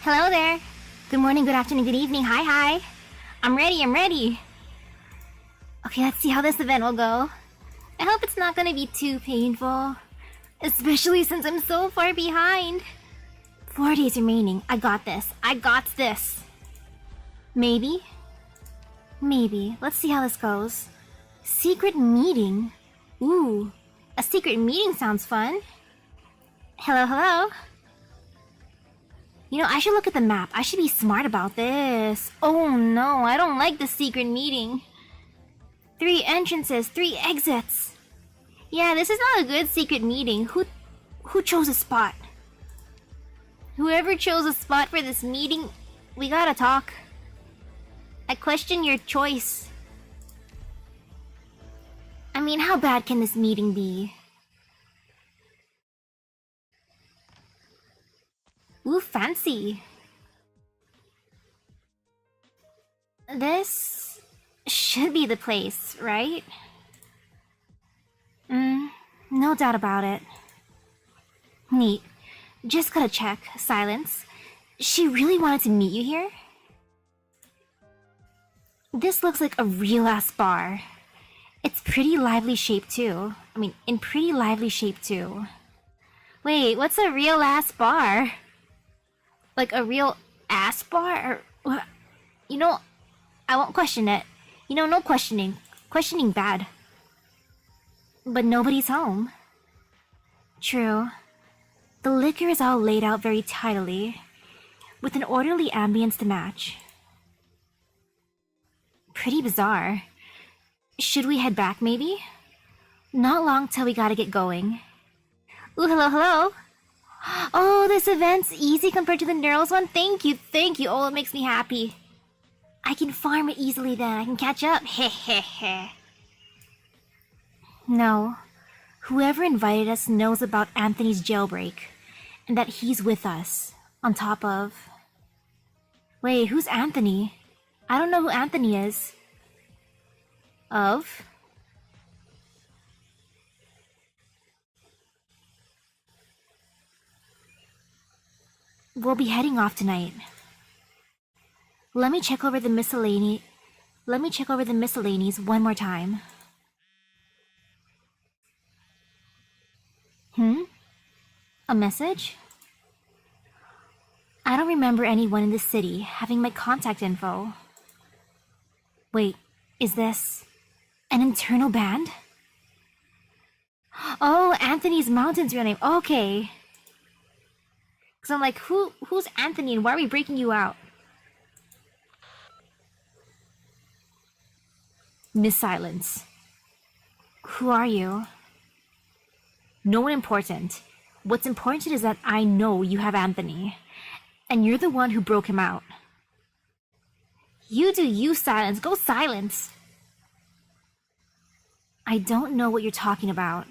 Hello there. Good morning, good afternoon, good evening. Hi. I'm ready. Okay, let's see how this event will go. I hope it's not gonna be too painful. Especially since I'm so far behind. 4 days remaining. I got this. Maybe. Let's see how this goes. Secret meeting. Ooh, a secret meeting sounds fun. Hello. You know, I should look at the map. I should be smart about this. Oh no, I don't like the secret meeting. 3 entrances, 3 exits. Yeah, this is not a good secret meeting. Who chose a spot? Whoever chose a spot for this meeting, we gotta talk. I question your choice. I mean, how bad can this meeting be? Ooh, fancy. This should be the place, right? No doubt about it. Neat. Just gotta check. Silence. She really wanted to meet you here? This looks like a real-ass bar. It's pretty lively shape too. In pretty lively shape too. Wait, what's a real-ass bar? Like a real ass bar? Or, you know, I won't question it. You know, no questioning. Questioning bad. But nobody's home. True. The liquor is all laid out very tidily, with an orderly ambience to match. Pretty bizarre. Should we head back, maybe? Not long till we gotta get going. Ooh, hello. Oh, this event's easy compared to the Neurals one. Thank you. Oh, it makes me happy. I can farm it easily then. I can catch up. Heh. No. Whoever invited us knows about Anthony's jailbreak, and that he's with us, on top of... Wait, who's Anthony? I don't know who Anthony is. Of? We'll be heading off tonight. Let me check over the miscellany. Miscellanies one more time. A message? I don't remember anyone in this city having my contact info. Wait, is this an internal band? Oh, Anthony's Mountain's real name. Okay. Because I'm like, who's Anthony and why are we breaking you out? Miss Silence. Who are you? No one important. What's important is that I know you have Anthony. And you're the one who broke him out. You do you, Silence. Go Silence. I don't know what you're talking about.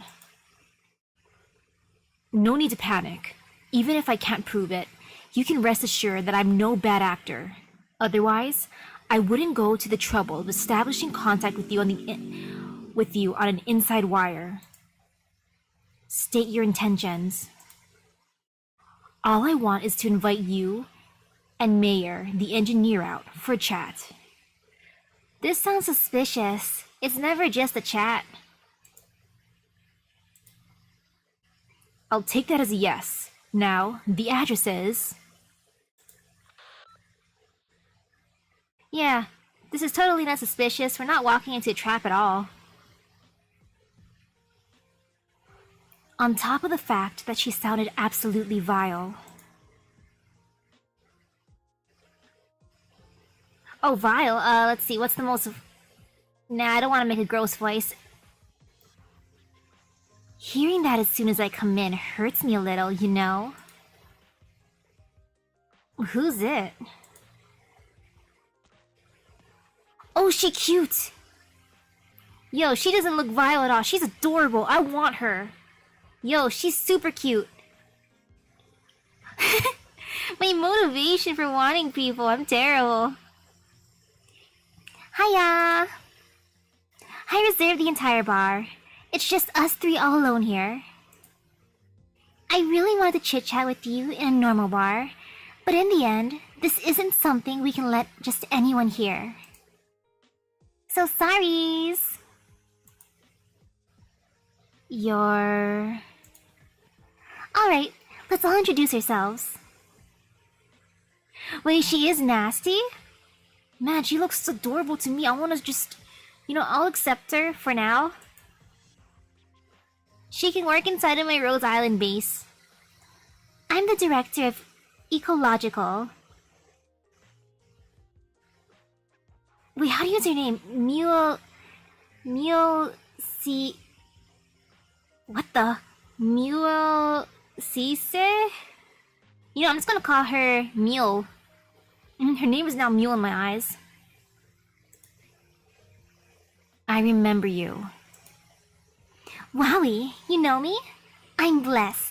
No need to panic. Even if I can't prove it, you can rest assured that I'm no bad actor. Otherwise, I wouldn't go to the trouble of establishing contact with you on an inside wire. State your intentions. All I want is to invite you and Mayor, the engineer, out for a chat. This sounds suspicious. It's never just a chat. I'll take that as a yes. Now, the address is... Yeah, this is totally not suspicious. We're not walking into a trap at all. On top of the fact that she sounded absolutely vile. Oh, vile? Let's see, what's the most... Nah, I don't want to make a gross voice. Hearing that as soon as I come in hurts me a little, you know? Who's it? Oh, she cute! Yo, she doesn't look vile at all. She's adorable. I want her. Yo, she's super cute. My motivation for wanting people. I'm terrible. Hiya! I reserved the entire bar. It's just us 3 all alone here. I really wanted to chit-chat with you in a normal bar, But in the end, this isn't something we can let just anyone hear. So sorries. You're... Alright, let's all introduce ourselves. Wait, she is nasty? Man, she looks adorable to me. I wanna just... I'll accept her for now. She can work inside of my Rhodes Island base. I'm the director of Ecological. Wait, how do you say her name? What the? Cisse? I'm just gonna call her Mule. Her name is now Mule in my eyes. I remember you. Wowie, you know me? I'm blessed.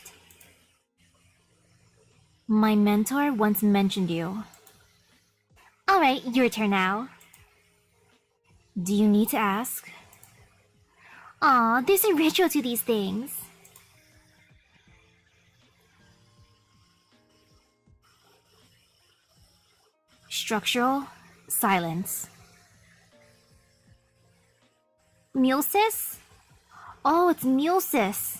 My mentor once mentioned you. Alright, your turn now. Do you need to ask? Aw, there's a ritual to these things. Structural silence. Mulesis? Oh, it's Mulesis.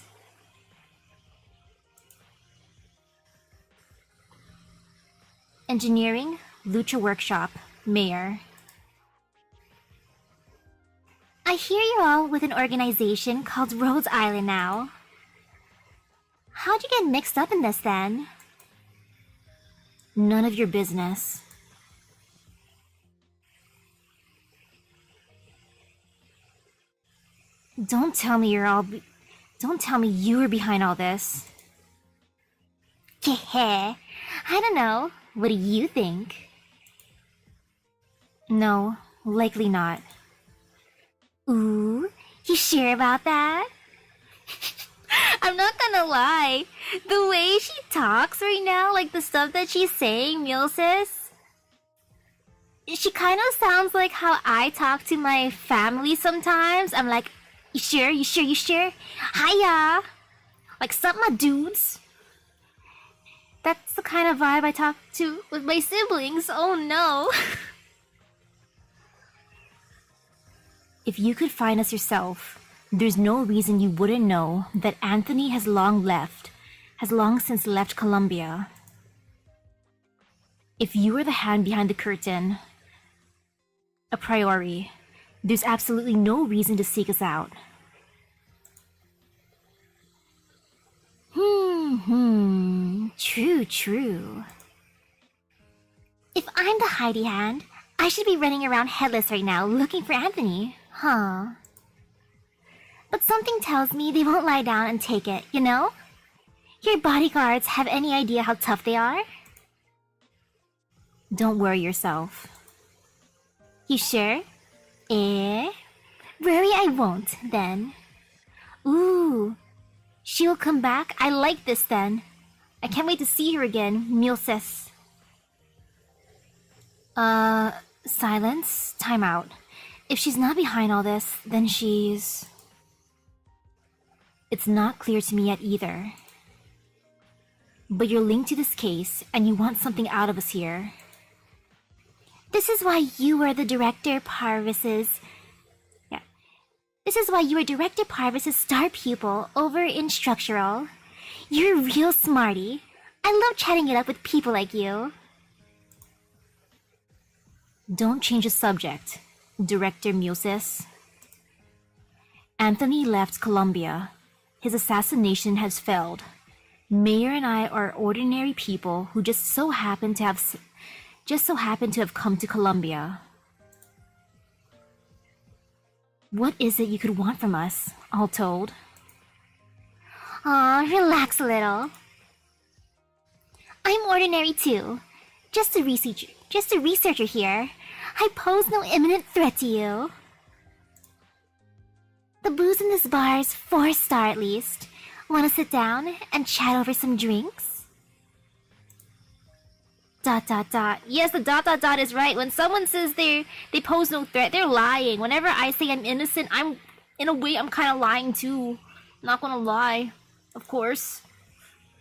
Engineering, Lucha Workshop, Mayor. I hear you're all with an organization called Rhodes Island now. How'd you get mixed up in this then? None of your business. Don't tell me you were behind all this. Heh, I don't know. What do you think? No, likely not. Ooh, you sure about that? I'm not gonna lie. The way she talks right now, like the stuff that she's saying, Mulesis, she kind of sounds like how I talk to my family sometimes. I'm like, you sure? You sure? You sure? Hiya! Like, sup, my dudes? That's the kind of vibe I talk to with my siblings. Oh no. If you could find us yourself, there's no reason you wouldn't know that Anthony has long since left Columbia. If you were the hand behind the curtain, a priori, there's absolutely no reason to seek us out. True. If I'm the hidey hand, I should be running around headless right now looking for Anthony, huh? But something tells me they won't lie down and take it, you know? Your bodyguards have any idea how tough they are? Don't worry yourself. You sure? Worry I won't, then. Ooh, she'll come back? I like this, then. I can't wait to see her again, Mulesis. Silence? Time out. If she's not behind all this, then she's... It's not clear to me yet either. But you're linked to this case, and you want something out of us here. This is why you were Director Parvis's star pupil over in Structural. You're a real smarty. I love chatting it up with people like you. Don't change the subject, Director Mulesis. Anthony left Columbia. His assassination has failed. Mayor and I are ordinary people who just so happen to have come to Columbia. What is it you could want from us, all told? Aw, relax a little. I'm ordinary too. Just a researcher here. I pose no imminent threat to you. The booze in this bar is 4-star at least. Wanna sit down and chat over some drinks? ... Yes, the ... is right. When someone says they pose no threat, they're lying. Whenever I say I'm innocent, I'm kind of lying too. Not gonna lie. Of course.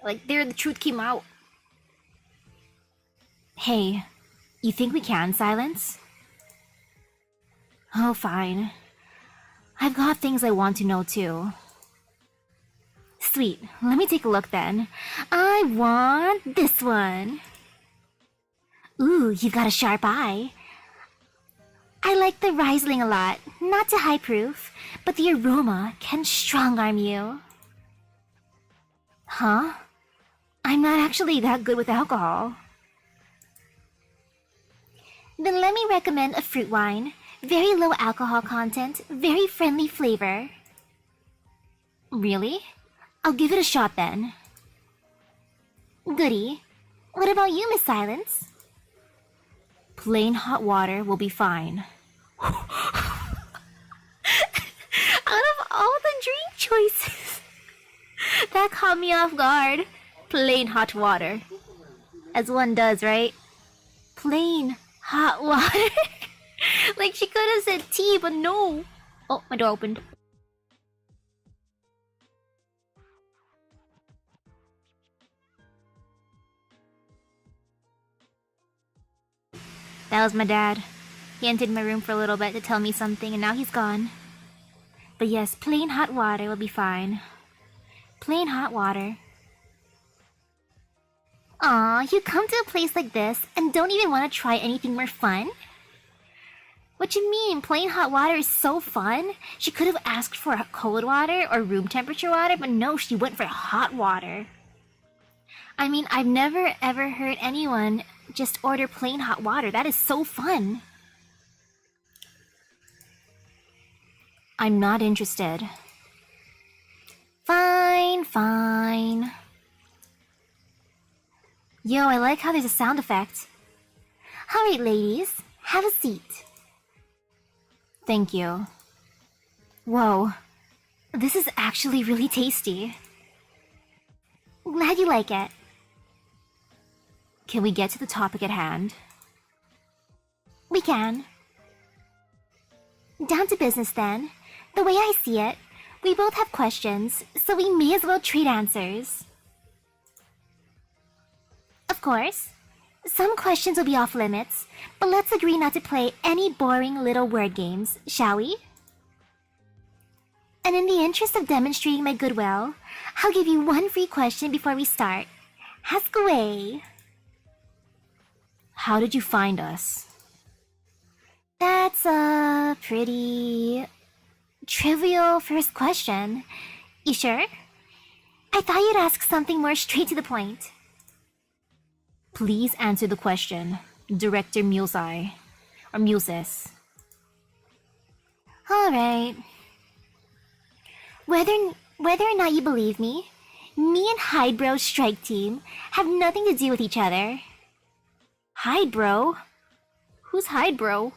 Like, the truth came out. Hey, you think we can silence? Oh, fine. I've got things I want to know too. Sweet, let me take a look then. I want this one. Ooh, you've got a sharp eye. I like the Riesling a lot, not to high proof, but the aroma can strong-arm you. Huh? I'm not actually that good with alcohol. Then let me recommend a fruit wine. Very low alcohol content, very friendly flavor. Really? I'll give it a shot then. Goody. What about you, Miss Silence? Plain hot water will be fine. Out of all the drink choices, that caught me off guard. Plain hot water. As one does, right? Plain hot water. Like she could have said tea, but no. Oh, my door opened. That was my dad. He entered my room for a little bit to tell me something, and now he's gone. But yes, plain hot water will be fine. Plain hot water. Aw, you come to a place like this and don't even want to try anything more fun? What you mean? Plain hot water is so fun? She could have asked for cold water or room temperature water, but no, she went for hot water. I mean, I've never ever heard anyone just order plain hot water. That is so fun. I'm not interested. Fine, fine. Yo, I like how there's a sound effect. Alright, ladies, have a seat. Thank you. Whoa, this is actually really tasty. Glad you like it. Can we get to the topic at hand? We can. Down to business then. The way I see it, we both have questions, so we may as well trade answers. Of course. Some questions will be off limits, but let's agree not to play any boring little word games, shall we? And in the interest of demonstrating my goodwill, I'll give you one free question before we start. Ask away. How did you find us? That's a pretty trivial first question. You sure? I thought you'd ask something more straight to the point. Please answer the question, Director Muleseye. Or Muses. Alright. Whether or not you believe me and Hydebro's strike team have nothing to do with each other. Hydebro? Who's Hydebro?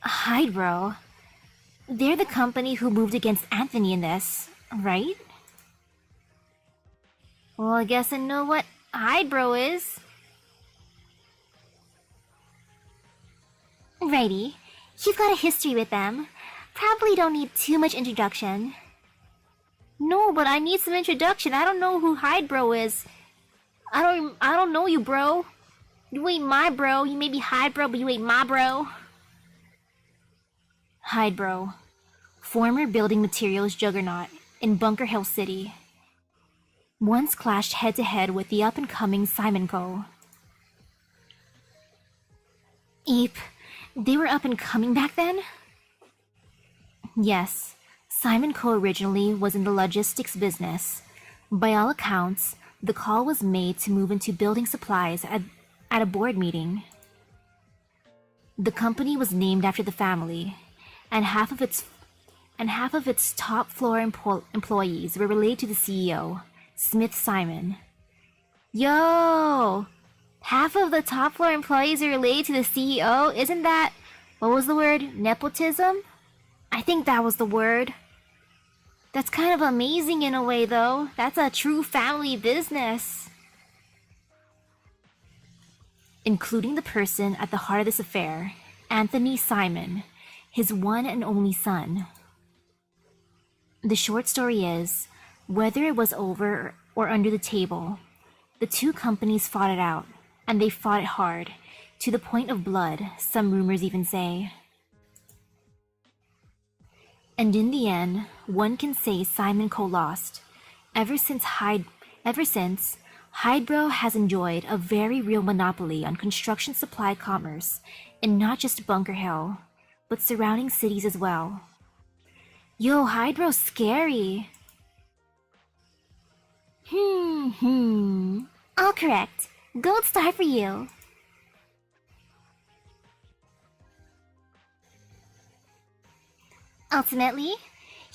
Hydebro? They're the company who moved against Anthony in this, right? Well, I guess I know what Hydebro is. Righty. You've got a history with them. Probably don't need too much introduction. No, but I need some introduction. I don't know who Hydebro is. I don't know you, bro. You ain't my bro. You may be Hydebro, but you ain't my bro. Hydebro. Former building materials juggernaut in Bunker Hill City. Once clashed head-to-head with the up-and-coming Simon Co. Eep. They were up-and-coming back then? Yes. Simon Co. originally was in the logistics business. By all accounts, the call was made to move into building supplies at a board meeting. The company was named after the family, and half of its top floor employees were related to the CEO, Smith Simon. Yo! Half of the top floor employees are related to the CEO? Isn't that, what was the word, nepotism? I think that was the word. That's kind of amazing in a way, though. That's a true family business. Including the person at the heart of this affair, Anthony Simon, his one and only son. The short story is, whether it was over or under the table, The two companies fought it out, and they fought it hard, to the point of blood, some rumors even say. And in the end, one can say Simon Co. lost. Ever since Hydebro has enjoyed a very real monopoly on construction supply commerce, in not just Bunker Hill, but surrounding cities as well. Yo, Hydebro's scary. All correct. Gold star for you. Ultimately,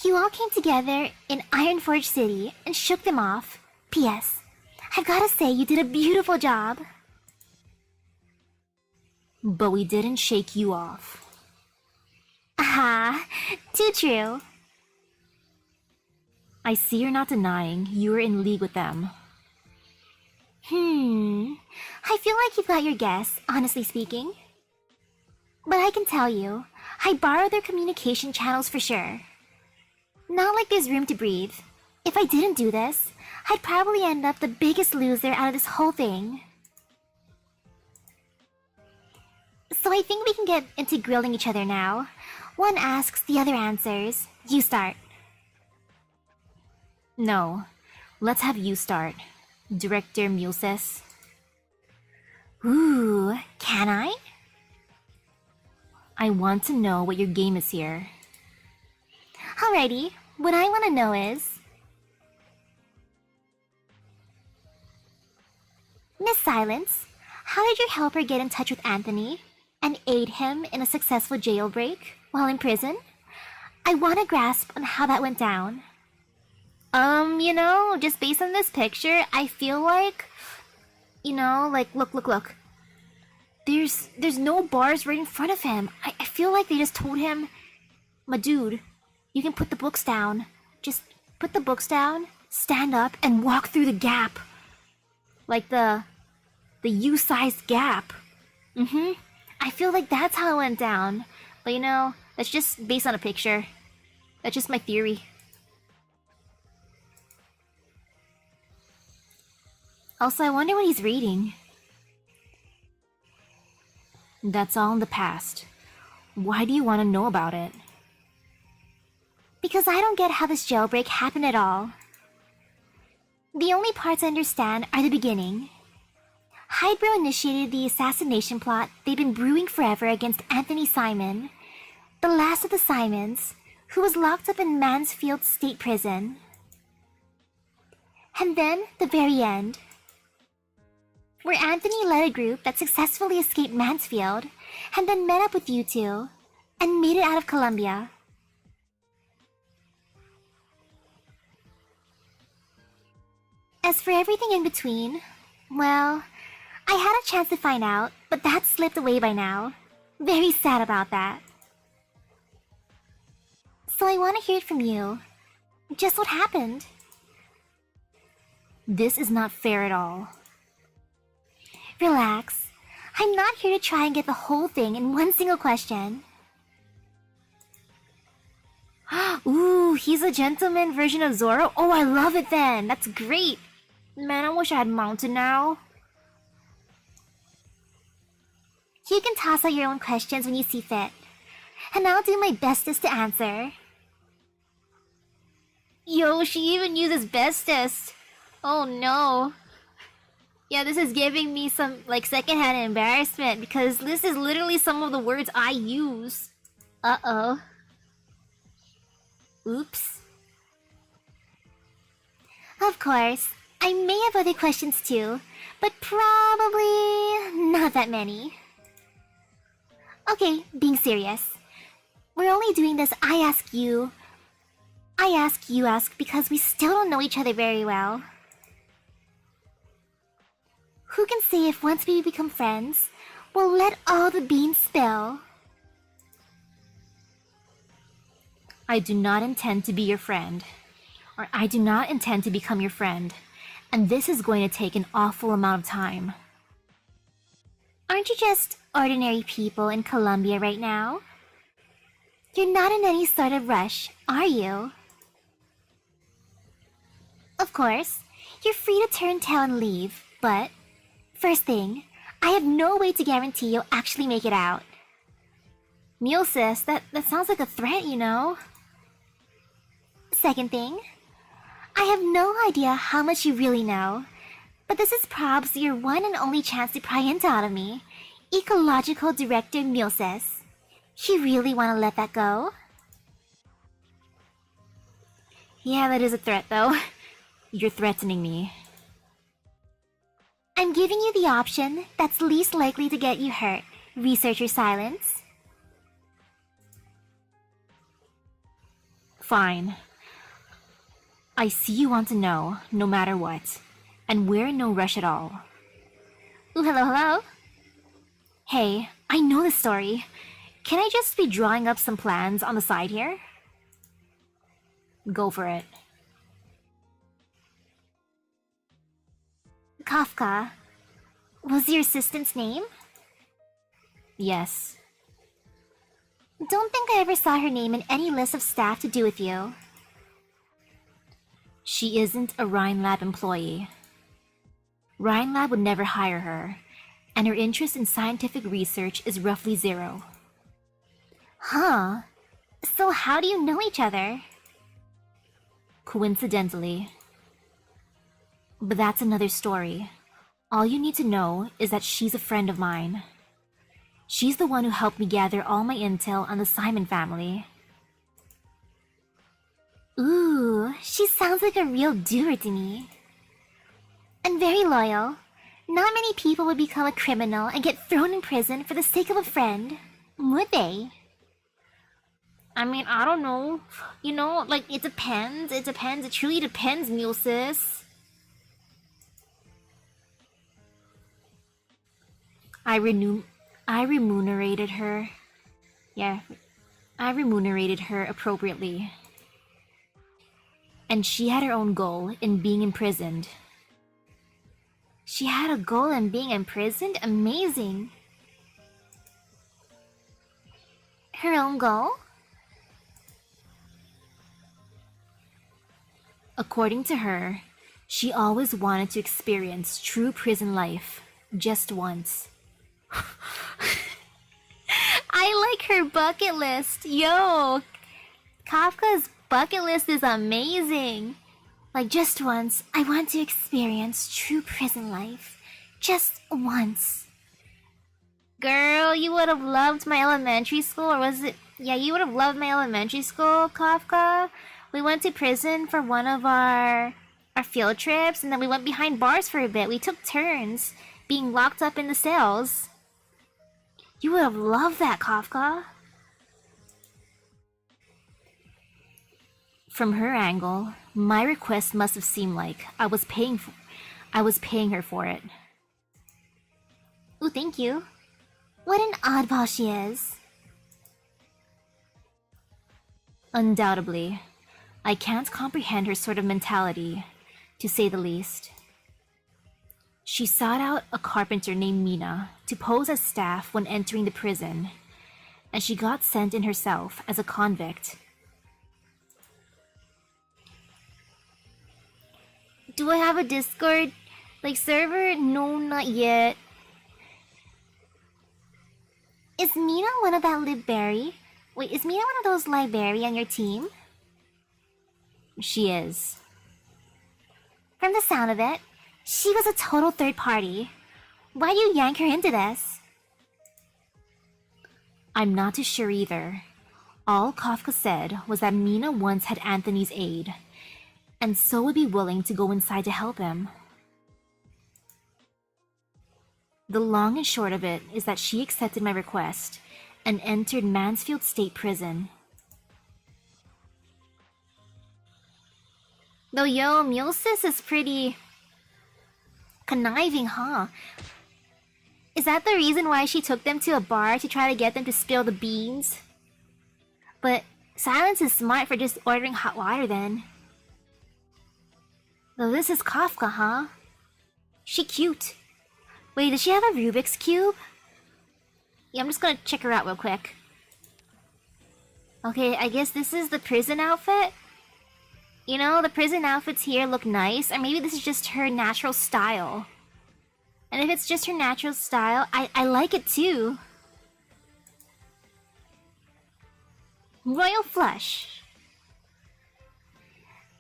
you all came together in Ironforge City and shook them off. P.S. I've gotta say you did a beautiful job. But we didn't shake you off. Aha, too true. I see you're not denying you were in league with them. I feel like you've got your guess, honestly speaking. But I can tell you, I borrowed their communication channels for sure. Not like there's room to breathe. If I didn't do this, I'd probably end up the biggest loser out of this whole thing. So I think we can get into grilling each other now. One asks, the other answers. You start. No, let's have you start, Director Muses. Ooh, can I? I want to know what your game is here. Alrighty, what I want to know is... Miss Silence, how did your helper get in touch with Anthony and aid him in a successful jailbreak while in prison? I want to grasp on how that went down. Just based on this picture, I feel like, look. There's no bars right in front of him. I feel like they just told him, my dude, you can put the books down. Just put the books down, stand up, and walk through the gap. Like the U-sized gap. I feel like that's how it went down. But that's just based on a picture. That's just my theory. Also, I wonder what he's reading. That's all in the past. Why do you want to know about it? Because I don't get how this jailbreak happened at all. The only parts I understand are the beginning. Hydebro initiated the assassination plot they've been brewing forever against Anthony Simon, the last of the Simons, who was locked up in Mansfield State Prison. And then, the very end, where Anthony led a group that successfully escaped Mansfield and then met up with you two and made it out of Columbia. As for everything in between, well, I had a chance to find out, but that slipped away by now. Very sad about that. So I want to hear it from you. Just what happened? This is not fair at all. Relax. I'm not here to try and get the whole thing in one single question. Ooh, he's a gentleman version of Zoro? Oh, I love it then. That's great. Man, I wish I had Mountain now. You can toss out your own questions when you see fit. And I'll do my bestest to answer. Yo, she even uses bestest. Oh no. Yeah, this is giving me some, secondhand embarrassment because this is literally some of the words I use. Uh-oh. Oops. Of course, I may have other questions too, but probably not that many. Okay, being serious. We're only doing this I ask, you ask because we still don't know each other very well. Who can say if once we become friends, we'll let all the beans spill? I do not intend to be your friend. Or I do not intend to become your friend. And this is going to take an awful amount of time. Aren't you just ordinary people in Columbia right now? You're not in any sort of rush, are you? Of course, you're free to turn tail and leave, But, first thing, I have no way to guarantee you'll actually make it out. Mule sis, that sounds like a threat, you know? Second thing, I have no idea how much you really know, but this is probs your one and only chance to pry intel out of me. Ecological Director Mule sis. You really want to let that go? Yeah, that is a threat, though. You're threatening me. I'm giving you the option that's least likely to get you hurt. Researcher silence. Fine. I see you want to know, no matter what. And we're in no rush at all. Ooh, hello? Hey, I know the story. Can I just be drawing up some plans on the side here? Go for it. Kafka. Was your assistant's name? Yes. Don't think I ever saw her name in any list of staff to do with you. She isn't a Rhine Lab employee. Rhine Lab would never hire her, and her interest in scientific research is roughly 0. Huh. So how do you know each other? Coincidentally. But that's another story. All you need to know is that she's a friend of mine. She's the one who helped me gather all my intel on the Simon family. Ooh, she sounds like a real doer to me. And very loyal. Not many people would become a criminal and get thrown in prison for the sake of a friend, would they? I mean, I don't know. You know, like, it depends. It truly depends, Mule sis. I remunerated her. Yeah, I remunerated her appropriately. And she had her own goal in being imprisoned. She had a goal in being imprisoned? Amazing. Her own goal? According to her, she always wanted to experience true prison life, just once. I like her bucket list. Yo, Kafka's bucket list is amazing. Like, just once, I want to experience true prison life. Just once. Girl, you would have loved my elementary school, or was it? Yeah, you would have loved my elementary school, Kafka. We went to prison for one of our field trips, and then we went behind bars for a bit. We took turns being locked up in the cells. You would have loved that, Kafka. From her angle, my request must have seemed like I was paying her for it. Ooh, thank you. What an oddball she is. Undoubtedly. I can't comprehend her sort of mentality, to say the least. She sought out a carpenter named Mina to pose as staff when entering the prison, and she got sent in herself as a convict. Do I have a Discord, server? No, not yet. Is Mina one of that Wait, is Mina one of those library on your team? She is. From the sound of it, she was a total third party. Why do you yank her into this? I'm not too sure either. All Kafka said was that Mina once had Anthony's aid, and so would be willing to go inside to help him. The long and short of it is that she accepted my request and entered Mansfield State Prison. Though yo, Mule sis is pretty conniving, huh? Is that the reason why she took them to a bar to try to get them to spill the beans? But silence is smart for just ordering hot water then. Though this is Kafka, huh? She cute. Wait, does she have a Rubik's Cube? Yeah, I'm just gonna check her out real quick. Okay, I guess this is the prison outfit? You know, the prison outfits here look nice, or maybe this is just her natural style. And if it's just her natural style, I like it too. Royal Flush.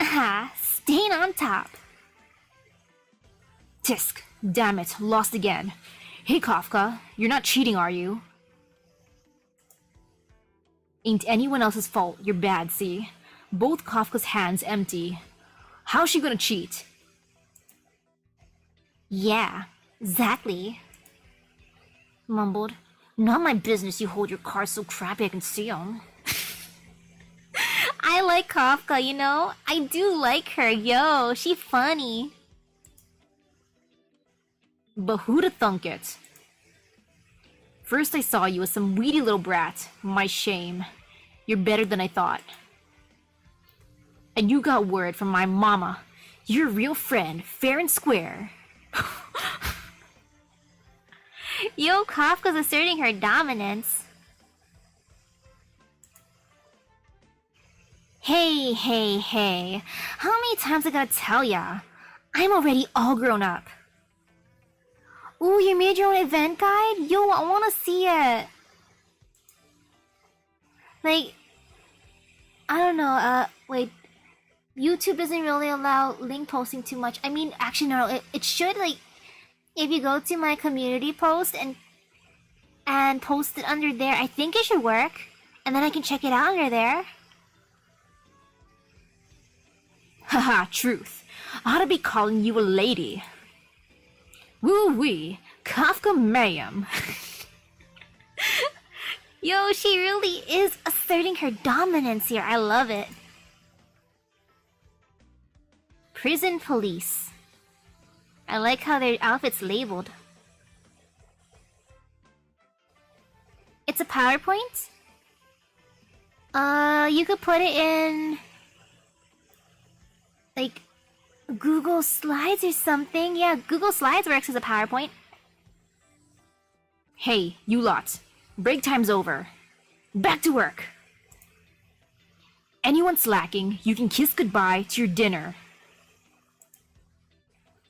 Ah, stain on top. Tisk, damn it, lost again. Hey Kafka, you're not cheating, are you? Ain't anyone else's fault, you're bad, see? Both Kafka's hands empty. How's she gonna cheat? Yeah, exactly. Mumbled. Not my business you hold your cards so crappy I can see 'em. I like Kafka, you know? I do like her, yo, she funny. But who'da thunk it? First I saw you as some weedy little brat. My shame. You're better than I thought. And you got word from my mama. You're a real friend, fair and square. Yo, Kafka's asserting her dominance. Hey, hey, hey. How many times I gotta tell ya? I'm already all grown up. Ooh, you made your own event guide? Yo, I wanna see it. Like, I don't know, wait. YouTube doesn't really allow link posting too much. I mean, actually, no, it should, like, if you go to my community post and post it under there, I think it should work. And then I can check it out under there. Haha, truth. I ought to be calling you a lady. Woo-wee, Kafka ma'am. Yo, she really is asserting her dominance here. I love it. Prison police. I like how their outfit's labeled. It's a PowerPoint? You could put it in... like... Google Slides or something. Yeah, Google Slides works as a PowerPoint. Hey, you lot. Break time's over. Back to work. Anyone slacking, you can kiss goodbye to your dinner.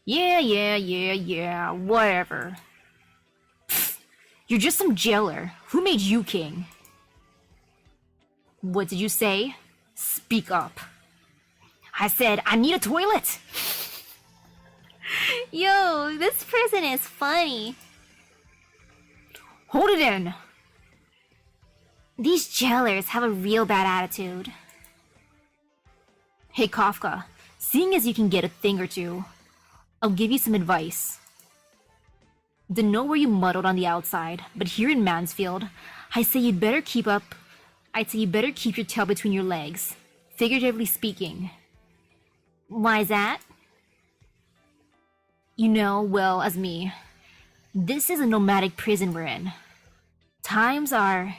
Yeah, whatever. Pfft, you're just some jailer. Who made you king? What did you say? Speak up. I said, I need a toilet! Yo, this person is funny. Hold it in! These jailers have a real bad attitude. Hey Kafka, seeing as you can get a thing or two, I'll give you some advice. Don't know where you muddled on the outside, but here in Mansfield, I'd say you better keep your tail between your legs, figuratively speaking. Why's that? You know, well, as me, this is a nomadic prison we're in. Times are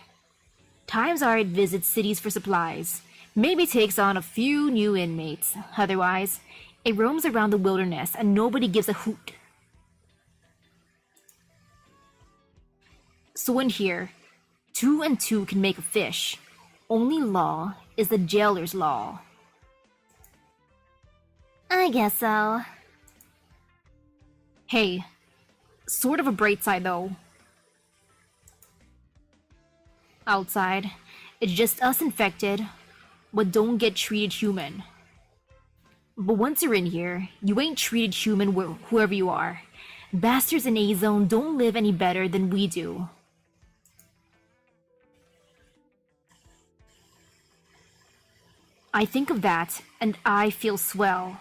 it visits cities for supplies, maybe takes on a few new inmates. Otherwise, it roams around the wilderness and nobody gives a hoot. So in here, 2 and 2 can make a fish. Only law is the jailer's law. I guess so. Hey, sort of a bright side though. Outside, it's just us infected, but don't get treated human. But once you're in here, you ain't treated human whoever you are. Bastards in A-Zone don't live any better than we do. I think of that, and I feel swell.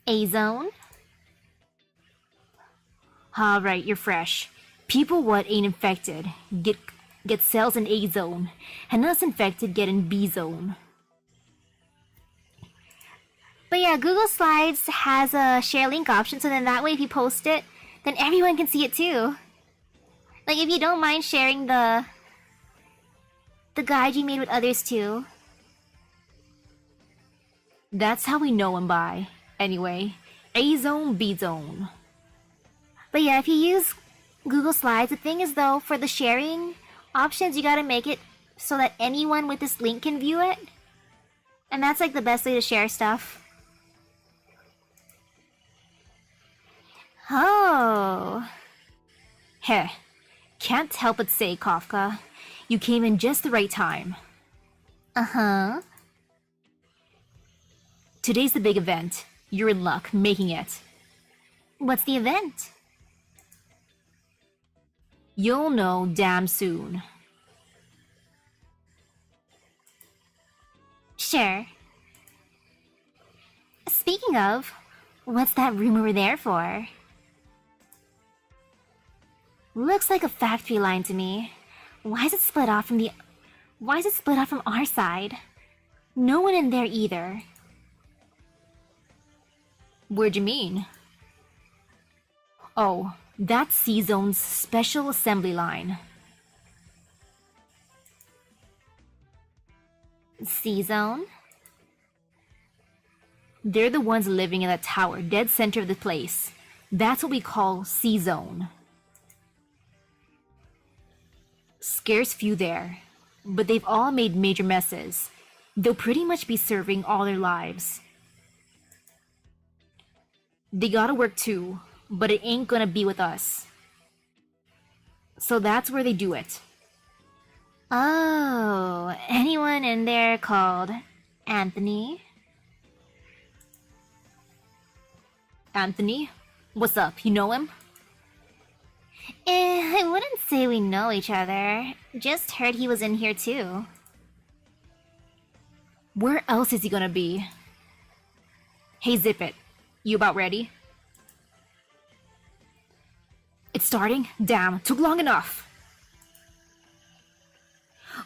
A-Zone? Alright, you're fresh. People what ain't infected get cells in A-Zone, and us infected get in B-Zone. But yeah, Google Slides has a share link option, so then that way if you post it, then everyone can see it too. Like if you don't mind sharing the guide you made with others too. That's how we know him by. Anyway, A-Zone, B-Zone. But yeah, if you use Google Slides, the thing is though, for the sharing options, you gotta make it so that anyone with this link can view it. And that's like the best way to share stuff. Oh. Heh. Can't help but say, Kafka, you came in just the right time. Uh-huh. Today's the big event. You're in luck making it. What's the event? You'll know damn soon. Sure. Speaking of, what's that room over there for? Looks like a factory line to me. Why is it split off from our side? No one in there either. What'd you mean? Oh, that's C-Zone's special assembly line. C-Zone? They're the ones living in that tower, dead center of the place. That's what we call C-Zone. Scarce few there, but they've all made major messes. They'll pretty much be serving all their lives. They gotta work too, but it ain't gonna be with us. So that's where they do it. Oh, anyone in there called Anthony? Anthony? What's up, you know him? I wouldn't say we know each other. Just heard he was in here too. Where else is he gonna be? Hey, Zip It. You about ready? It's starting? Damn, took long enough.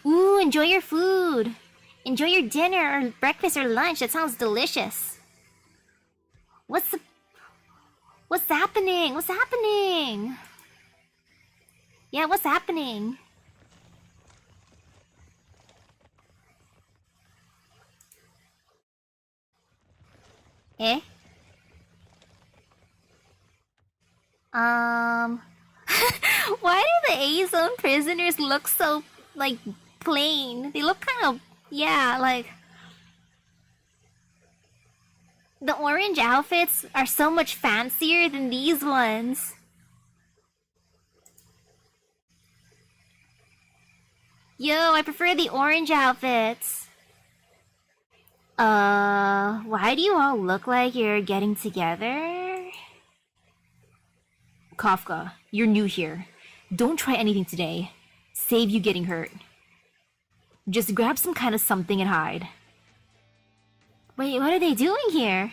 Ooh, enjoy your food. Enjoy your dinner or breakfast or lunch. That sounds delicious. What's happening? What's happening? Yeah, what's happening? Eh? Why do the A-Zone prisoners look so, like, plain? They look kind of, yeah, like... The orange outfits are so much fancier than these ones. Yo, I prefer the orange outfits. Why do you all look like you're getting together? Kafka, you're new here. Don't try anything today. Save you getting hurt. Just grab some kind of something and hide. Wait, what are they doing here?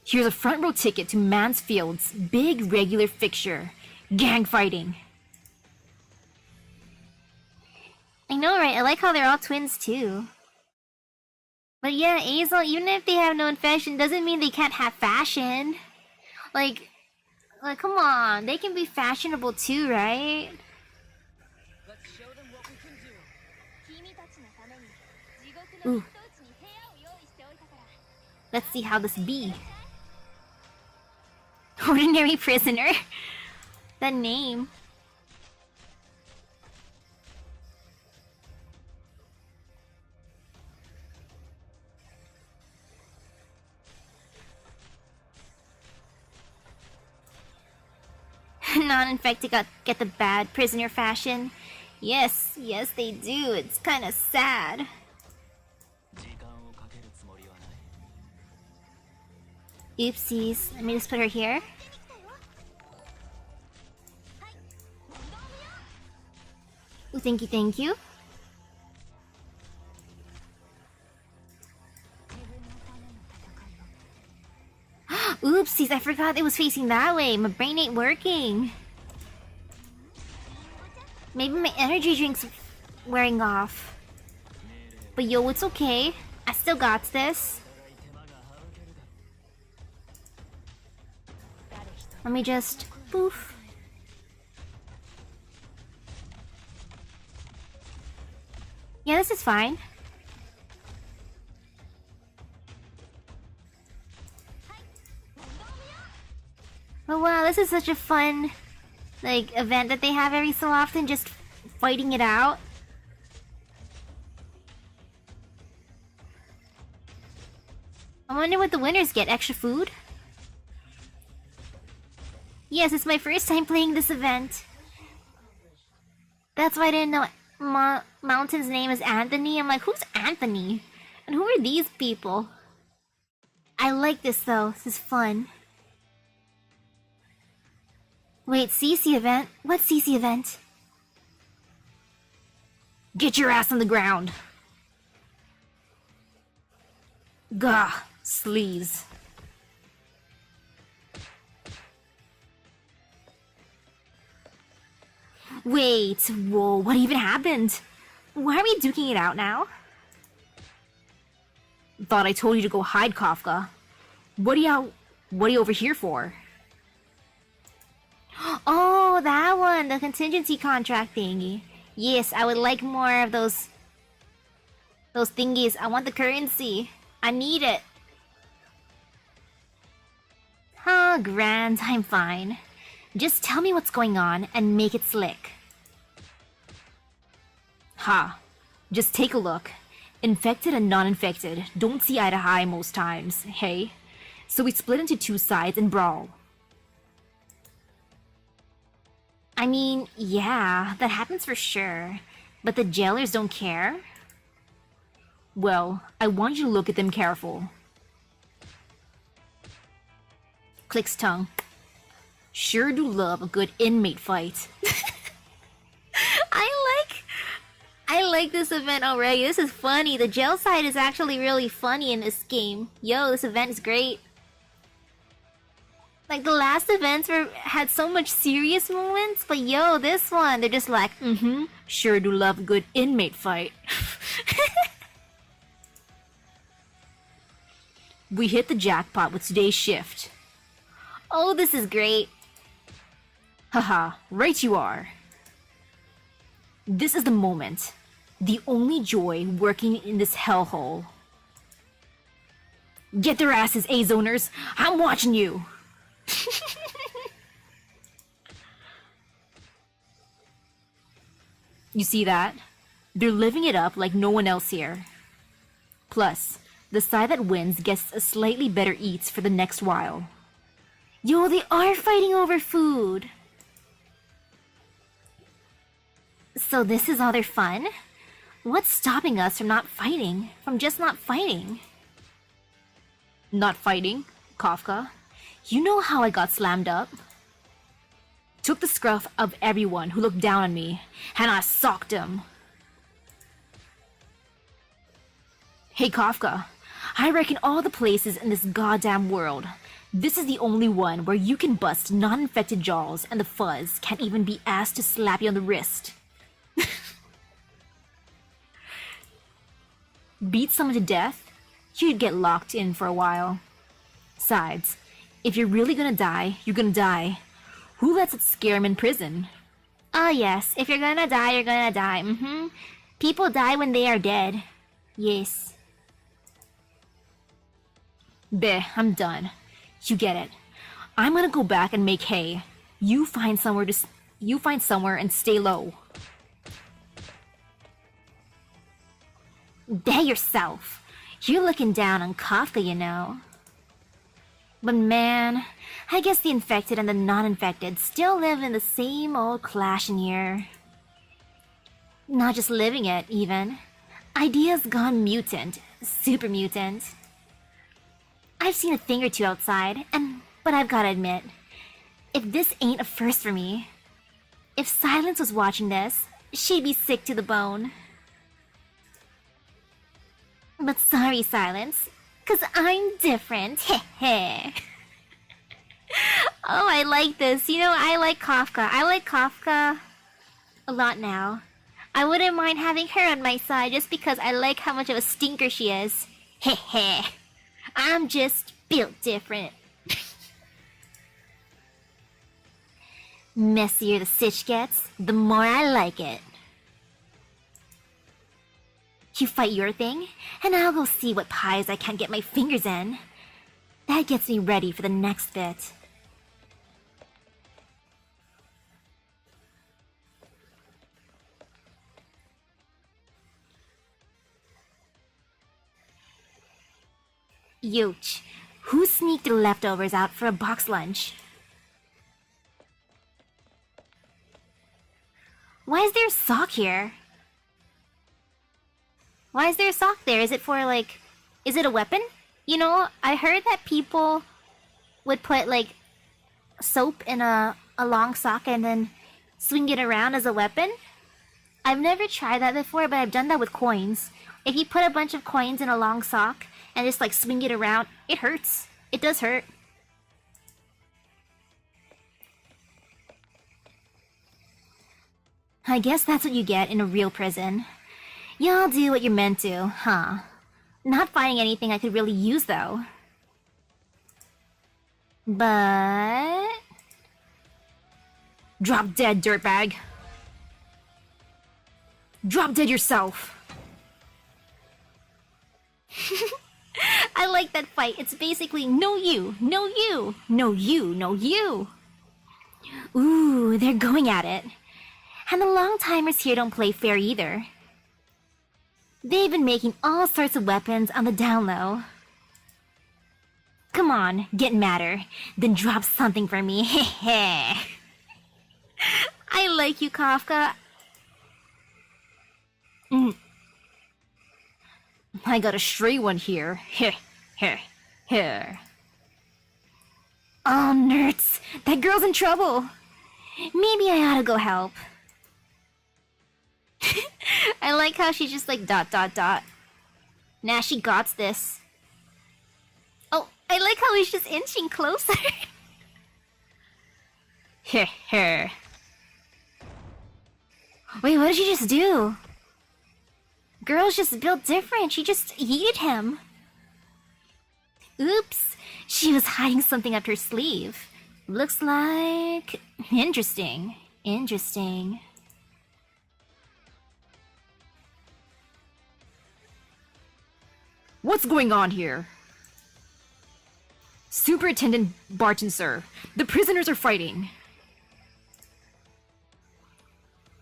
Here's a front row ticket to Mansfield's big regular fixture, gang fighting. I know, right? I like how they're all twins too. But yeah, A-Zone, even if they have no infection, doesn't mean they can't have fashion. Like, come on, they can be fashionable too, right? Ooh. Let's see how this be. Ordinary prisoner. That name. Non-infected get the bad prisoner fashion. Yes, yes they do. It's kind of sad. Oopsies. Let me just put her here. Ooh, thank you, thank you. Oopsies, I forgot it was facing that way. My brain ain't working. Maybe my energy drink's wearing off. But yo, it's okay. I still got this. Let me just... poof. Yeah, this is fine. Oh wow, this is such a fun, like, event that they have every so often, just fighting it out. I wonder what the winners get. Extra food? Yes, it's my first time playing this event. That's why I didn't know Mountain's name is Anthony. I'm like, who's Anthony? And who are these people? I like this though. This is fun. Wait, CC event? What CC event? Get your ass on the ground. Gah, sleaze. Wait, whoa, what even happened? Why are we duking it out now? Thought I told you to go hide, Kafka. What are you over here for? Oh, that one, the contingency contract thingy. Yes, I would like more of those thingies. I want the currency. I need it. Oh, grand, I'm fine. Just tell me what's going on and make it slick. Ha, just take a look. Infected and non-infected don't see eye to eye most times, hey? So we split into two sides and brawl. I mean, yeah, that happens for sure. But the jailers don't care? Well, I want you to look at them careful. Clicks tongue. Sure do love a good inmate fight. I like this event already. This is funny. The jail side is actually really funny in this game. Yo, this event is great. Like the last events had so much serious moments, but yo, this one, they're just like, sure do love a good inmate fight. We hit the jackpot with today's shift. Oh, this is great. Haha, right you are. This is the moment. The only joy working in this hellhole. Get their asses, A-zoners. I'm watching you. You see that? They're living it up like no one else here. Plus, the side that wins gets a slightly better eats for the next while. Yo, they are fighting over food. So this is all their fun? What's stopping us from not fighting? From just not fighting? Not fighting, Kafka. You know how I got slammed up? Took the scruff of everyone who looked down on me, and I socked them. Hey Kafka, I reckon all the places in this goddamn world, this is the only one where you can bust non-infected jaws and the fuzz can't even be asked to slap you on the wrist. Beat someone to death, you'd get locked in for a while. Besides, if you're really gonna die, you're gonna die. Who lets it scare him in prison? Oh yes, if you're gonna die, you're gonna die. People die when they are dead. Yes. Bleh, I'm done. You get it. I'm gonna go back and make hay. You find somewhere and stay low. Be yourself. You're looking down on Kafka, you know. But man, I guess the infected and the non-infected still live in the same old clashing here. Not just living it, even. Ideas gone mutant. Super mutant. I've seen a thing or two outside, but I've gotta admit, if this ain't a first for me, if Silence was watching this, she'd be sick to the bone. But sorry, Silence, 'cause I'm different. Heh. Oh, I like this. You know, I like Kafka. I like Kafka a lot now. I wouldn't mind having her on my side just because I like how much of a stinker she is. Heh. I'm just built different. Messier the sitch gets, the more I like it. You fight your thing, and I'll go see what pies I can't get my fingers in. That gets me ready for the next bit. Yoch, who sneaked the leftovers out for a box lunch? Why is there a sock here? Why is there a sock there? Is it for, like... Is it a weapon? You know, I heard that people would put, like, soap in a long sock and then swing it around as a weapon. I've never tried that before, but I've done that with coins. If you put a bunch of coins in a long sock and just, like, swing it around, it hurts. It does hurt. I guess that's what you get in a real prison. Y'all do what you're meant to, huh? Not finding anything I could really use, though. But... Drop dead, dirtbag. Drop dead yourself. I like that fight. It's basically no you, no you, no you, no you. Ooh, they're going at it. And the long-timers here don't play fair either. They've been making all sorts of weapons on the down low. Come on, get madder, then drop something for me, heh. I like you, Kafka. I got a stray one here, heh. Oh, nerds, that girl's in trouble. Maybe I ought to go help. I like how she's just like ... Nah, she got this. Oh, I like how he's just inching closer. Heh. Wait, what did she just do? Girl's just built different. She just yeeted him. Oops, she was hiding something up her sleeve. Looks like... Interesting. What's going on here? Superintendent Barton, sir. The prisoners are fighting.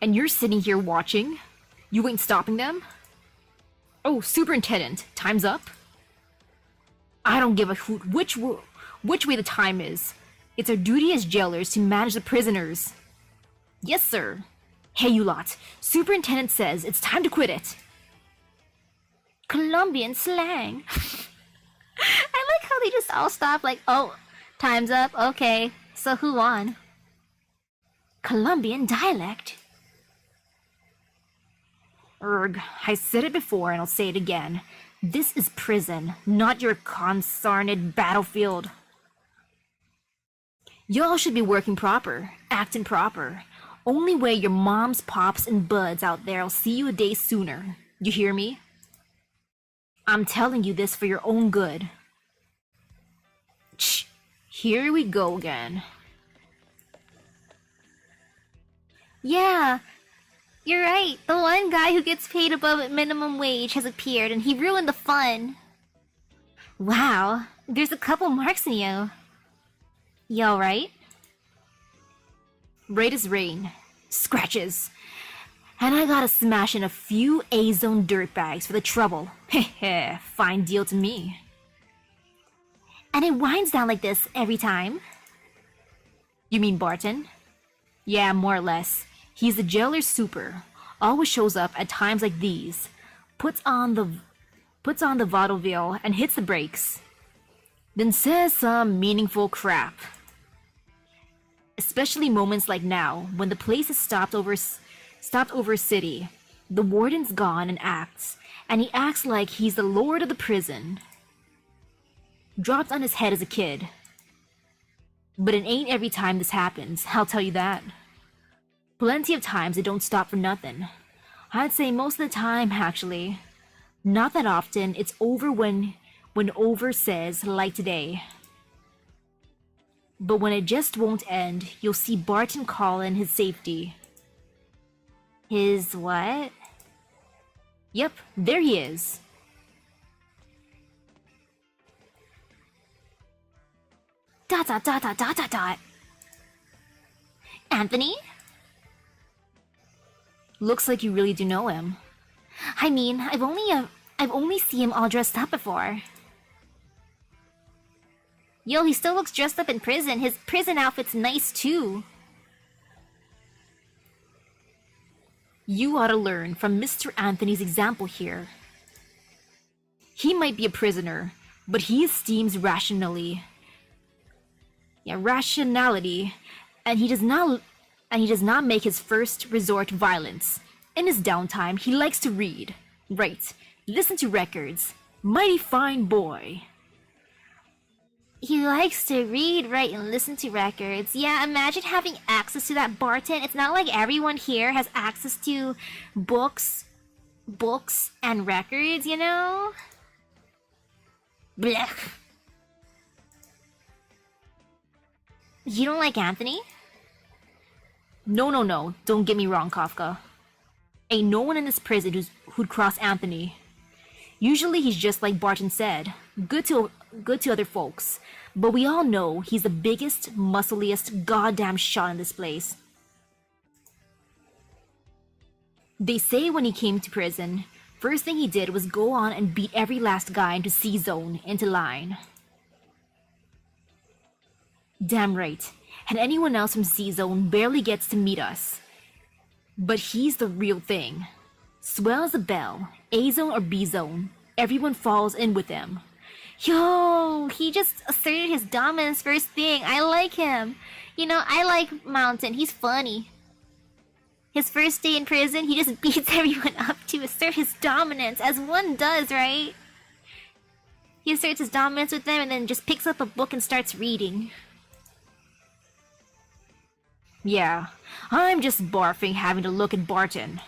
And you're sitting here watching? You ain't stopping them? Oh, Superintendent, time's up? I don't give a hoot which way the time is. It's our duty as jailers to manage the prisoners. Yes, sir. Hey, you lot. Superintendent says it's time to quit it. Colombian slang. I like how they just all stop like, oh, time's up, okay, so who won? Colombian dialect. Erg, I said it before and I'll say it again. This is prison, not your consarned battlefield. Y'all should be working proper, acting proper. Only way your moms, pops, and buds out there'll see you a day sooner. You hear me? I'm telling you this for your own good. Shh, here we go again. Yeah, you're right. The one guy who gets paid above minimum wage has appeared and he ruined the fun. Wow, there's a couple marks in you. You alright? Right as rain. Scratches. And I gotta smash in a few A-zone dirtbags for the trouble. Heh, fine deal to me. And it winds down like this every time? You mean Barton? Yeah, more or less. He's the jailer's super. Always shows up at times like these. Puts on the vaudeville and hits the brakes. Then says some meaningful crap. Especially moments like now, when the place is stopped over a city. The warden's gone and he acts like he's the lord of the prison. Dropped on his head as a kid. But it ain't every time this happens, I'll tell you that. Plenty of times it don't stop for nothing. I'd say most of the time, actually. Not that often, it's over when over says, like today. But when it just won't end, you'll see Barton call in his safety. His what? Yep, there he is. ... Anthony? Looks like you really do know him. I mean, I've only seen him all dressed up before. Yo, he still looks dressed up in prison. His prison outfit's nice too. You ought to learn from Mr. Anthony's example here. He might be a prisoner, but he esteems rationality, and he does not make his first resort violence. In his downtime, he likes to read, write, listen to records. Mighty fine boy. He likes to read, write, and listen to records. Yeah, imagine having access to that, Barton. It's not like everyone here has access to books, and records, you know? Blech. You don't like Anthony? No. Don't get me wrong, Kafka. Ain't no one in this prison who'd cross Anthony. Usually he's just like Barton said, good to other folks, but we all know he's the biggest, muscliest goddamn shot in this place. They say when he came to prison, first thing he did was go on and beat every last guy into C-Zone, into line. Damn right, and anyone else from C-Zone barely gets to meet us. But he's the real thing. Swell as a bell, A-Zone or B-Zone, everyone falls in with him. Yo, he just asserted his dominance first thing. I like him. You know, I like Mountain. He's funny. His first day in prison, he just beats everyone up to assert his dominance, as one does, right? He asserts his dominance with them and then just picks up a book and starts reading. Yeah, I'm just barfing having to look at Barton.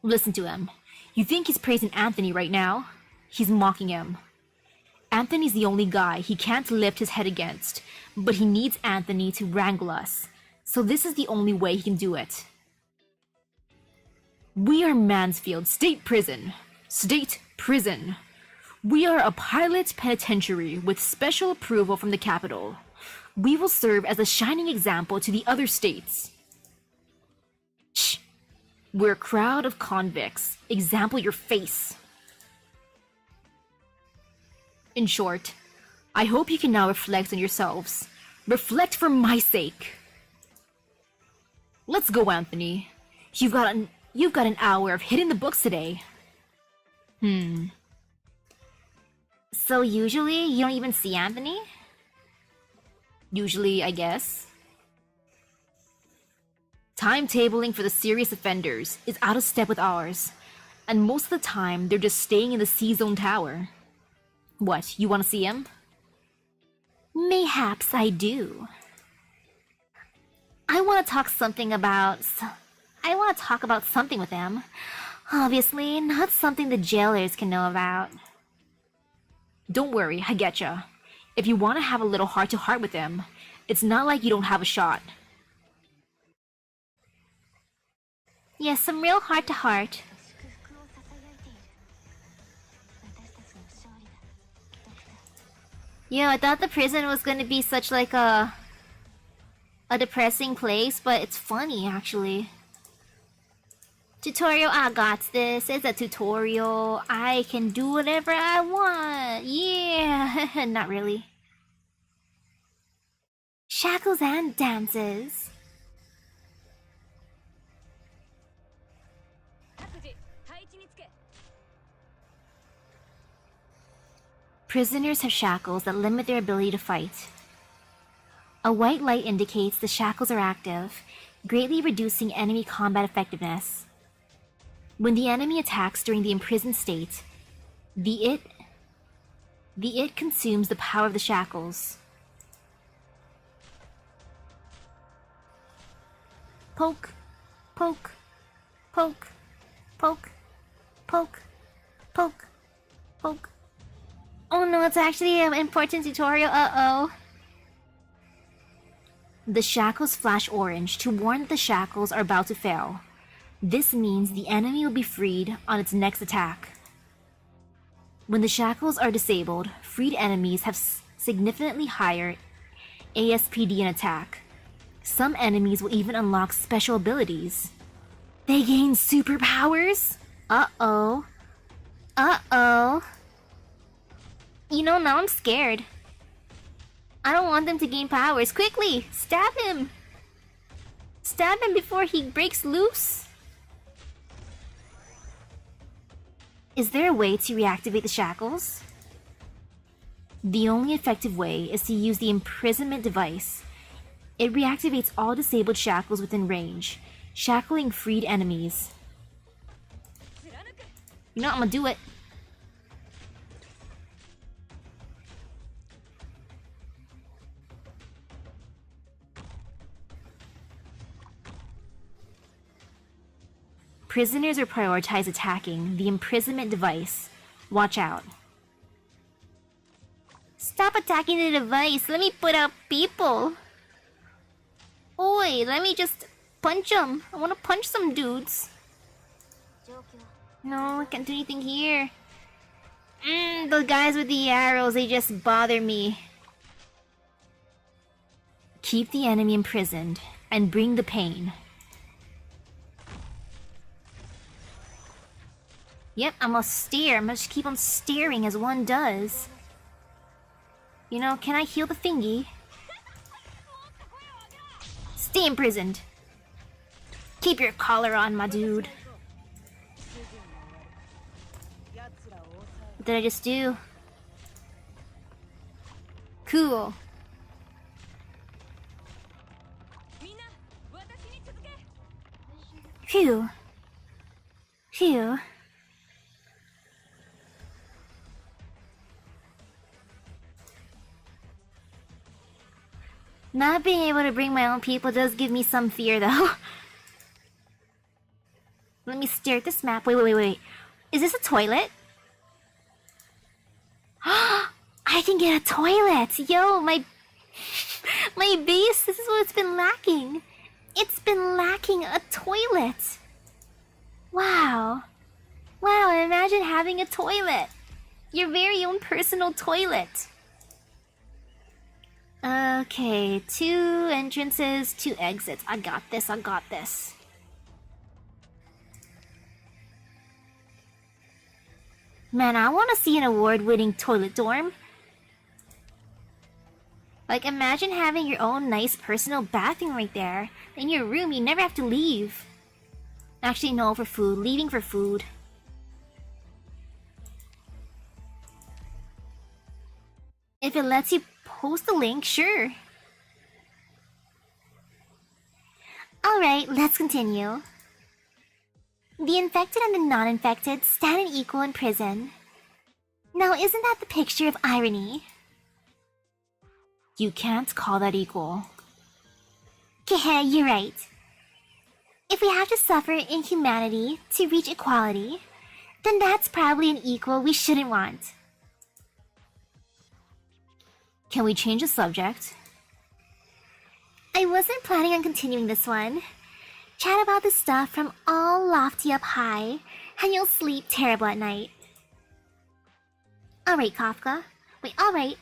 Listen to him. You think he's praising Anthony right now? He's mocking him. Anthony's the only guy he can't lift his head against, but he needs Anthony to wrangle us. So this is the only way he can do it. We are Mansfield State Prison. State Prison. We are a pilot penitentiary with special approval from the capital. We will serve as a shining example to the other states. Shh. We're a crowd of convicts. Example your face. In short, I hope you can now reflect on yourselves. Reflect for my sake. Let's go, Anthony. You've got an hour of hitting the books today. So usually you don't even see Anthony? Usually, I guess. Timetabling for the serious offenders is out of step with ours, and most of the time they're just staying in the C-Zone tower. What, you want to see him? Mayhaps I do. I want to talk about something with him. Obviously, not something the jailers can know about. Don't worry, I getcha. If you want to have a little heart-to-heart with him, it's not like you don't have a shot. Yes, some real heart-to-heart. Yo, I thought the prison was gonna be such like a depressing place, but it's funny actually. Tutorial, I got this. It's a tutorial. I can do whatever I want. Yeah, not really. Shackles and dances. Prisoners have shackles that limit their ability to fight. A white light indicates the shackles are active, greatly reducing enemy combat effectiveness. When the enemy attacks during the imprisoned state, the it consumes the power of the shackles. Poke, poke, poke, poke, poke, poke, poke. Oh no, it's actually an important tutorial, uh-oh. The shackles flash orange to warn that the shackles are about to fail. This means the enemy will be freed on its next attack. When the shackles are disabled, freed enemies have significantly higher ASPD and attack. Some enemies will even unlock special abilities. They gain superpowers? Uh-oh. Uh-oh. You know, now I'm scared. I don't want them to gain powers. Quickly! Stab him! Stab him before he breaks loose! Is there a way to reactivate the shackles? The only effective way is to use the imprisonment device. It reactivates all disabled shackles within range, shackling freed enemies. You know, I'm gonna do it. Prisoners are prioritized attacking the imprisonment device. Watch out. Stop attacking the device. Let me put out people. Oi, let me just punch them. I want to punch some dudes. No, I can't do anything here. The guys with the arrows, they just bother me. Keep the enemy imprisoned and bring the pain. Yep, I'm gonna stare. I'm gonna just keep on staring as one does. You know, can I heal the thingy? Stay imprisoned. Keep your collar on, my dude. What did I just do? Cool. Phew. Phew. Not being able to bring my own people does give me some fear, though. Let me stare at this map. Wait. Is this a toilet? I can get a toilet! Yo, my base, this is what it's been lacking. It's been lacking a toilet. Wow. Wow, imagine having a toilet. Your very own personal toilet. Okay, 2 entrances, 2 exits. I got this. Man, I want to see an award-winning toilet dorm. Like, imagine having your own nice personal bathroom right there. In your room, you never have to leave. Actually, no, for food. Leaving for food. If it lets you post the link, sure. Alright, let's continue. The infected and the non-infected stand an equal in prison. Now, isn't that the picture of irony? You can't call that equal. Keh, you're right. If we have to suffer inhumanity to reach equality, then that's probably an equal we shouldn't want. Can we change the subject? I wasn't planning on continuing this one. Chat about the stuff from all lofty up high, and you'll sleep terrible at night. Alright, Kafka. Wait, alright.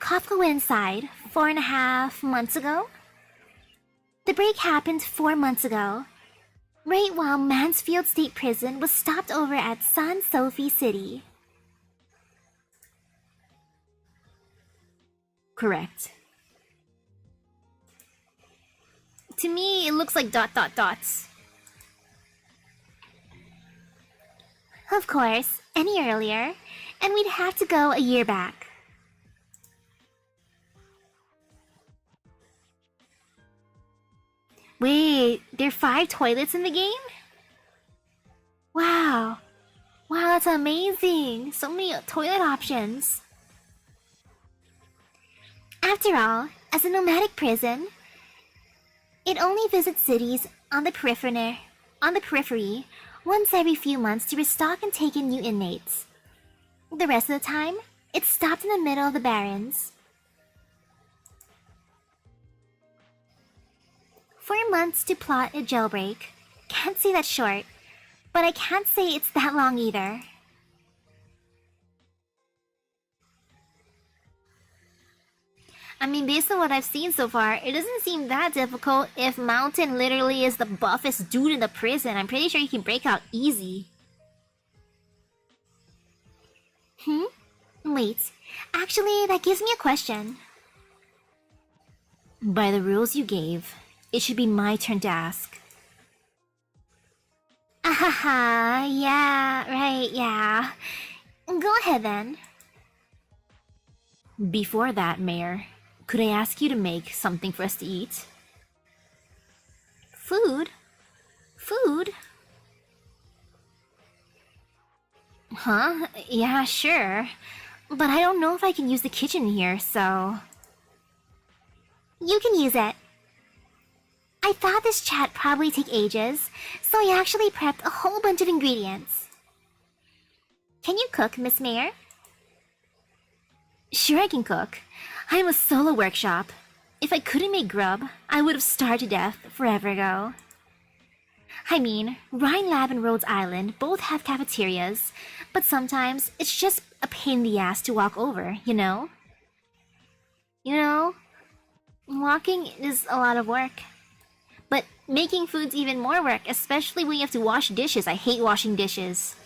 Kafka went inside 4.5 months ago? The break happened 4 months ago, right while Mansfield State Prison was stopped over at San Sophie City. Correct. To me, it looks like ... Of course, any earlier, and we'd have to go a year back. Wait, there are 5 toilets in the game? Wow. Wow, that's amazing. So many toilet options. After all, as a nomadic prison, it only visits cities on the periphery once every few months to restock and take in new inmates. The rest of the time, it's stopped in the middle of the barrens. 4 months to plot a jailbreak. Can't say that's short, but I can't say it's that long either. I mean, based on what I've seen so far, it doesn't seem that difficult if Mountain literally is the buffest dude in the prison. I'm pretty sure he can break out easy. Wait, actually, that gives me a question. By the rules you gave, it should be my turn to ask. Ahaha, yeah, right, yeah. Go ahead then. Before that, Mayor, could I ask you to make something for us to eat? Food? Food? Huh? Yeah, sure. But I don't know if I can use the kitchen here, so... You can use it. I thought this chat probably take ages, so I actually prepped a whole bunch of ingredients. Can you cook, Miss Mayor? Sure I can cook. I am a solo workshop. If I couldn't make grub, I would have starved to death forever ago. I mean, Rhine Lab and Rhodes Island both have cafeterias, but sometimes it's just a pain in the ass to walk over, you know? You know, walking is a lot of work. But making food's even more work, especially when you have to wash dishes. I hate washing dishes.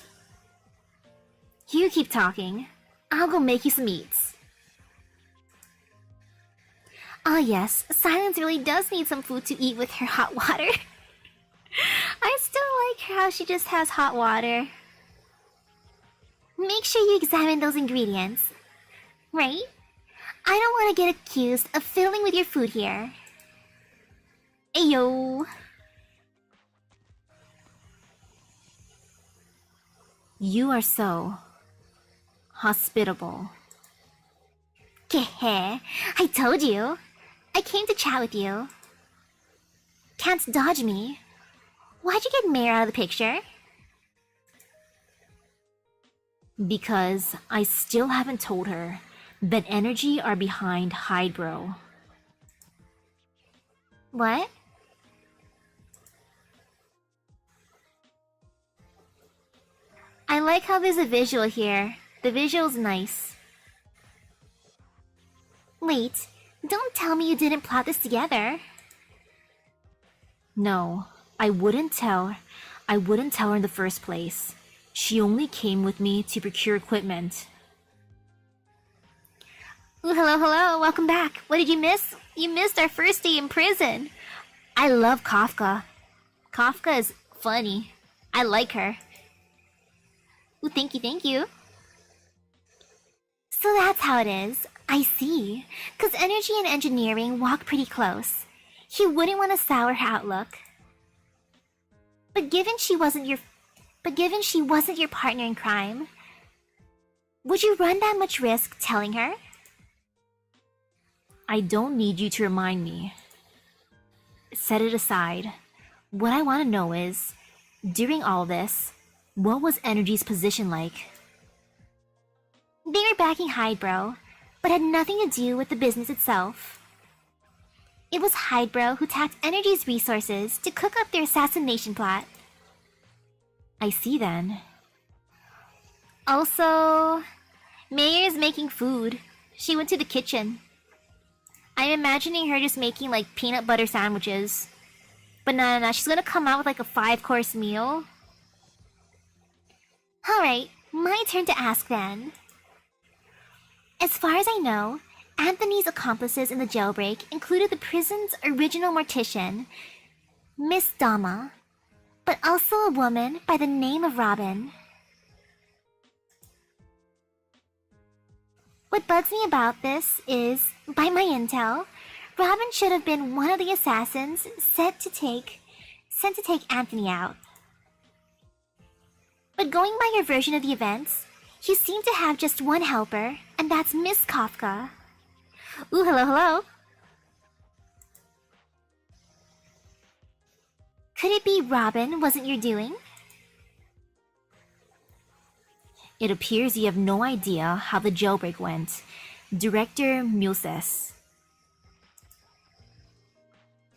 You keep talking. I'll go make you some eats. Ah yes, Silence really does need some food to eat with her hot water. I still like how she just has hot water. Make sure you examine those ingredients. Right? I don't want to get accused of fiddling with your food here. Ayo! You are so... hospitable. Keh, I told you. I came to chat with you. Can't dodge me. Why'd you get Mayor out of the picture? Because I still haven't told her that energy are behind Hydro. What? I like how there's a visual here. The visual's nice. Wait, don't tell me you didn't plot this together. No, I wouldn't tell her in the first place. She only came with me to procure equipment. Ooh, hello, welcome back. What did you miss? You missed our first day in prison. I love Kafka. Kafka is funny. I like her. Ooh, thank you. So that's how it is. I see. 'Cause energy and engineering walk pretty close. He wouldn't want to sour her outlook. But given she wasn't your partner in crime, would you run that much risk telling her? I don't need you to remind me. Set it aside. What I want to know is, during all this, what was Energy's position like? They were backing Hydro, but had nothing to do with the business itself. It was Hydro who tapped Energy's resources to cook up their assassination plot. I see then. Also, Mayor's making food. She went to the kitchen. I'm imagining her just making like peanut butter sandwiches. But no, she's gonna come out with like a 5-course meal. Alright, my turn to ask then. As far as I know, Anthony's accomplices in the jailbreak included the prison's original mortician, Miss Dama, but also a woman by the name of Robin. What bugs me about this is, by my intel, Robin should have been one of the assassins sent to take Anthony out. But going by your version of the events, you seem to have just one helper, and that's Miss Kafka. Ooh, hello. Could it be Robin wasn't your doing? It appears you have no idea how the jailbreak went. Director Muses.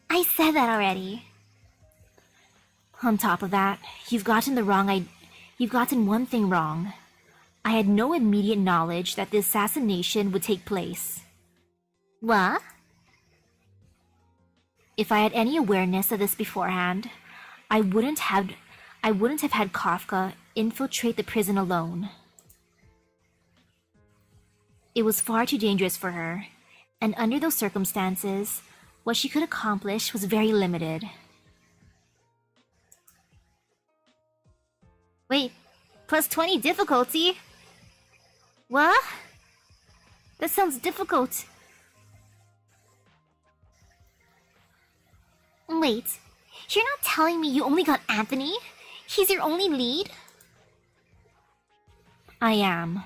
I said that already. On top of that, you've gotten one thing wrong. I had no immediate knowledge that the assassination would take place. What? If I had any awareness of this beforehand, I wouldn't have had Kafka infiltrate the prison alone. It was far too dangerous for her, and under those circumstances, what she could accomplish was very limited. Wait, plus 20 difficulty? What? That sounds difficult. Wait, you're not telling me you only got Anthony? He's your only lead? I am.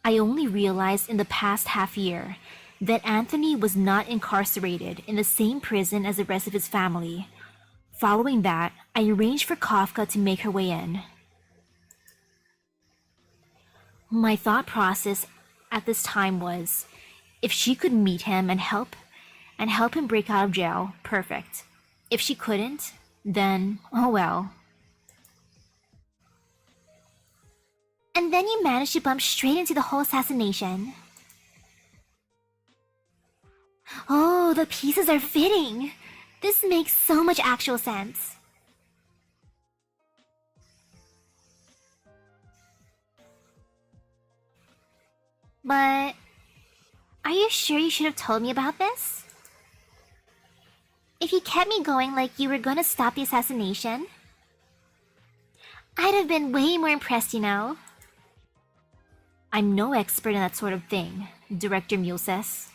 I only realized in the past half year that Anthony was not incarcerated in the same prison as the rest of his family. Following that, I arranged for Kafka to make her way in. My thought process at this time was, if she could meet him and help him break out of jail, perfect. If she couldn't, then oh well. And then you managed to bump straight into the whole assassination. Oh, the pieces are fitting. This makes so much actual sense. But are you sure you should have told me about this? If you kept me going like you were gonna stop the assassination, I'd have been way more impressed, you know. I'm no expert in that sort of thing, Director Mule says.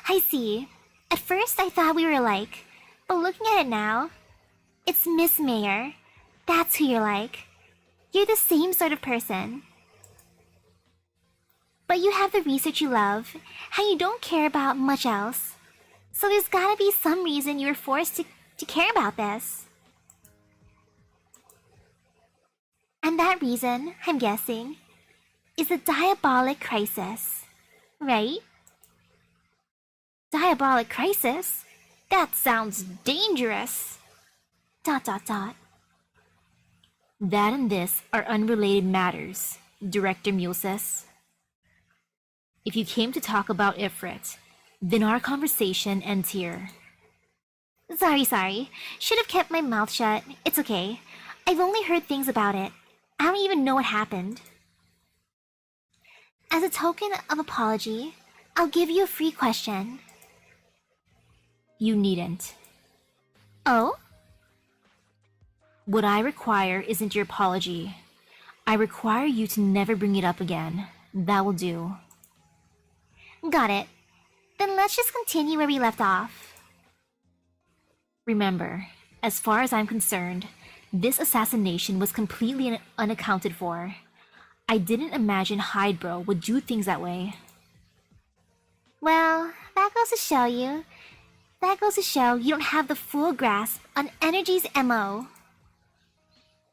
I see. At first I thought we were alike, but looking at it now, it's Miss Mayor. That's who you're like. You're the same sort of person. But you have the research you love, and you don't care about much else. So there's gotta be some reason you were forced to care about this. And that reason, I'm guessing, is a diabolic crisis, right? Diabolic crisis? That sounds dangerous. ... That and this are unrelated matters, Director Mule says. If you came to talk about Ifrit, then our conversation ends here. Sorry. Should have kept my mouth shut. It's okay. I've only heard things about it. I don't even know what happened. As a token of apology, I'll give you a free question. You needn't. Oh? What I require isn't your apology. I require you to never bring it up again. That will do. Got it. Then let's just continue where we left off. Remember, as far as I'm concerned, this assassination was completely unaccounted for. I didn't imagine Hydebro would do things that way. Well, that goes to show you don't have the full grasp on Energy's MO.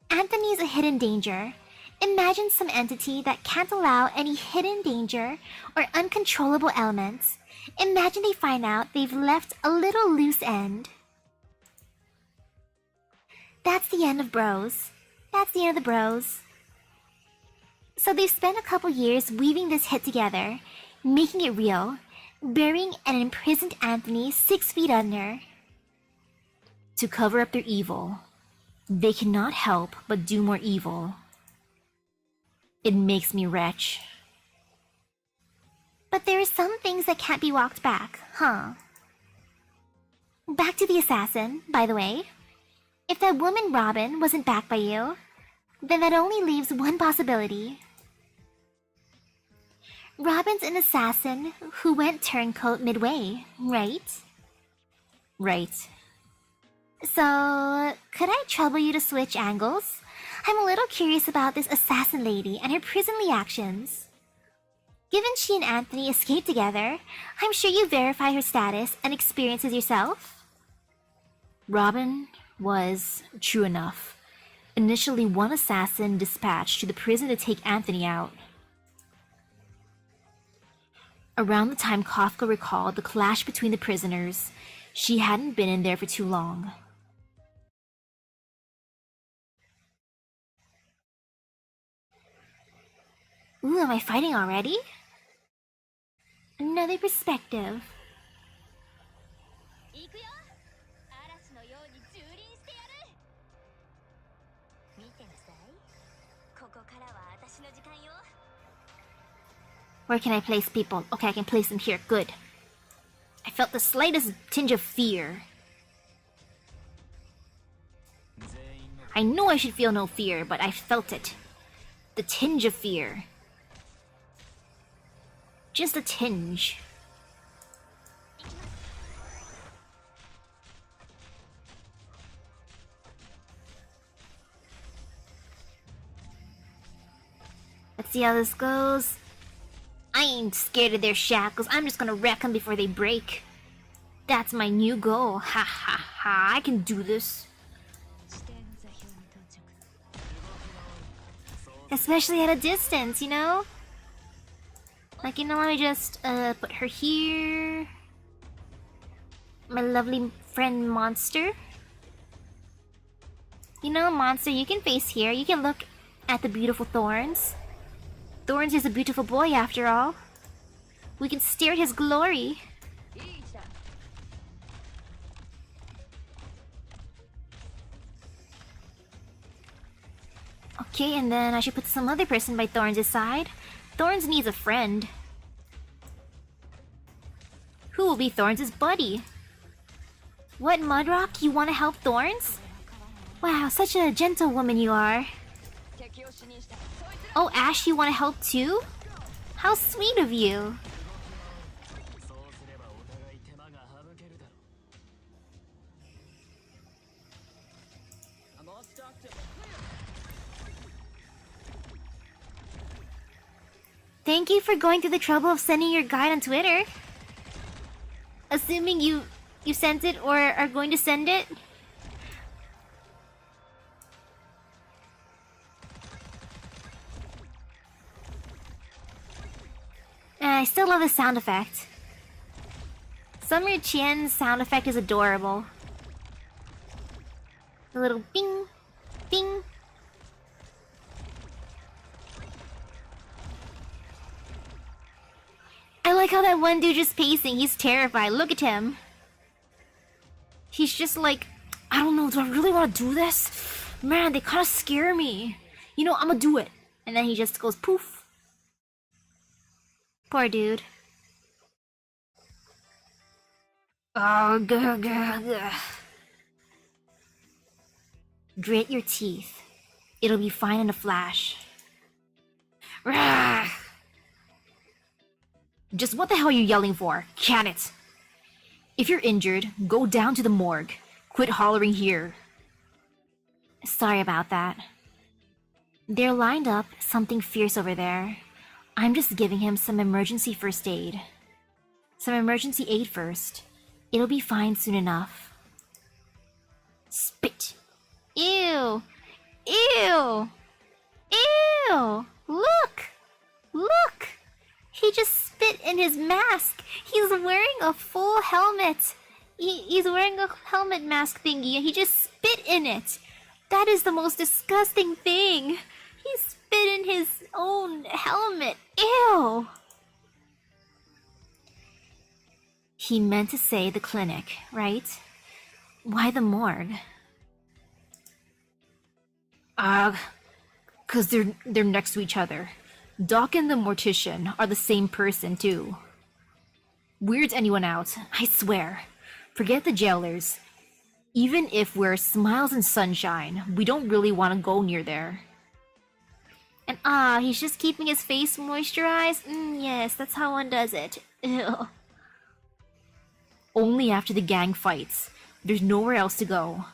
Anthony's a hidden danger. Imagine some entity that can't allow any hidden danger or uncontrollable elements. Imagine they find out they've left a little loose end. That's the end of Bros. That's the end of the Bros. So they've spent a couple years weaving this hit together, making it real, burying an imprisoned Anthony 6 feet under. To cover up their evil, they cannot help but do more evil. It makes me wretch. But there are some things that can't be walked back, huh? Back to the assassin, by the way. If that woman Robin wasn't backed by you, then that only leaves one possibility. Robin's an assassin who went turncoat midway, right? Right. So, could I trouble you to switch angles? I'm a little curious about this assassin lady and her prisonly actions. Given she and Anthony escaped together, I'm sure you verified her status and experiences yourself? Robin was, true enough, initially one assassin dispatched to the prison to take Anthony out. Around the time Kafka recalled the clash between the prisoners, she hadn't been in there for too long. Ooh, am I fighting already? Another perspective. Where can I place people? Okay, I can place them here. Good. I felt the slightest tinge of fear. I know I should feel no fear, but I felt it. The tinge of fear. Just a tinge. Let's see how this goes. I ain't scared of their shackles. I'm just gonna wreck them before they break. That's my new goal. Ha ha ha. I can do this. Especially at a distance, you know? Like, you know, let me just put her here. My lovely friend Monster. You know, Monster, you can face here. You can look at the beautiful Thorns. Thorns is a beautiful boy after all. We can stare at his glory. Okay, and then I should put some other person by Thorns' side. Thorns needs a friend. Who will be Thorns' buddy? What, Mudrock? You want to help Thorns? Wow, such a gentle woman you are. Oh, Ash, you want to help too? How sweet of you. Thank you for going through the trouble of sending your guide on Twitter. Assuming you sent it or are going to send it. I still love the sound effect. Summer Chien's sound effect is adorable. The little bing, bing. I like how that one dude just pacing. He's terrified. Look at him. He's just like, I don't know, do I really want to do this? Man, they kind of scare me. You know, I'm gonna do it. And then he just goes poof. Poor dude. Oh, gah, gah, gah. Grit your teeth. It'll be fine in a flash. Rah! Just what the hell are you yelling for? Can it? If you're injured, go down to the morgue. Quit hollering here. Sorry about that. They're lined up, something fierce over there. I'm just giving him some emergency first aid. Some emergency aid first. It'll be fine soon enough. Spit. Ew. Ew. Ew. Look. Look. He just spit in his mask. He's wearing a full helmet. He's wearing a helmet mask thingy and he just spit in it. That is the most disgusting thing. He spit in his own helmet. Ew. He meant to say the clinic, right? Why the morgue? 'Cause they're next to each other. Doc and the mortician are the same person too. Weirds anyone out, I swear. Forget the jailers. Even if we're smiles and sunshine, we don't really want to go near there. And he's just keeping his face moisturized? Yes, that's how one does it. Ew. Only after the gang fights. There's nowhere else to go.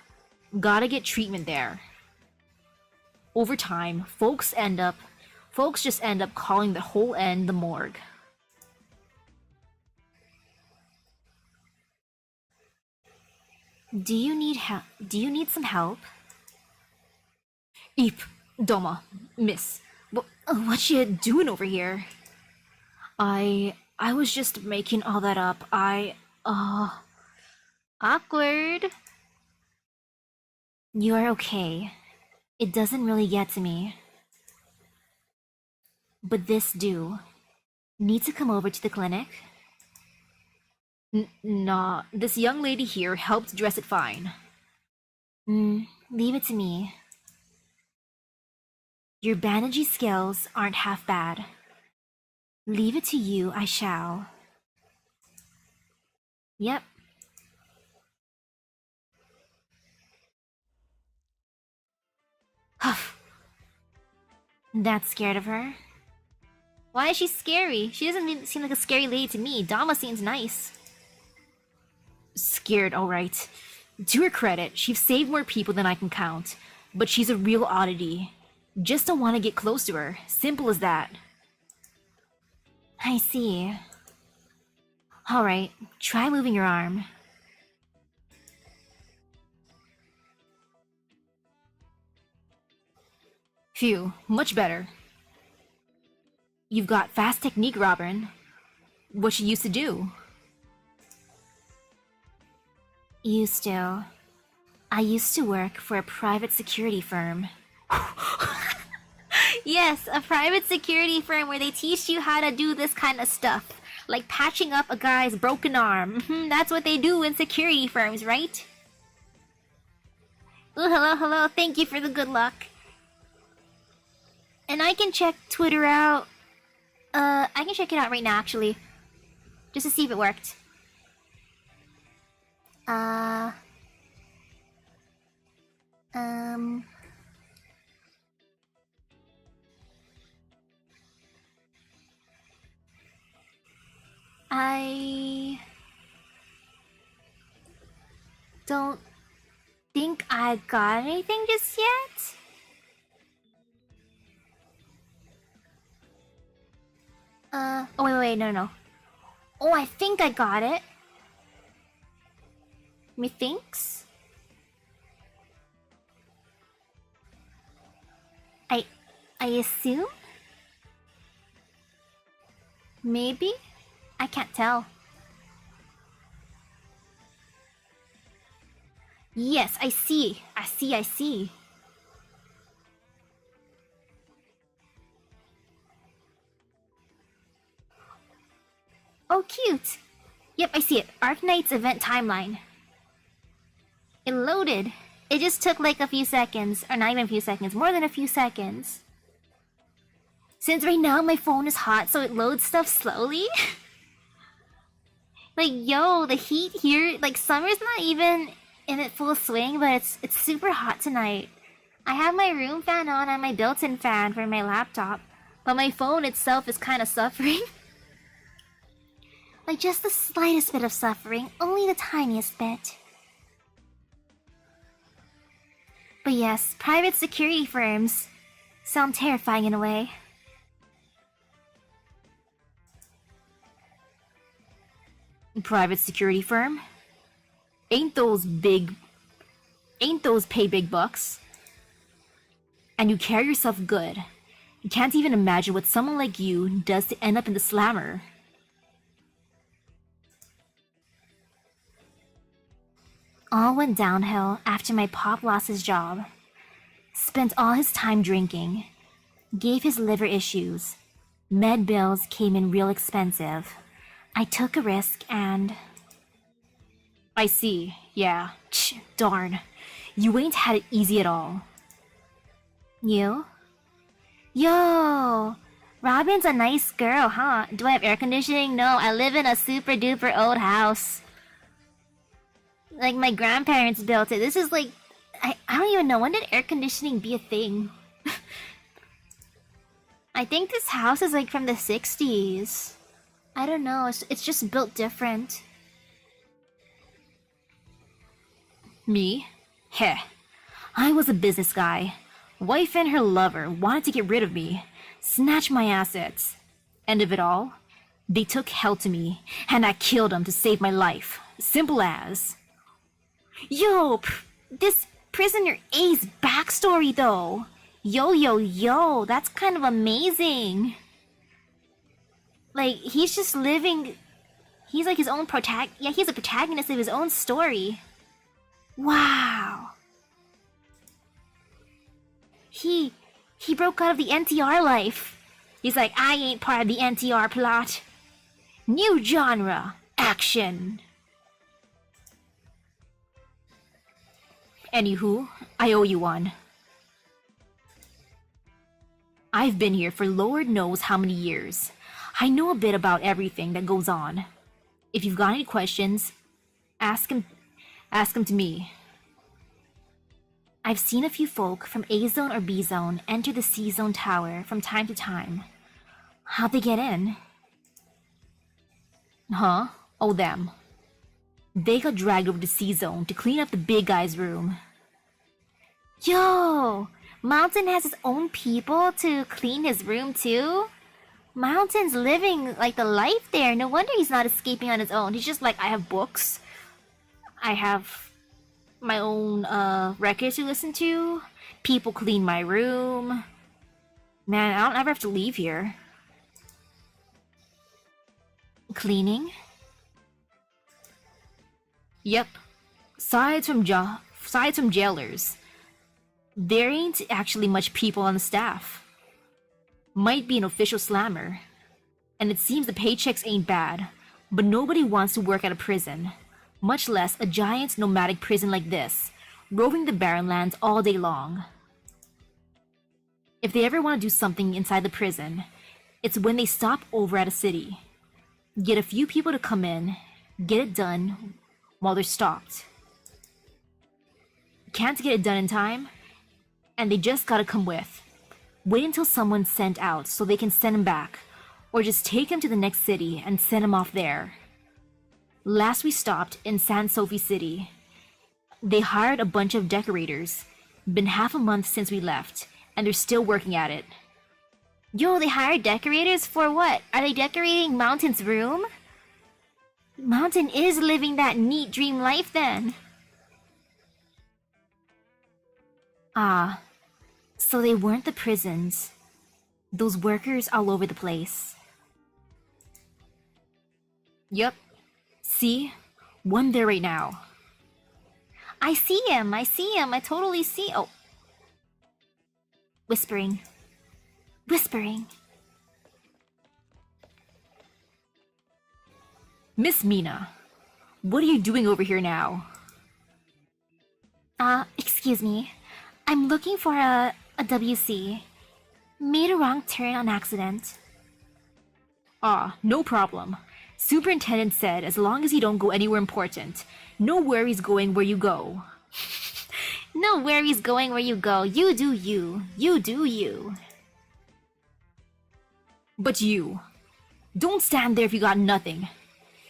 Gotta get treatment there. Over time, folks just end up calling the whole end the morgue. Do you need some help? Eep, Doma, miss. What you doing over here? I was just making all that up. Awkward. You're okay. It doesn't really get to me. But this do. Need to come over to the clinic? Nah, this young lady here helped dress it fine. Leave it to me. Your bandaging skills aren't half bad. Leave it to you, I shall. Yep. Huff. That's scared of her. Why is she scary? She doesn't seem like a scary lady to me. Dama seems nice. Scared, alright. To her credit, she's saved more people than I can count. But she's a real oddity. Just don't want to get close to her. Simple as that. I see. Alright, try moving your arm. Phew, much better. You've got fast technique, Robin. What you used to do? Used to. I used to work for a private security firm. Yes, a private security firm where they teach you how to do this kind of stuff. Like patching up a guy's broken arm. That's what they do in security firms, right? Ooh, hello. Thank you for the good luck. And I can check Twitter out. I can check it out right now, actually. Just to see if it worked. I don't think I got anything just yet. Oh wait, no. Oh, I think I got it. Methinks? I assume? Maybe? I can't tell. Yes, I see. Oh, cute! Yep, I see it. Arknights event timeline. It loaded. It just took like a few seconds. Or not even a few seconds. More than a few seconds. Since right now my phone is hot, so it loads stuff slowly. Like, yo, the heat here, like, summer's not even in its full swing, but it's super hot tonight. I have my room fan on and my built-in fan for my laptop, but my phone itself is kind of suffering. Like, just the slightest bit of suffering, only the tiniest bit. But yes, private security firms sound terrifying in a way. Private security firm? Ain't those pay big bucks? And you carry yourself good. You can't even imagine what someone like you does to end up in the slammer. All went downhill after my pop lost his job. Spent all his time drinking. Gave his liver issues. Med bills came in real expensive. I took a risk and... I see, yeah. Darn. You ain't had it easy at all. You? Yo! Robin's a nice girl, huh? Do I have air conditioning? No, I live in a super duper old house. Like, my grandparents built it. This is like... I don't even know. When did air conditioning be a thing? I think this house is like from the 60s. I don't know. It's just built different. Me? Heh. I was a business guy. Wife and her lover wanted to get rid of me. Snatch my assets. End of it all? They took hell to me, and I killed them to save my life. Simple as. Yo! This Prisoner A's backstory, though. Yo. That's kind of amazing. Like, he's just living... He's like his own Yeah, he's a protagonist of his own story. Wow. He broke out of the NTR life. He's like, I ain't part of the NTR plot. New genre. Action. Anywho, I owe you one. I've been here for Lord knows how many years. I know a bit about everything that goes on. If you've got any questions, ask him to me. I've seen a few folk from A Zone or B Zone enter the C Zone tower from time to time. How'd they get in? Huh? Oh, them. They got dragged over to C Zone to clean up the big guy's room. Yo! Mountain has his own people to clean his room too? Mountain's living like the life there. No wonder he's not escaping on his own. He's just like, I have books. I have my own records to listen to. People clean my room. Man, I don't ever have to leave here. Cleaning? Yep. Aside from jailers, there ain't actually much people on the staff. Might be an official slammer. And it seems the paychecks ain't bad, but nobody wants to work at a prison, much less a giant nomadic prison like this, roving the barren lands all day long. If they ever want to do something inside the prison, it's when they stop over at a city. Get a few people to come in, get it done while they're stopped. Can't get it done in time, and they just gotta come with. Wait until someone's sent out so they can send him back, or just take him to the next city and send him off there. Last we stopped in San Sophie City. They hired a bunch of decorators. Been half a month since we left, and they're still working at it. Yo, they hired decorators for what? Are they decorating Mountain's room? Mountain is living that neat dream life then. Ah, so they weren't the prisons. Those workers all over the place. Yup. See? One there right now. I see him. I totally see. Oh. Whispering. Miss Mina, what are you doing over here now? Excuse me. I'm looking for a WC. Made a wrong turn on accident. Ah, no problem. Superintendent said as long as you don't go anywhere important, no worries going where you go. No worries going where you go. You do you. You do you. But you, don't stand there if you got nothing.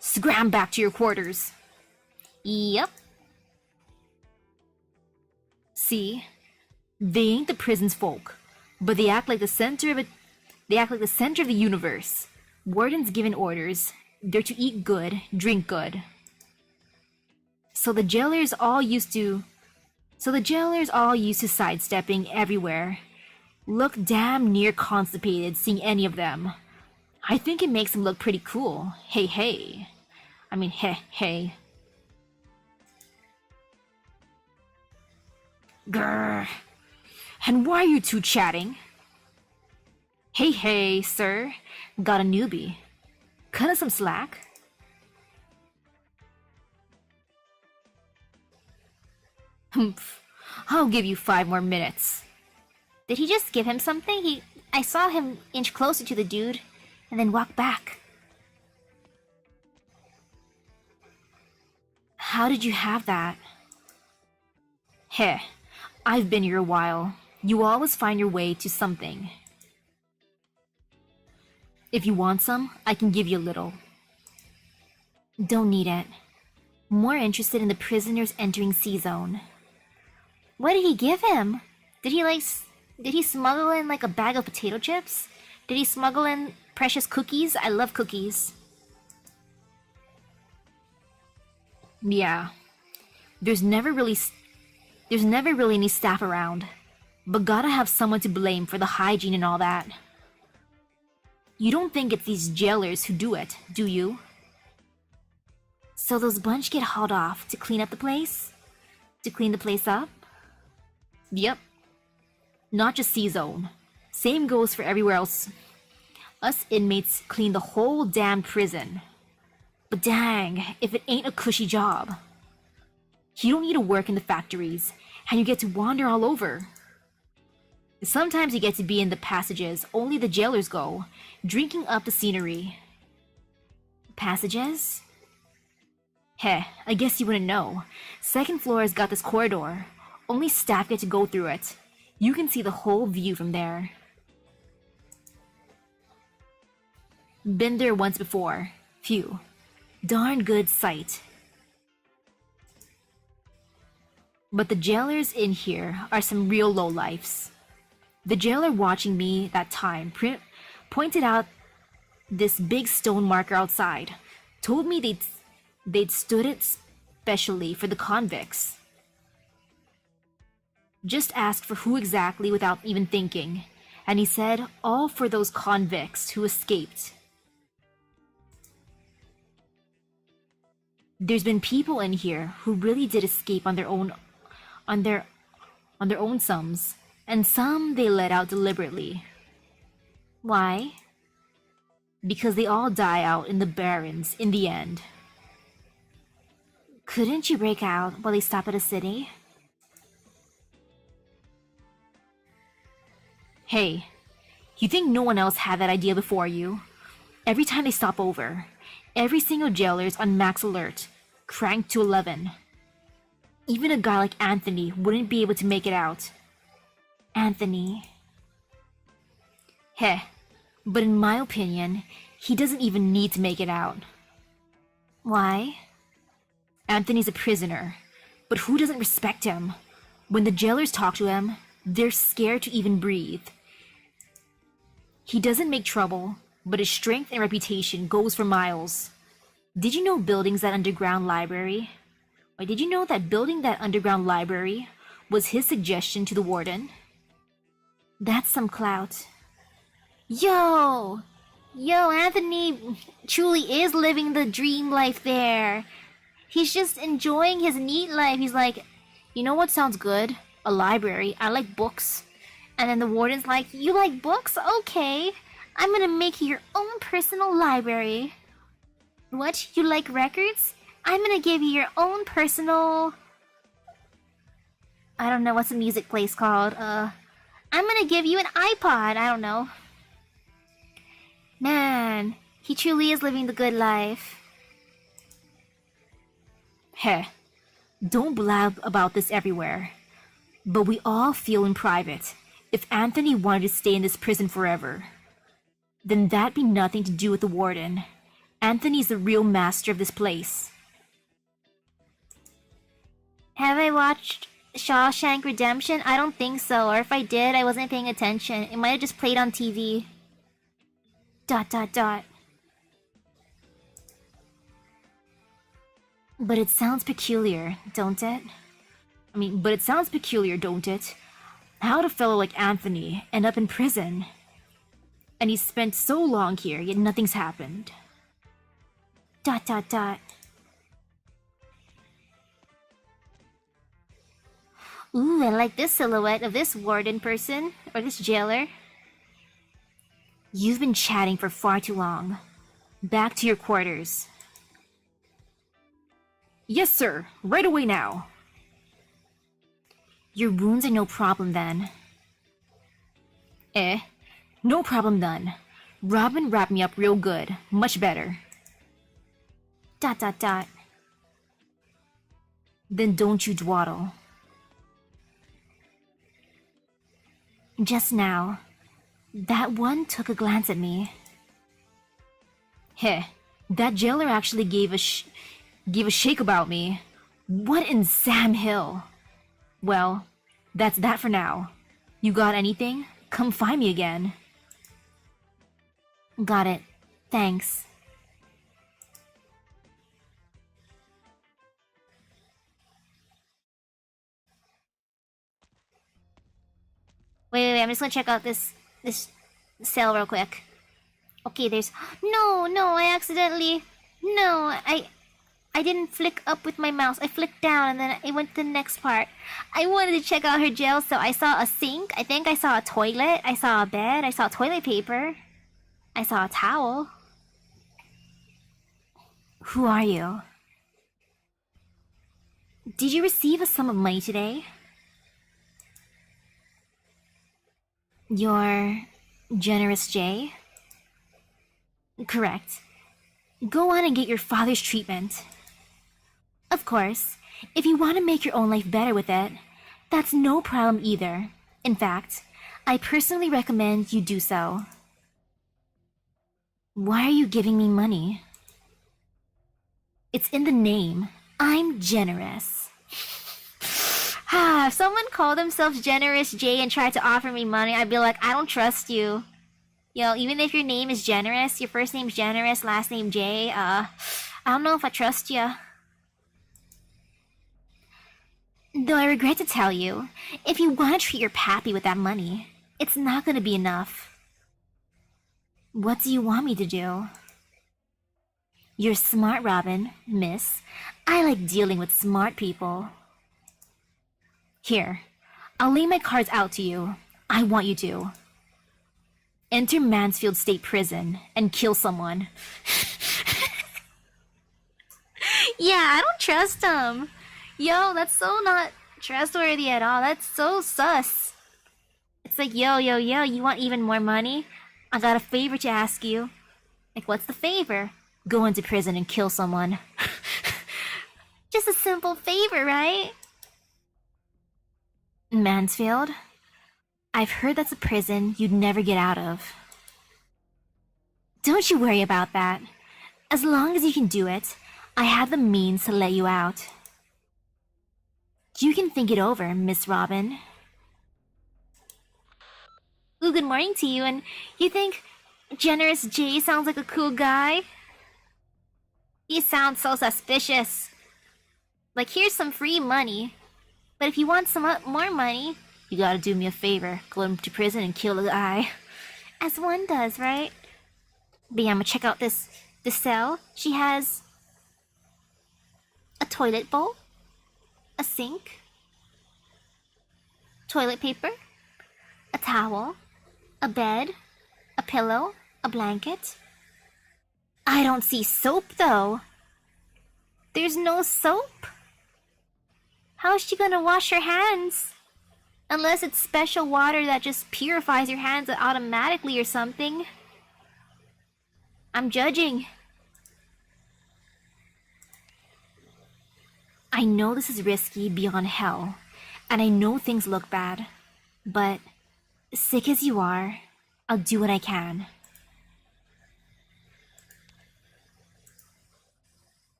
Scram back to your quarters. Yep. See? They ain't the prison's folk, but they act like the center of it. They act like the center of the universe. Warden's given orders. They're to eat good, drink good. So the jailers all used to sidestepping everywhere. Look damn near constipated seeing any of them. I think it makes them look pretty cool. Hey. I mean, hey. Grr. And why are you two chatting? Hey, sir. Got a newbie. Cut us some slack. Humph. I'll give you 5 more minutes. Did he just give him something? I saw him inch closer to the dude and then walk back. How did you have that? Heh, I've been here a while. You always find your way to something. If you want some, I can give you a little. Don't need it. More interested in the prisoners entering C-Zone. What did he give him? Did he smuggle in like a bag of potato chips? Did he smuggle in precious cookies? I love cookies. Yeah. There's never really any staff around, but gotta have someone to blame for the hygiene and all that. You don't think it's these jailers who do it, do you? So those bunch get hauled off to clean up the place? To clean the place up? Yep. Not just C-Zone. Same goes for everywhere else. Us inmates clean the whole damn prison. But dang, if it ain't a cushy job. You don't need to work in the factories, and you get to wander all over. Sometimes you get to be in the passages only the jailers go, drinking up the scenery. Passages? Heh, I guess you wouldn't know. Second floor has got this corridor. Only staff get to go through it. You can see the whole view from there. Been there once before. Phew. Darn good sight. But the jailers in here are some real lowlifes. The jailer watching me that time pointed out this big stone marker outside. Told me they'd stood it specially for the convicts. Just asked for who exactly without even thinking, and he said all for those convicts who escaped. There's been people in here who really did escape on their own sums, and some they let out deliberately. Why? Because they all die out in the barrens in the end. Couldn't you break out while they stop at a city? Hey, you think no one else had that idea before you? Every time they stop over, every single jailer's on max alert, cranked to 11. Even a guy like Anthony wouldn't be able to make it out. Anthony. Heh, but in my opinion, he doesn't even need to make it out. Why? Anthony's a prisoner, but who doesn't respect him? When the jailers talk to him, they're scared to even breathe. He doesn't make trouble, but his strength and reputation goes for miles. Did you know building that underground library was his suggestion to the warden? That's some clout. Yo, Anthony truly is living the dream life there. He's just enjoying his neat life. He's like, you know what sounds good? A library. I like books. And then the warden's like, you like books? Okay. I'm gonna make you your own personal library. What? You like records? I'm gonna give you your own personal... I don't know, what's a music place called? I'm gonna give you an iPod. I don't know. Man, he truly is living the good life. Heh, don't blab about this everywhere. But we all feel in private, if Anthony wanted to stay in this prison forever, then that'd be nothing to do with the warden. Anthony's the real master of this place. Have I watched Shawshank Redemption? I don't think so, or if I did, I wasn't paying attention. It might have just played on TV. ... But it sounds peculiar, don't it? How'd a fellow like Anthony end up in prison? And he's spent so long here, yet nothing's happened. ... Ooh, I like this silhouette of this warden person, or this jailer. You've been chatting for far too long. Back to your quarters. Yes, sir. Right away now. Your wounds are no problem then. No problem then. Robin wrapped me up real good. Much better. ... Then don't you dawdle. Just now, that one took a glance at me. Heh, that jailer actually gave a shake about me. What in Sam Hill? Well, that's that for now. You got anything? Come find me again. Got it. Thanks. Wait, I'm just gonna check out this cell real quick. Okay, there's... No, I accidentally... No, I didn't flick up with my mouse. I flicked down and then I went to the next part. I wanted to check out her jail, so I saw a sink. I think I saw a toilet. I saw a bed. I saw toilet paper. I saw a towel. Who are you? Did you receive a sum of money today? You're Generous Jay? Correct. Go on and get your father's treatment. Of course, if you want to make your own life better with it, that's no problem either. In fact, I personally recommend you do so. Why are you giving me money? It's in the name. I'm generous. If someone called themselves Generous Jay and tried to offer me money, I'd be like, I don't trust you. Yo, even if your name is Generous, your first name's Generous, last name Jay, I don't know if I trust you. Though I regret to tell you, if you want to treat your pappy with that money, it's not going to be enough. What do you want me to do? You're smart, Robin, miss. I like dealing with smart people. Here, I'll lay my cards out to you. I want you to. Enter Mansfield State Prison and kill someone. Yeah, I don't trust him. Yo, that's so not trustworthy at all. That's so sus. It's like, yo, you want even more money? I got a favor to ask you. Like, what's the favor? Go into prison and kill someone. Just a simple favor, right? Mansfield? I've heard that's a prison you'd never get out of. Don't you worry about that. As long as you can do it, I have the means to let you out. You can think it over, Miss Robin. Ooh, good morning to you, and you think Generous Jay sounds like a cool guy? He sounds so suspicious. Like, here's some free money, but if you want some more money, you gotta do me a favor. Go into prison and kill a guy. As one does, right? But yeah, I'm gonna check out this cell. She has a toilet bowl, a sink, toilet paper, a towel, a bed, a pillow, a blanket. I don't see soap, though. There's no soap? How's she gonna wash her hands? Unless it's special water that just purifies your hands automatically or something. I'm judging. I know this is risky beyond hell, and I know things look bad, but sick as you are, I'll do what I can.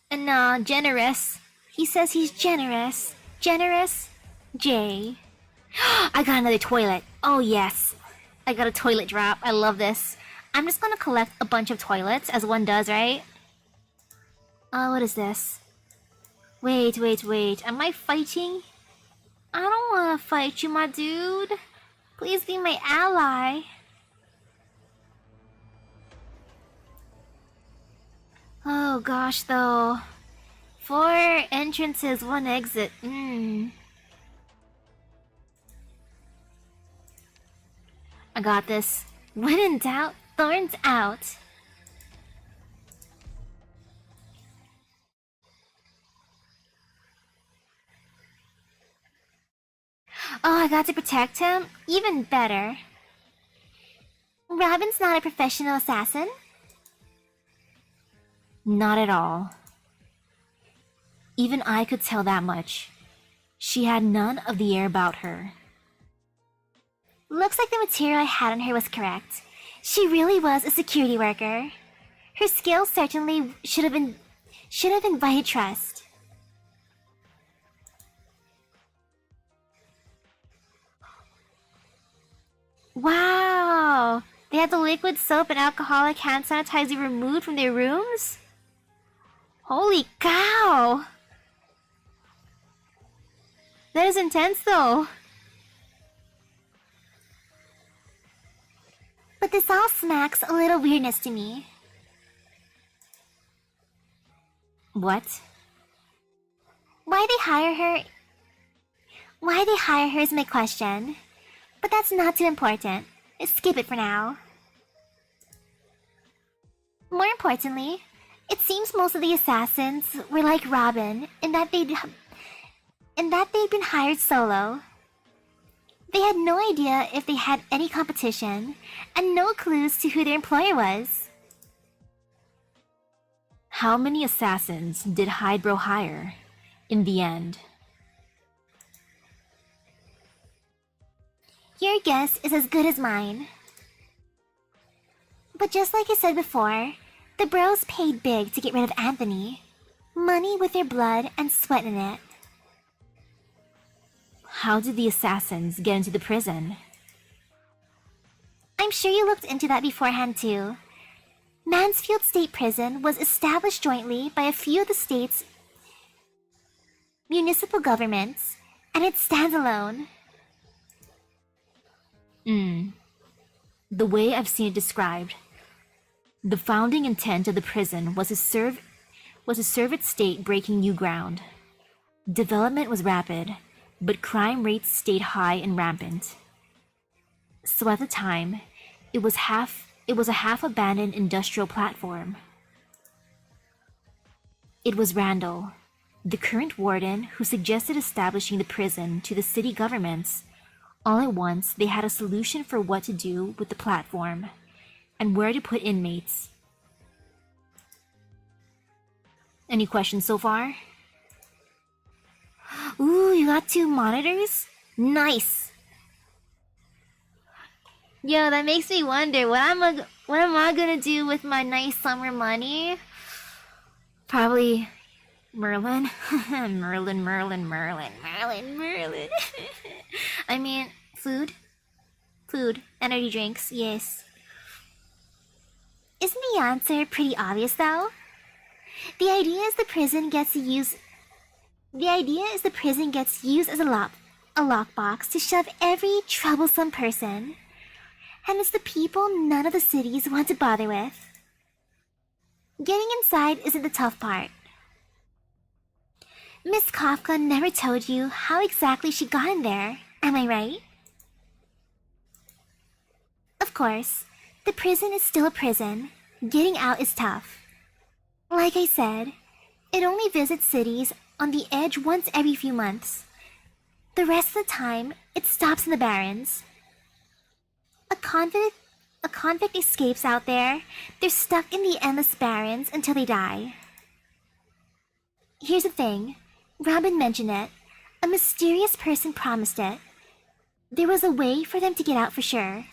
And generous. He says he's generous. Generous Jay. I got another toilet. Oh yes. I got a toilet drop. I love this. I'm just gonna collect a bunch of toilets, as one does, right? What is this? Wait. Am I fighting? I don't wanna fight you, my dude. Please be my ally. Oh gosh, though. 4 entrances, 1 exit. I got this. When in doubt, thorns out. Oh, I got to protect him? Even better. Robin's not a professional assassin? Not at all. Even I could tell that much. She had none of the air about her. Looks like the material I had on her was correct. She really was a security worker. Her skills certainly should have invited trust. Wow! They had the liquid soap and alcoholic hand sanitizer removed from their rooms? Holy cow! That is intense, though. But this all smacks a little weirdness to me. What? Why they hire her is my question. But that's not too important. Skip it for now. More importantly, it seems most of the assassins were like Robin in that they'd been hired solo. They had no idea if they had any competition, and no clues to who their employer was. How many assassins did Hydro hire in the end? Your guess is as good as mine. But just like I said before, the bros paid big to get rid of Anthony. Money with their blood and sweat in it. How did the assassins get into the prison? I'm sure you looked into that beforehand too. Mansfield State Prison was established jointly by a few of the state's municipal governments, and it stands alone. The way I've seen it described, the founding intent of the prison was to serve its state breaking new ground. Development was rapid, but crime rates stayed high and rampant. So at the time, it was a half-abandoned industrial platform. It was Randall, the current warden, who suggested establishing the prison to the city governments. All at once, they had a solution for what to do with the platform and where to put inmates. Any questions so far? Ooh, you got 2 monitors? Nice! Yo, that makes me wonder, what am I gonna do with my nice summer money? Probably Merlin. Merlin. I mean, food. Food, energy drinks, yes. Isn't the answer pretty obvious though? The idea is the prison gets used as a lockbox to shove every troublesome person. And it's the people none of the cities want to bother with. Getting inside isn't the tough part. Miss Kafka never told you how exactly she got in there, am I right? Of course, the prison is still a prison. Getting out is tough. Like I said, it only visits cities on the edge once every few months. The rest of the time, it stops in the Barrens. A convict escapes out there. They're stuck in the endless Barrens until they die. Here's the thing. Robin mentioned it. A mysterious person promised it. There was a way for them to get out for sure.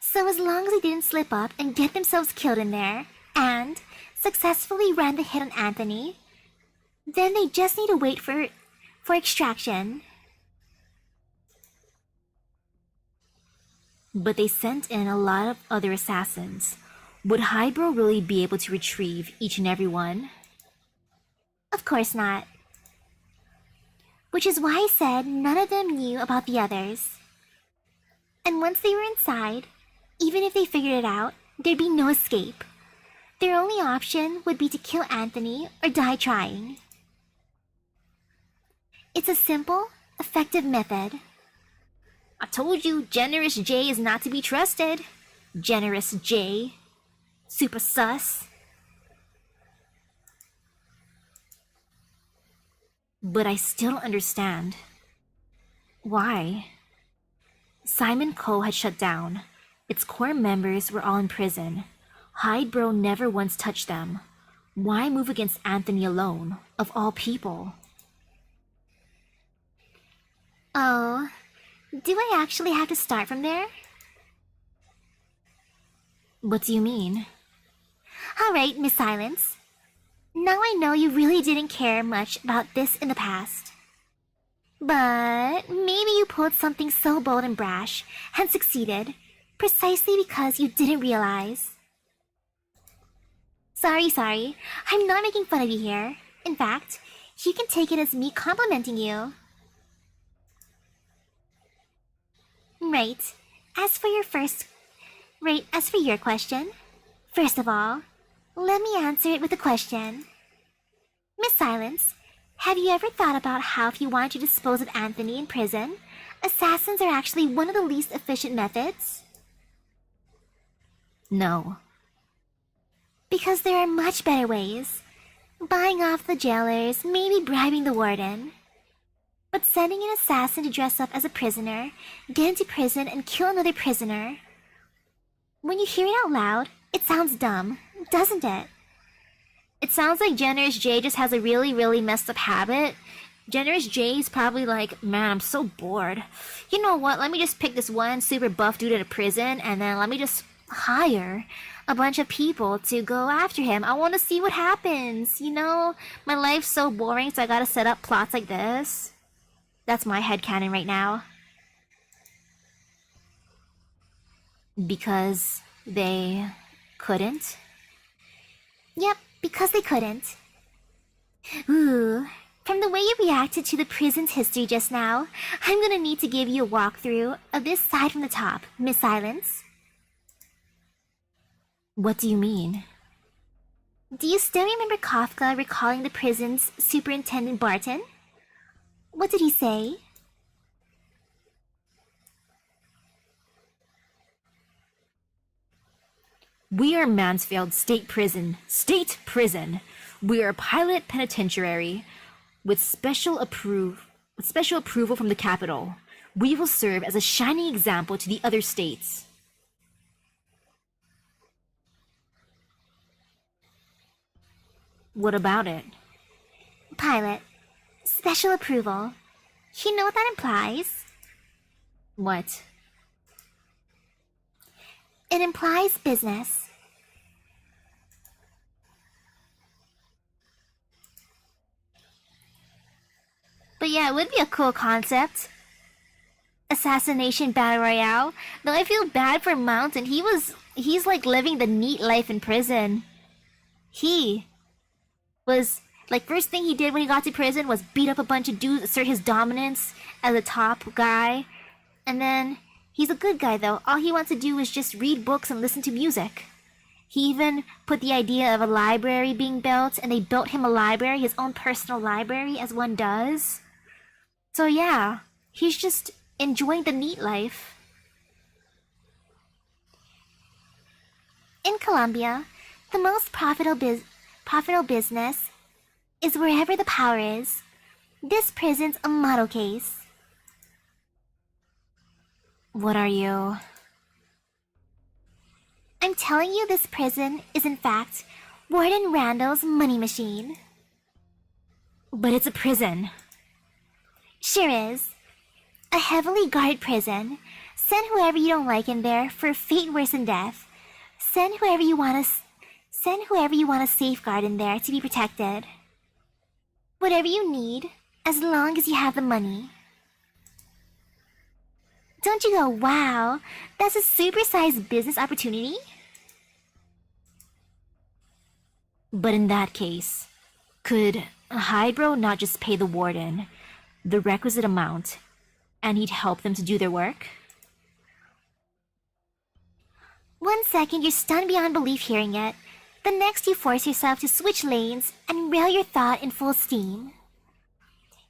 So as long as they didn't slip up and get themselves killed in there, and successfully ran the hit on Anthony, then they just need to wait for extraction. But they sent in a lot of other assassins. Would Hydro really be able to retrieve each and every one? Of course not. Which is why I said none of them knew about the others. And once they were inside, even if they figured it out, there'd be no escape. Their only option would be to kill Anthony or die trying. It's a simple, effective method. I told you, Generous J is not to be trusted. Generous J. Super sus. But I still don't understand. Why? Simon Co. had shut down. Its core members were all in prison. Hydro never once touched them. Why move against Anthony alone, of all people? Oh, do I actually have to start from there? What do you mean? Alright, Miss Silence. Now I know you really didn't care much about this in the past. But maybe you pulled something so bold and brash and succeeded precisely because you didn't realize. Sorry. I'm not making fun of you here. In fact, you can take it as me complimenting you. Right. As for your question, first of all, let me answer it with a question. Miss Silence, have you ever thought about how if you want to dispose of Anthony in prison, assassins are actually one of the least efficient methods? No. Because there are much better ways. Buying off the jailers, maybe bribing the warden. But sending an assassin to dress up as a prisoner, get into prison, and kill another prisoner. When you hear it out loud, it sounds dumb, doesn't it? It sounds like Generous J just has a really, really messed up habit. Generous J is probably like, man, I'm so bored. You know what? Let me just pick this one super buff dude out of prison, and then let me just hire a bunch of people to go after him. I want to see what happens. You know, my life's so boring, so I gotta set up plots like this. That's my headcanon right now. Because they couldn't? Yep, because they couldn't. Ooh, from the way you reacted to the prison's history just now, I'm gonna need to give you a walkthrough of this side from the top, Miss Silence. What do you mean? Do you still remember Kafka recalling the prison's Superintendent Barton? What did he say? We are Mansfield State Prison. State Prison! We are a pilot penitentiary with special approval from the capital. We will serve as a shining example to the other states. What about it? Pilot. Special approval. You know what that implies? What? It implies business. But yeah, it would be a cool concept. Assassination battle royale. Though I feel bad for Mountain. He's like living the neat life in prison. He was like, first thing he did when he got to prison was beat up a bunch of dudes, assert his dominance as a top guy. And then he's a good guy though. All he wants to do is just read books and listen to music. He even put the idea of a library being built, and they built him a library, his own personal library, as one does. So yeah, he's just enjoying the neat life. In Colombia, the most profitable business is wherever the power is. This prison's a model case. What are you? I'm telling you this prison is in fact Warden Randall's money machine. But it's a prison. Sure is. A heavily guarded prison. Send whoever you don't like in there for fate worse than death. Send whoever you want to safeguard in there to be protected. Whatever you need, as long as you have the money. Don't you go, wow, that's a supersized business opportunity? But in that case, could Hydro not just pay the warden the requisite amount, and he'd help them to do their work? 1 second you're stunned beyond belief hearing it. The next you force yourself to switch lanes and rail your thought in full steam.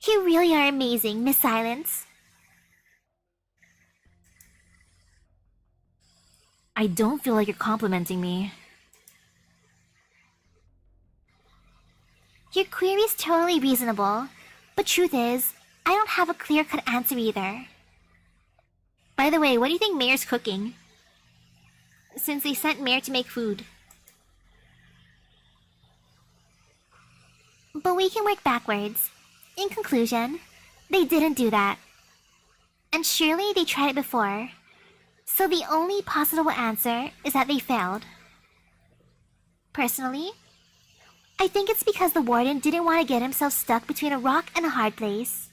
You really are amazing, Miss Silence. I don't feel like you're complimenting me. Your query is totally reasonable, but truth is, I don't have a clear-cut answer either. By the way, what do you think Mayor's cooking? Since they sent Mayor to make food. But we can work backwards. In conclusion, they didn't do that. And surely they tried it before. So the only possible answer is that they failed. Personally, I think it's because the warden didn't want to get himself stuck between a rock and a hard place.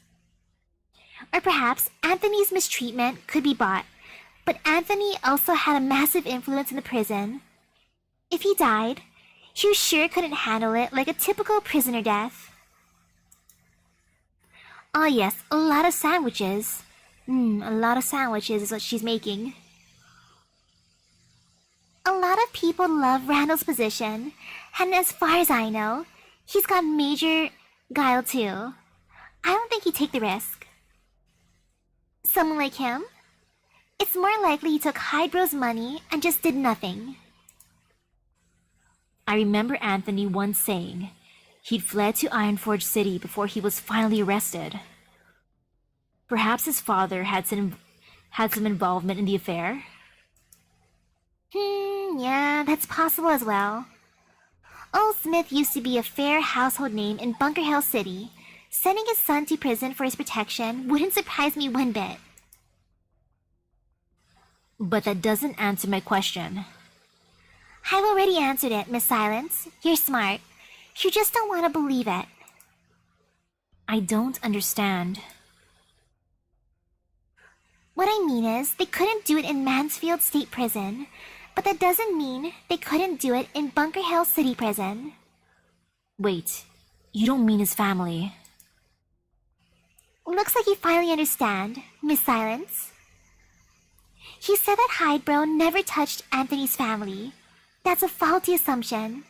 Or perhaps Anthony's mistreatment could be bought, but Anthony also had a massive influence in the prison. If he died, he sure couldn't handle it like a typical prisoner death. Ah yes, a lot of sandwiches. A lot of sandwiches is what she's making. A lot of people love Randall's position, and as far as I know, he's got major guile too. I don't think he'd take the risk. Someone like him? It's more likely he took Hydro's money and just did nothing. I remember Anthony once saying he'd fled to Ironforge City before he was finally arrested. Perhaps his father had some involvement in the affair? Yeah, that's possible as well. Old Smith used to be a fair household name in Bunker Hill City. Sending his son to prison for his protection wouldn't surprise me one bit. But that doesn't answer my question. I've already answered it, Miss Silence. You're smart. You just don't want to believe it. I don't understand. What I mean is, they couldn't do it in Mansfield State Prison, but that doesn't mean they couldn't do it in Bunker Hill City Prison. Wait, you don't mean his family? Looks like you finally understand, Miss Silence. He said that Hydebro never touched Anthony's family. That's a faulty assumption.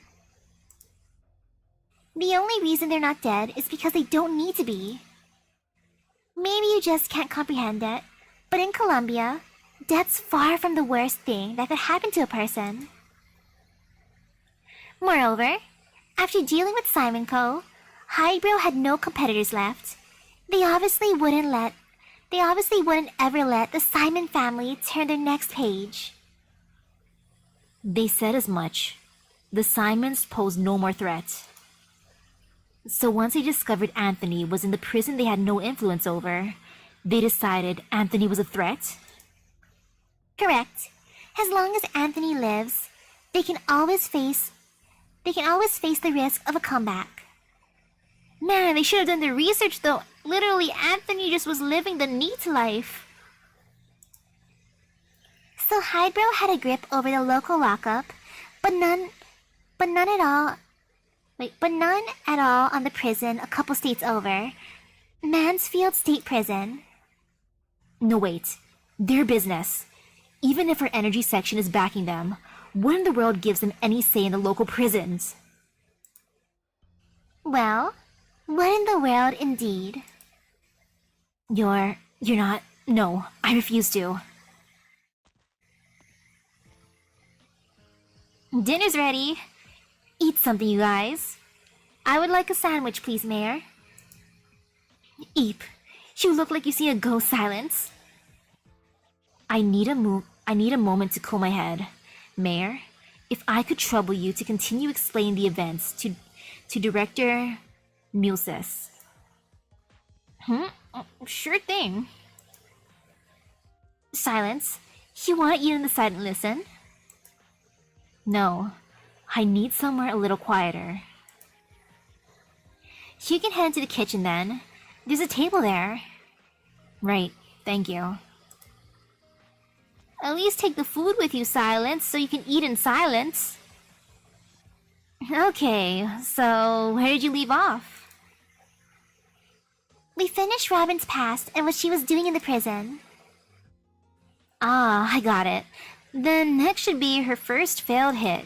The only reason they're not dead is because they don't need to be. Maybe you just can't comprehend it, but in Colombia, death's far from the worst thing that could happen to a person. Moreover, after dealing with Simon Co., Hydebro had no competitors left. They obviously wouldn't ever let the Simon family turn their next page. They said as much. The Simons posed no more threat. So once they discovered Anthony was in the prison they had no influence over, they decided Anthony was a threat? Correct. As long as Anthony lives, they can always face the risk of a comeback. Man, they should have done their research though. Literally, Anthony just was living the neat life. So Hydebro had a grip over the local lockup, but none at all on the prison a couple states over. Mansfield State Prison. No, wait. Their business. Even if our energy section is backing them, what in the world gives them any say in the local prisons? Well, what in the world indeed? You're not... No, I refuse to. Dinner's ready. Eat something, you guys. I would like a sandwich, please, Mayor. Eep, you look like you see a ghost, Silence. I need a moment to cool my head. Mayor, if I could trouble you to continue explaining the events to Director Mulsis. Sure thing. Silence, you want to eat on the side and listen? No, I need somewhere a little quieter. You can head into the kitchen then. There's a table there. Right, thank you. At least take the food with you, Silence, so you can eat in silence. Okay, so where did you leave off? We finished Robin's past and what she was doing in the prison. Ah, I got it. Then next should be her first failed hit.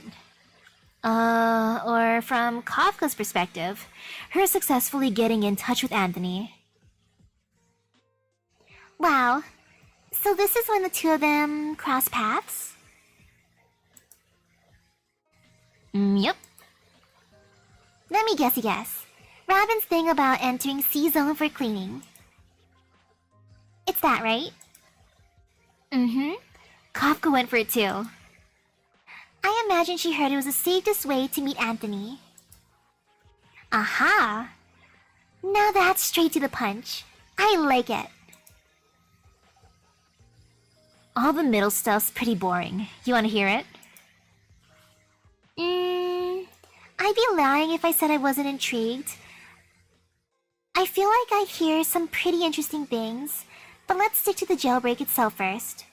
Or from Kafka's perspective, her successfully getting in touch with Anthony. Wow, so this is when the two of them cross paths? Yep. Let me guess. Robin's thing about entering C-Zone for cleaning. It's that, right? Kafka went for it too. I imagine she heard it was the safest way to meet Anthony. Aha! Now that's straight to the punch. I like it. All the middle stuff's pretty boring. You want to hear it? I'd be lying if I said I wasn't intrigued. I feel like I hear some pretty interesting things, but let's stick to the jailbreak itself first.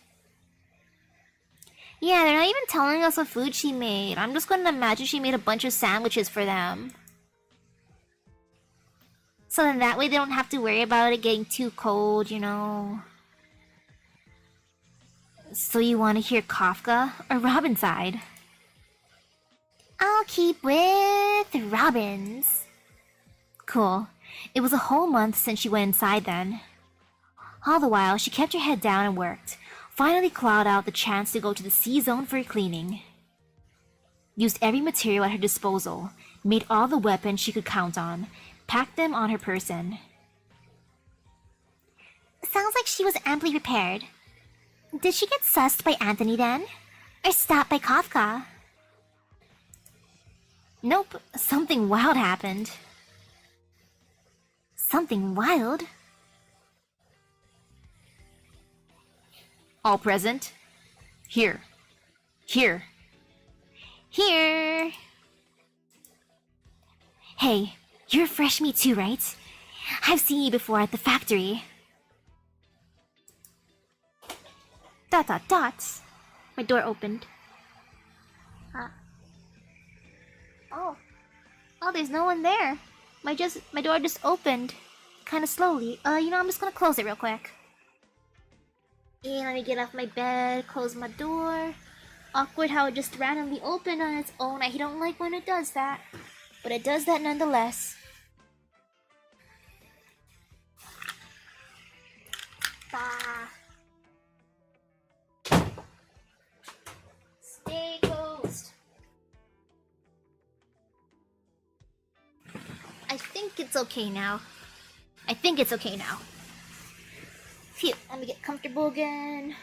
Yeah, they're not even telling us what food she made. I'm just gonna imagine she made a bunch of sandwiches for them. So then that way they don't have to worry about it getting too cold, you know. So you want to hear Kafka or Robin's side? I'll keep with Robin's. Cool. It was a whole month since she went inside then. All the while, she kept her head down and worked, finally clawed out the chance to go to the C-Zone for cleaning. Used every material at her disposal, made all the weapons she could count on, packed them on her person. sounds like she was amply prepared. Did she get sussed by Anthony then? Or stopped by Kafka? Nope, something wild happened. Something wild? All present? Here. Here. Here! Hey, you're a fresh meat too, right? I've seen you before at the factory. ... My door opened. Oh, there's no one there. My door just opened, kind of slowly. I'm just gonna close it real quick. And let me get off my bed, close my door. Awkward how it just randomly opened on its own. I don't like when it does that, but it does that nonetheless. Bah. Stay closed. I think it's okay now. Phew, let me get comfortable again.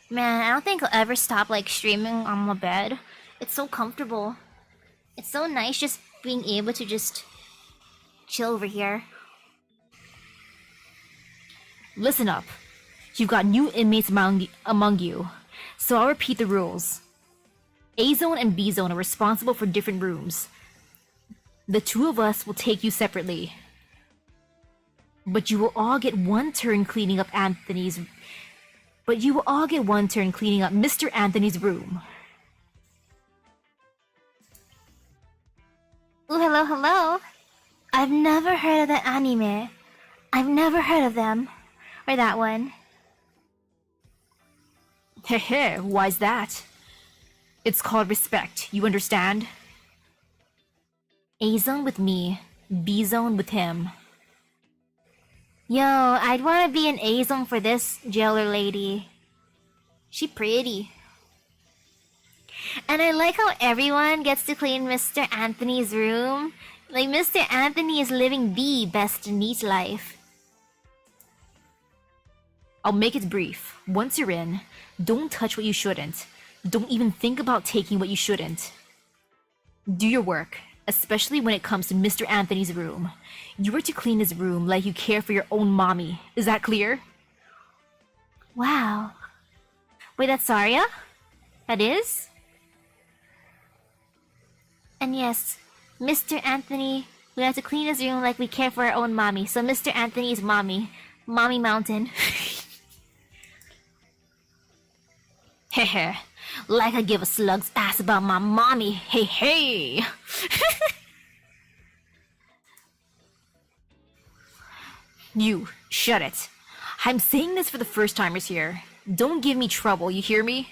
Man, I don't think I'll ever stop streaming on my bed. It's so comfortable. It's so nice just being able to just chill over here. Listen up. You've got new inmates among you, so I'll repeat the rules. A zone and B zone are responsible for different rooms. The two of us will take you separately. But you will all get one turn cleaning up Mr. Anthony's room. Ooh, hello. I've never heard of that anime. I've never heard of them. Or that one. Hehe, why's that? It's called respect, you understand? A zone with me, B zone with him. Yo, I'd want to be an A zone for this jailer lady. She pretty. And I like how everyone gets to clean Mr. Anthony's room. Like Mr. Anthony is living the best neat life. I'll make it brief. Once you're in, don't touch what you shouldn't. Don't even think about taking what you shouldn't. Do your work, especially when it comes to Mr. Anthony's room. You are to clean his room like you care for your own mommy. Is that clear? Wow. Wait, that's Saria? That is? And yes, Mr. Anthony, we have to clean his room like we care for our own mommy. So Mr. Anthony's mommy. Mommy Mountain. Hehe. Like I give a slug's ass about my mommy. Hey. You, shut it. I'm saying this for the first timers here. Don't give me trouble, you hear me?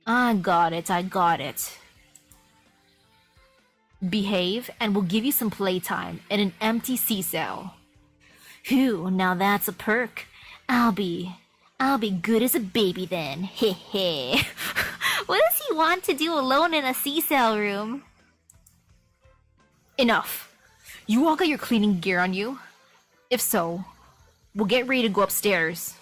I got it. Behave, and we'll give you some playtime in an empty C-cell. Phew, now that's a perk. I'll be good as a baby then. Hehe. What does he want to do alone in a C-cell room? Enough. You all got your cleaning gear on you? If so, we'll get ready to go upstairs.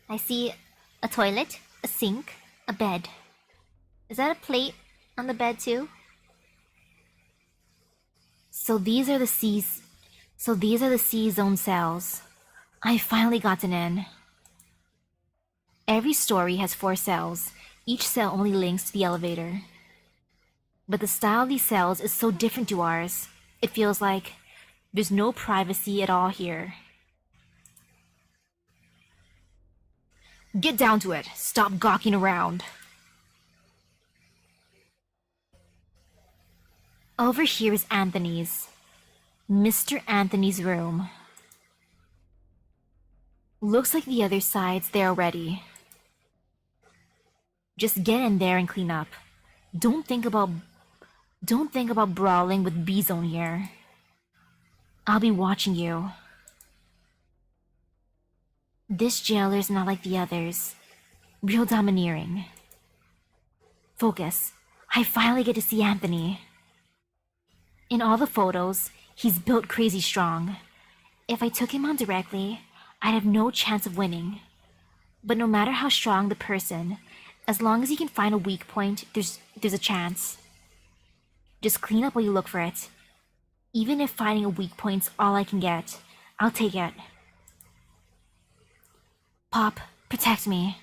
I see a toilet, a sink, a bed. Is that a plate on the bed too? So these are the C zone cells. I finally gotten in. Every story has 4 cells. Each cell only links to the elevator. But the style of these cells is so different to ours. It feels like there's no privacy at all here. Get down to it. Stop gawking around. Over here is Anthony's. Mr. Anthony's room. Looks like the other side's there already. Just get in there and clean up. Don't think about brawling with B-Zone here. I'll be watching you. This jailer's not like the others. Real domineering. Focus. I finally get to see Anthony. In all the photos, he's built crazy strong. If I took him on directly, I'd have no chance of winning. But no matter how strong the person, as long as you can find a weak point, there's a chance. Just clean up while you look for it. Even if finding a weak point's all I can get, I'll take it. Pop, protect me.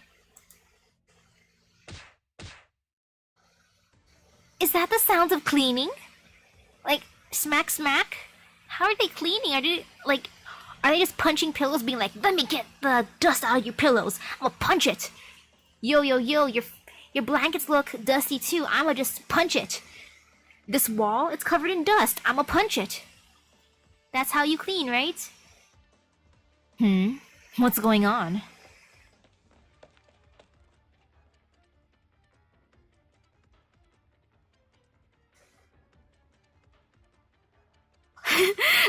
Is that the sounds of cleaning? Like, smack smack? How are they cleaning? Are they just punching pillows being like, let me get the dust out of your pillows. I'ma punch it. Yo, your blankets look dusty too. I'ma just punch it. This wall, it's covered in dust. I'ma punch it. That's how you clean, right? What's going on?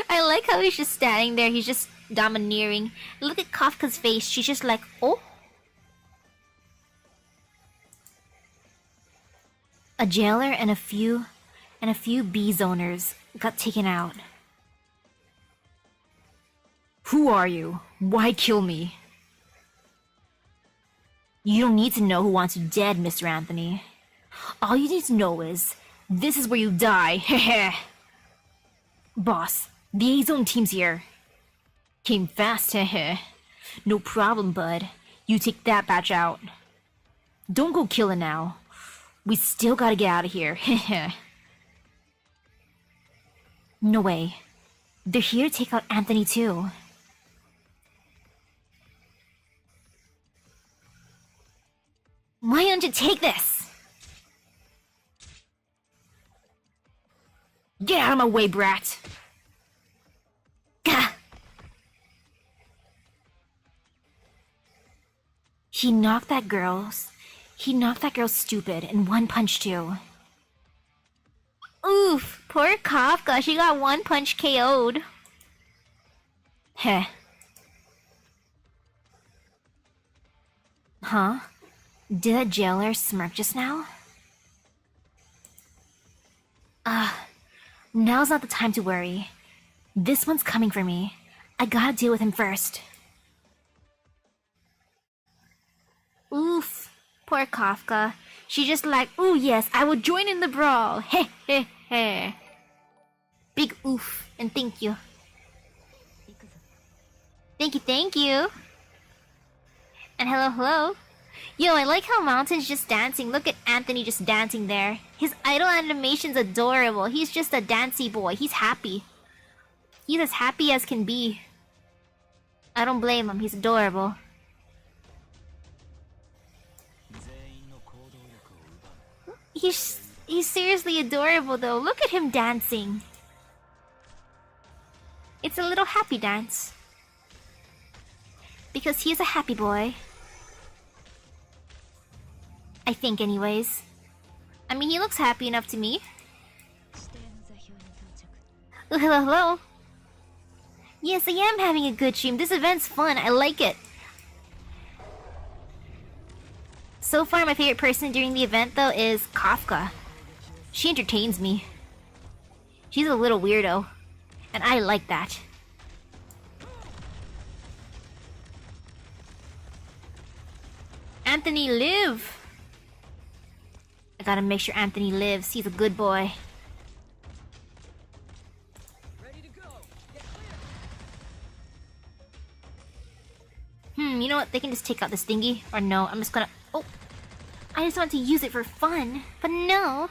I like how he's just standing there. He's just domineering. Look at Kafka's face. She's just like, oh. A jailer and a few B-zoners got taken out. Who are you? Why kill me? You don't need to know who wants you dead, Mr. Anthony. All you need to know is, this is where you die, heh. Boss, the A-Zone team's here. Came fast, heh. No problem, bud. You take that batch out. Don't go killing now. We still gotta get out of here, heh. No way. They're here to take out Anthony too. Why don't you take this? Get out of my way, brat! Gah! He knocked that girl stupid in one punch too. Oof, poor Kafka. She got one punch KO'd. Heh. Huh? Did that jailer smirk just now? Now's not the time to worry. This one's coming for me. I gotta deal with him first. Oof, poor Kafka. She just like, ooh yes, I will join in the brawl. Heh heh heh. Big oof and thank you. Thank you. And hello. Yo, I like how Mountain's just dancing. Look at Anthony just dancing there. His idle animation's adorable. He's just a dancy boy. He's happy. He's as happy as can be. I don't blame him. He's adorable. He's seriously adorable though. Look at him dancing. It's a little happy dance. Because he's a happy boy. I think anyways. I mean, he looks happy enough to me. Oh, hello. Yes, I am having a good stream. This event's fun. I like it. So far, my favorite person during the event, though, is Kafka. She entertains me. She's a little weirdo. And I like that. Anthony, live! I gotta make sure Anthony lives. He's a good boy. You know what? They can just take out this thingy. Or no, I'm just gonna... Oh! I just want to use it for fun. But no!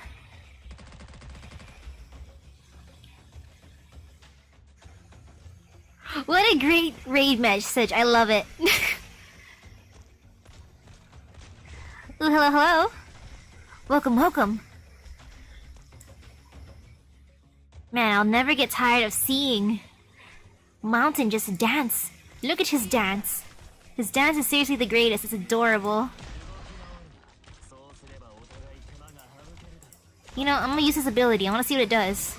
What a great raid message. I love it. Ooh, hello. Welcome. Man, I'll never get tired of seeing Mountain just dance. Look at his dance. His dance is seriously the greatest. It's adorable. You know, I'm gonna use his ability. I wanna see what it does.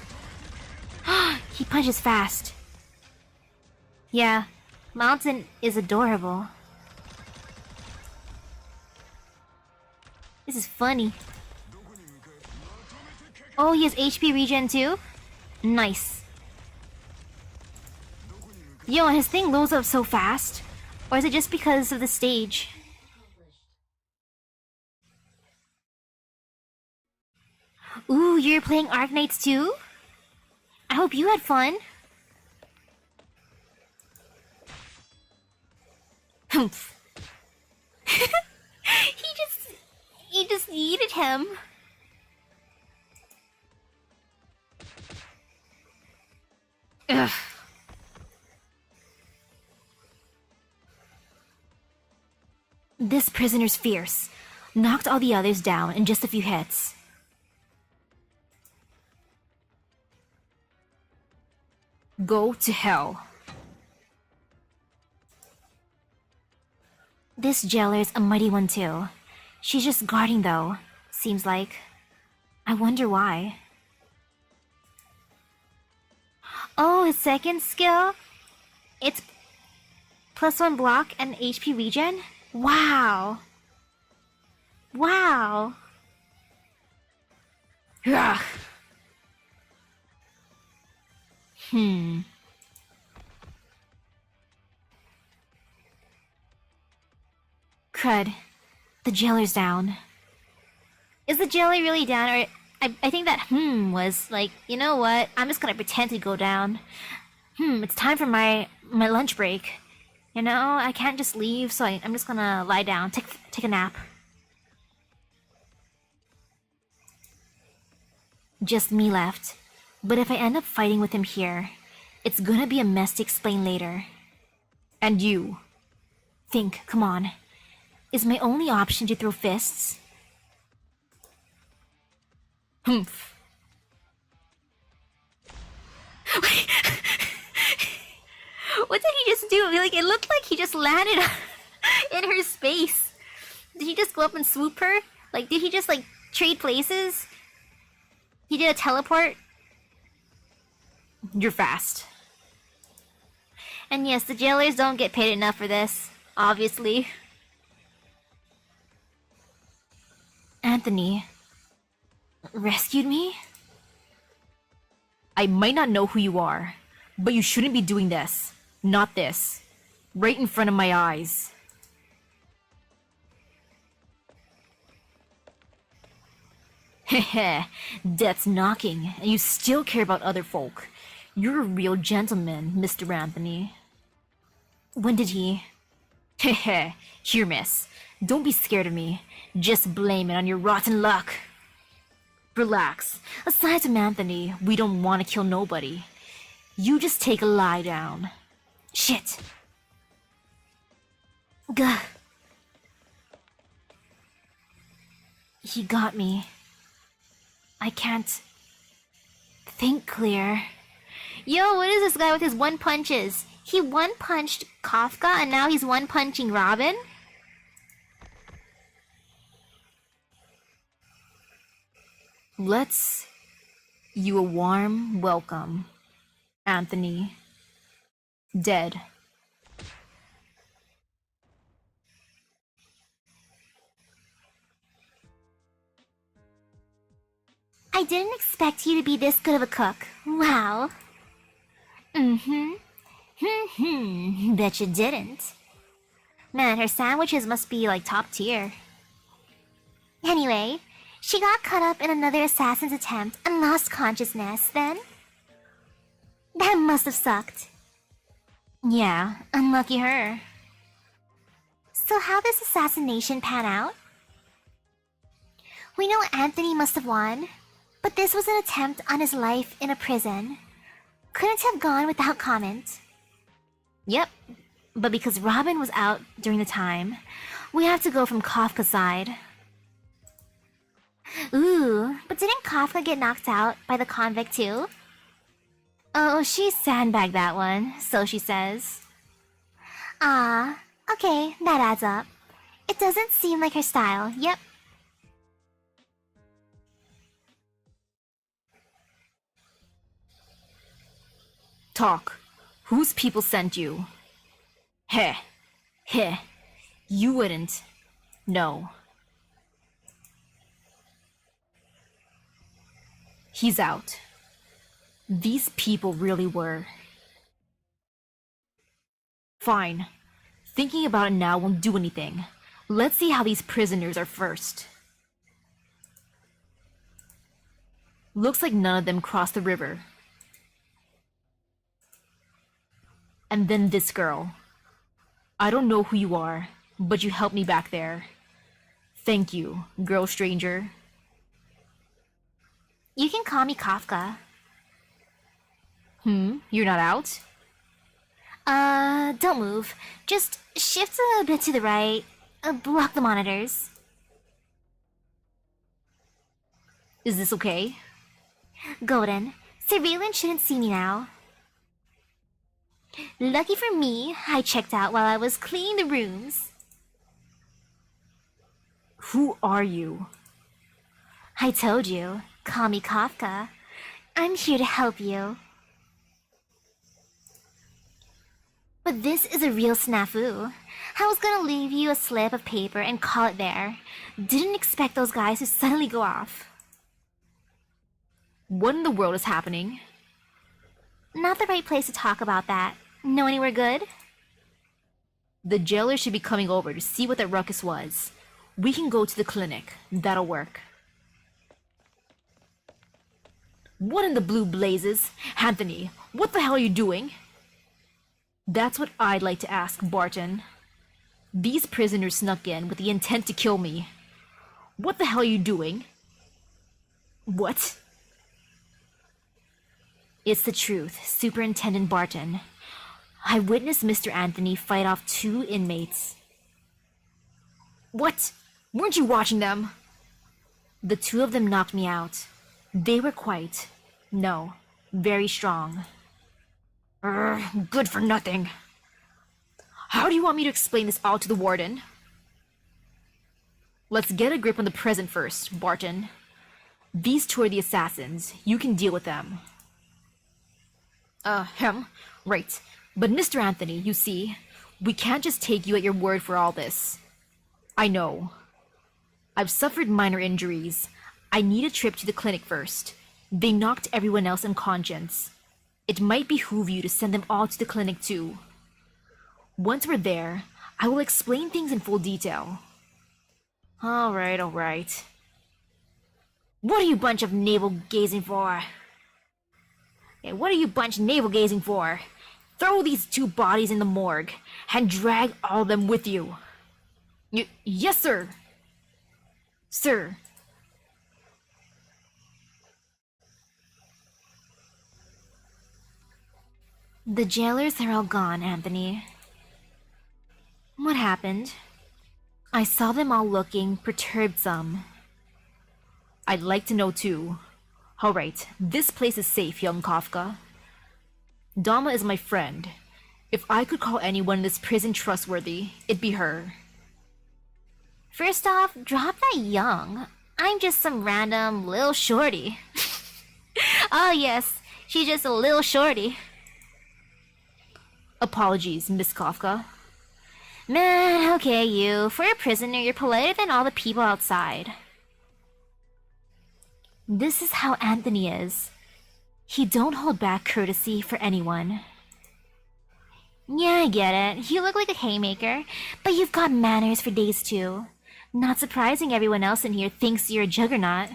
He punches fast. Yeah, Mountain is adorable. This is funny. Oh, he has HP regen too? Nice. Yo, and his thing loads up so fast? Or is it just because of the stage? Ooh, you're playing Arknights too? I hope you had fun. Humph. He just yeeted him. Ugh. This prisoner's fierce. Knocked all the others down in just a few hits. Go to hell. This jailer's a mighty one too. She's just guarding though, seems like. I wonder why. Oh, his second skill? It's +1 block and HP regen? Wow. Wow. Ugh. Crud. The jailer's down. Is the jailer really down, or... I think that was like, you know what? I'm just gonna pretend to go down. It's time for my lunch break. You know, I can't just leave, so I'm just gonna lie down, take a nap. Just me left. But if I end up fighting with him here, it's gonna be a mess to explain later. And you? Think, come on. Is my only option to throw fists? Humph. What did he just do? Like, it looked like he just landed in her space. Did he just go up and swoop her? Like, did he just, like, trade places? He did a teleport? You're fast. And yes, the jailers don't get paid enough for this, obviously. Anthony rescued me? I might not know who you are, but you shouldn't be doing this. Not this. Right in front of my eyes. Heh, death's knocking, and you still care about other folk. You're a real gentleman, Mr. Anthony. When did he? Heh, here, miss. Don't be scared of me. Just blame it on your rotten luck. Relax. Aside from Anthony, we don't want to kill nobody. You just take a lie down. Shit. Gah. He got me. I can't think clear. Yo, what is this guy with his one punches? He one-punched Kafka and now he's one-punching Robin? Let's you a warm welcome, Anthony. Dead. I didn't expect you to be this good of a cook. Wow. Bet you didn't. Man, her sandwiches must be like top tier. Anyway, she got caught up in another assassin's attempt and lost consciousness then. That must have sucked. Yeah, unlucky her. So how does assassination pan out? We know Anthony must have won, but this was an attempt on his life in a prison. Couldn't have gone without comment. Yep, but because Robin was out during the time, we have to go from Kafka's side. Ooh, but didn't Kafka get knocked out by the convict too? Oh, she sandbagged that one, so she says. Ah, okay, that adds up. It doesn't seem like her style, yep. Talk. Whose people sent you? Heh. Heh. You wouldn't. No. He's out. These people really were. Fine. Thinking about it now won't do anything. Let's see how these prisoners are first. Looks like none of them crossed the river. And then this girl. I don't know who you are, but you helped me back there. Thank you, girl stranger. You can call me Kafka. You're not out? Don't move. Just shift a bit to the right. Block the monitors. Is this okay? Golden, surveillance shouldn't see me now. Lucky for me, I checked out while I was cleaning the rooms. Who are you? I told you, call me Kafka. I'm here to help you. But this is a real snafu. I was gonna leave you a slip of paper and call it there. Didn't expect those guys to suddenly go off. What in the world is happening? Not the right place to talk about that. Know anywhere good? The jailer should be coming over to see what that ruckus was. We can go to the clinic. That'll work. What in the blue blazes? Anthony, what the hell are you doing? That's what I'd like to ask Barton. These prisoners snuck in with the intent to kill me. What the hell are you doing? What? It's the truth, Superintendent Barton. I witnessed Mr. Anthony fight off 2 inmates. What? Weren't you watching them? The 2 of them knocked me out. They were very strong. Good for nothing. How do you want me to explain this all to the warden? Let's get a grip on the present first, Barton. These 2 are the assassins. You can deal with them. Right. But Mr. Anthony, you see, we can't just take you at your word for all this. I know. I've suffered minor injuries. I need a trip to the clinic first. They knocked everyone else unconscious. It might behoove you to send them all to the clinic too. Once we're there, I will explain things in full detail. All right. What are you bunch of navel-gazing for? Throw these 2 bodies in the morgue and drag all of them with you. Yes, sir. Sir. The jailers are all gone, Anthony. What happened? I saw them all looking perturbed some. I'd like to know too. All right, this place is safe, young Kafka. Dama is my friend. If I could call anyone in this prison trustworthy, it'd be her. First off, drop that young. I'm just some random little shorty. Oh yes, she's just a little shorty. Apologies, Miss Kafka. Man, okay, you. For a prisoner, you're politer than all the people outside. This is how Anthony is. He don't hold back courtesy for anyone. Yeah, I get it. You look like a haymaker, but you've got manners for days too. Not surprising everyone else in here thinks you're a juggernaut.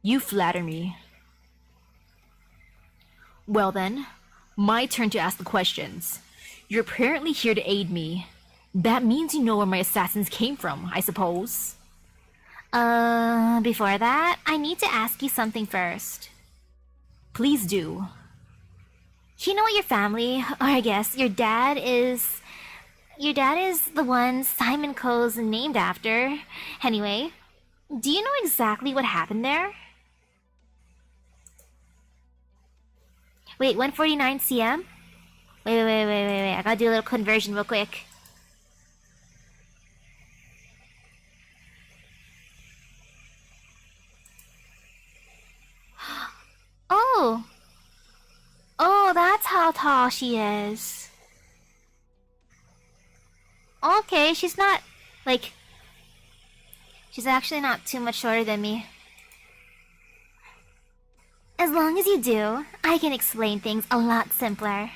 You flatter me. Well then, my turn to ask the questions. You're apparently here to aid me. That means you know where my assassins came from, I suppose. Before that, I need to ask you something first. Please do. You know what your family, or I guess your dad is... Your dad is the one Simon Coe's named after. Anyway, do you know exactly what happened there? Wait, 149 cm? Wait. I gotta do a little conversion real quick. Oh, that's how tall she is. Okay, she's not, she's actually not too much shorter than me. As long as you do, I can explain things a lot simpler.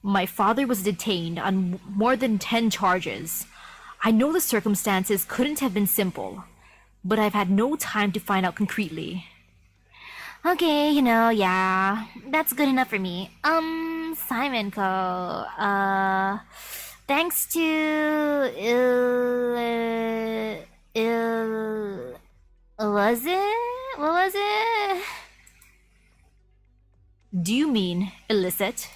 My father was detained on more than 10 charges. I know the circumstances couldn't have been simple, but I've had no time to find out concretely. Okay, yeah, that's good enough for me. Simon thanks to was it? What was it? Do you mean illicit?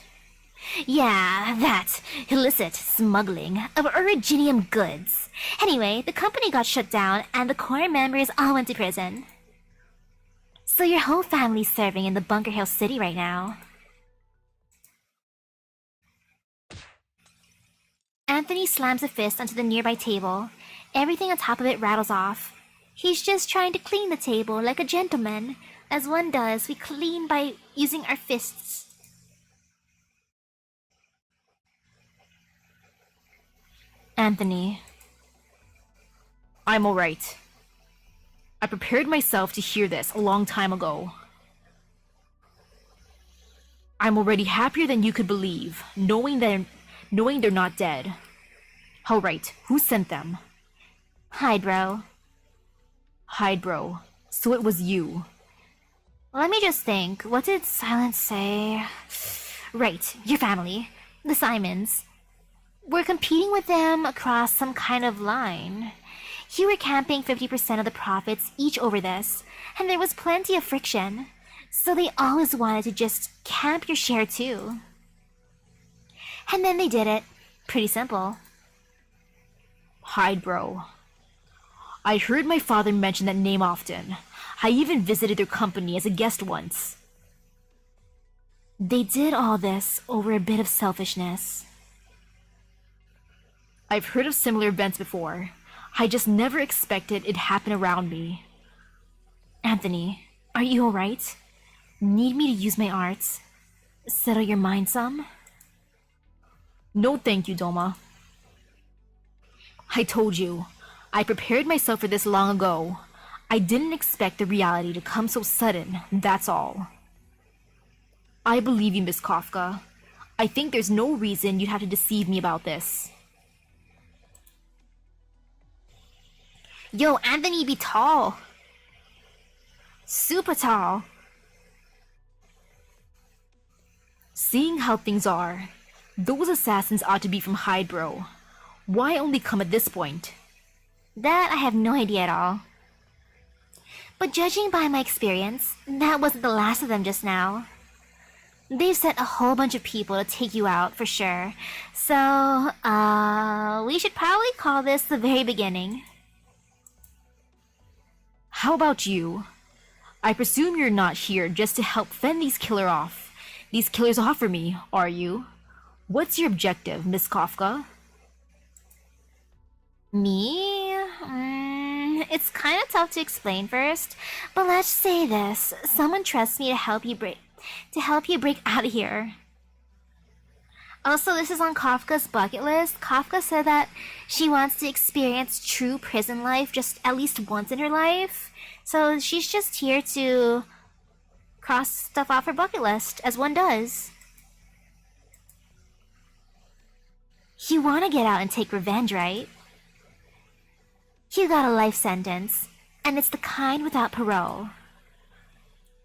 Yeah, that illicit smuggling of originium goods. Anyway, the company got shut down and the core members all went to prison. So your whole family's serving in the Bunker Hill City right now. Anthony slams a fist onto the nearby table. Everything on top of it rattles off. He's just trying to clean the table like a gentleman. As one does, we clean by using our fists. Anthony, I'm alright. I prepared myself to hear this a long time ago. I'm already happier than you could believe, knowing they're not dead. Alright, who sent them? Hydro. Hydro. So it was you. Let me just think. What did Silence say? Right, your family. The Simons. We're competing with them across some kind of line. You were camping 50% of the profits each over this, and there was plenty of friction. So they always wanted to just camp your share too. And then they did it. Pretty simple. Hydro. I heard my father mention that name often. I even visited their company as a guest once. They did all this over a bit of selfishness. I've heard of similar events before. I just never expected it'd happen around me. Anthony, are you alright? Need me to use my arts? Settle your mind some? No thank you, Doma. I told you, I prepared myself for this long ago. I didn't expect the reality to come so sudden, that's all. I believe you, Miss Kafka. I think there's no reason you'd have to deceive me about this. Yo, Anthony, be tall. Super tall. Seeing how things are, those assassins ought to be from Hydro. Why only come at this point? That I have no idea at all. But judging by my experience, that wasn't the last of them just now. They've sent a whole bunch of people to take you out, for sure. So, we should probably call this the very beginning. How about you? I presume you're not here just to help fend these killers off for me, are you? What's your objective, Miss Kafka? Me? It's kind of tough to explain first, but let's say this. Someone trusts me to help you break out of here. Also, this is on Kafka's bucket list. Kafka said that she wants to experience true prison life just at least once in her life. So she's just here to cross stuff off her bucket list, as one does. You want to get out and take revenge, right? You got a life sentence, and it's the kind without parole.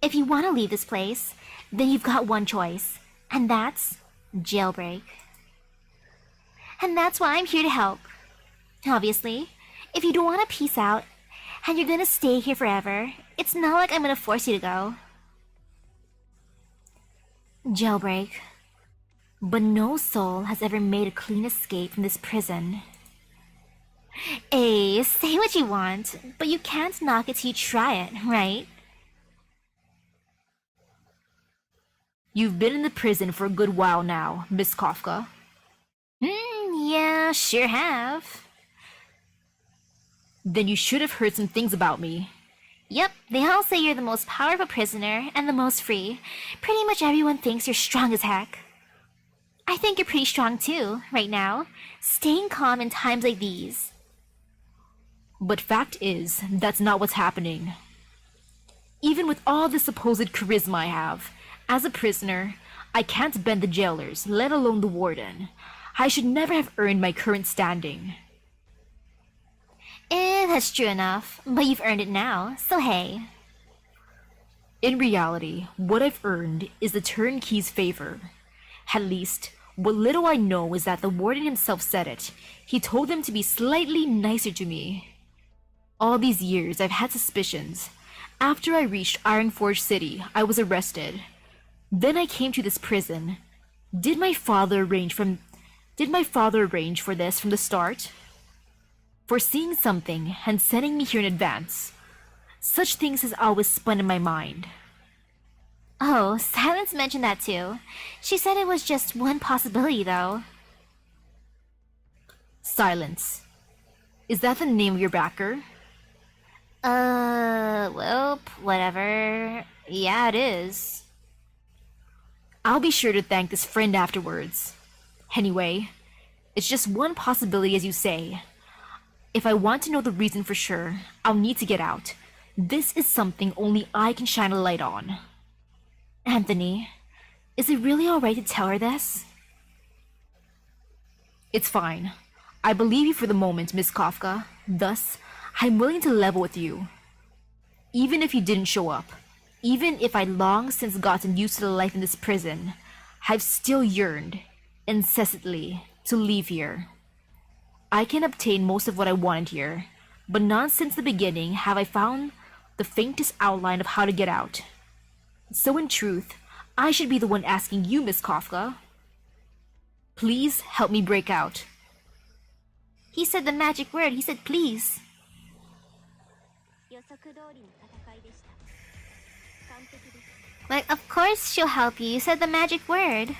If you want to leave this place, then you've got one choice, and that's jailbreak. And that's why I'm here to help. Obviously, if you don't want to peace out, and you're gonna stay here forever, it's not like I'm gonna force you to go. Jailbreak. But no soul has ever made a clean escape from this prison. Hey, say what you want, but you can't knock it till you try it, right? You've been in the prison for a good while now, Miss Kafka. Yeah, sure have. Then you should have heard some things about me. Yep, they all say you're the most powerful prisoner and the most free. Pretty much everyone thinks you're strong as heck. I think you're pretty strong too, right now. Staying calm in times like these. But fact is, that's not what's happening. Even with all the supposed charisma I have, as a prisoner, I can't bend the jailers, let alone the warden. I should never have earned my current standing. That's true enough, but you've earned it now, so hey. In reality, what I've earned is the turnkey's favor. At least, what little I know is that the warden himself said it. He told them to be slightly nicer to me. All these years, I've had suspicions. After I reached Ironforge City, I was arrested. Then I came to this prison. Did my father arrange for this from the start? Foreseeing something and sending me here in advance. Such things has always spun in my mind. Oh, Silence mentioned that too. She said it was just one possibility, though. Silence. Is that the name of your backer? Well, whatever. Yeah, it is. I'll be sure to thank this friend afterwards. Anyway, it's just one possibility as you say. If I want to know the reason for sure, I'll need to get out. This is something only I can shine a light on. Anthony, is it really alright to tell her this? It's fine. I believe you for the moment, Miss Kafka. Thus, I'm willing to level with you. Even if you didn't show up, even if I'd long since gotten used to the life in this prison, I've still yearned, incessantly, to leave here. I can obtain most of what I wanted here, but not since the beginning have I found the faintest outline of how to get out. So in truth, I should be the one asking you, Miss Kafka. Please help me break out. He said the magic word. He said please. Like, of course she'll help you. You said the magic word.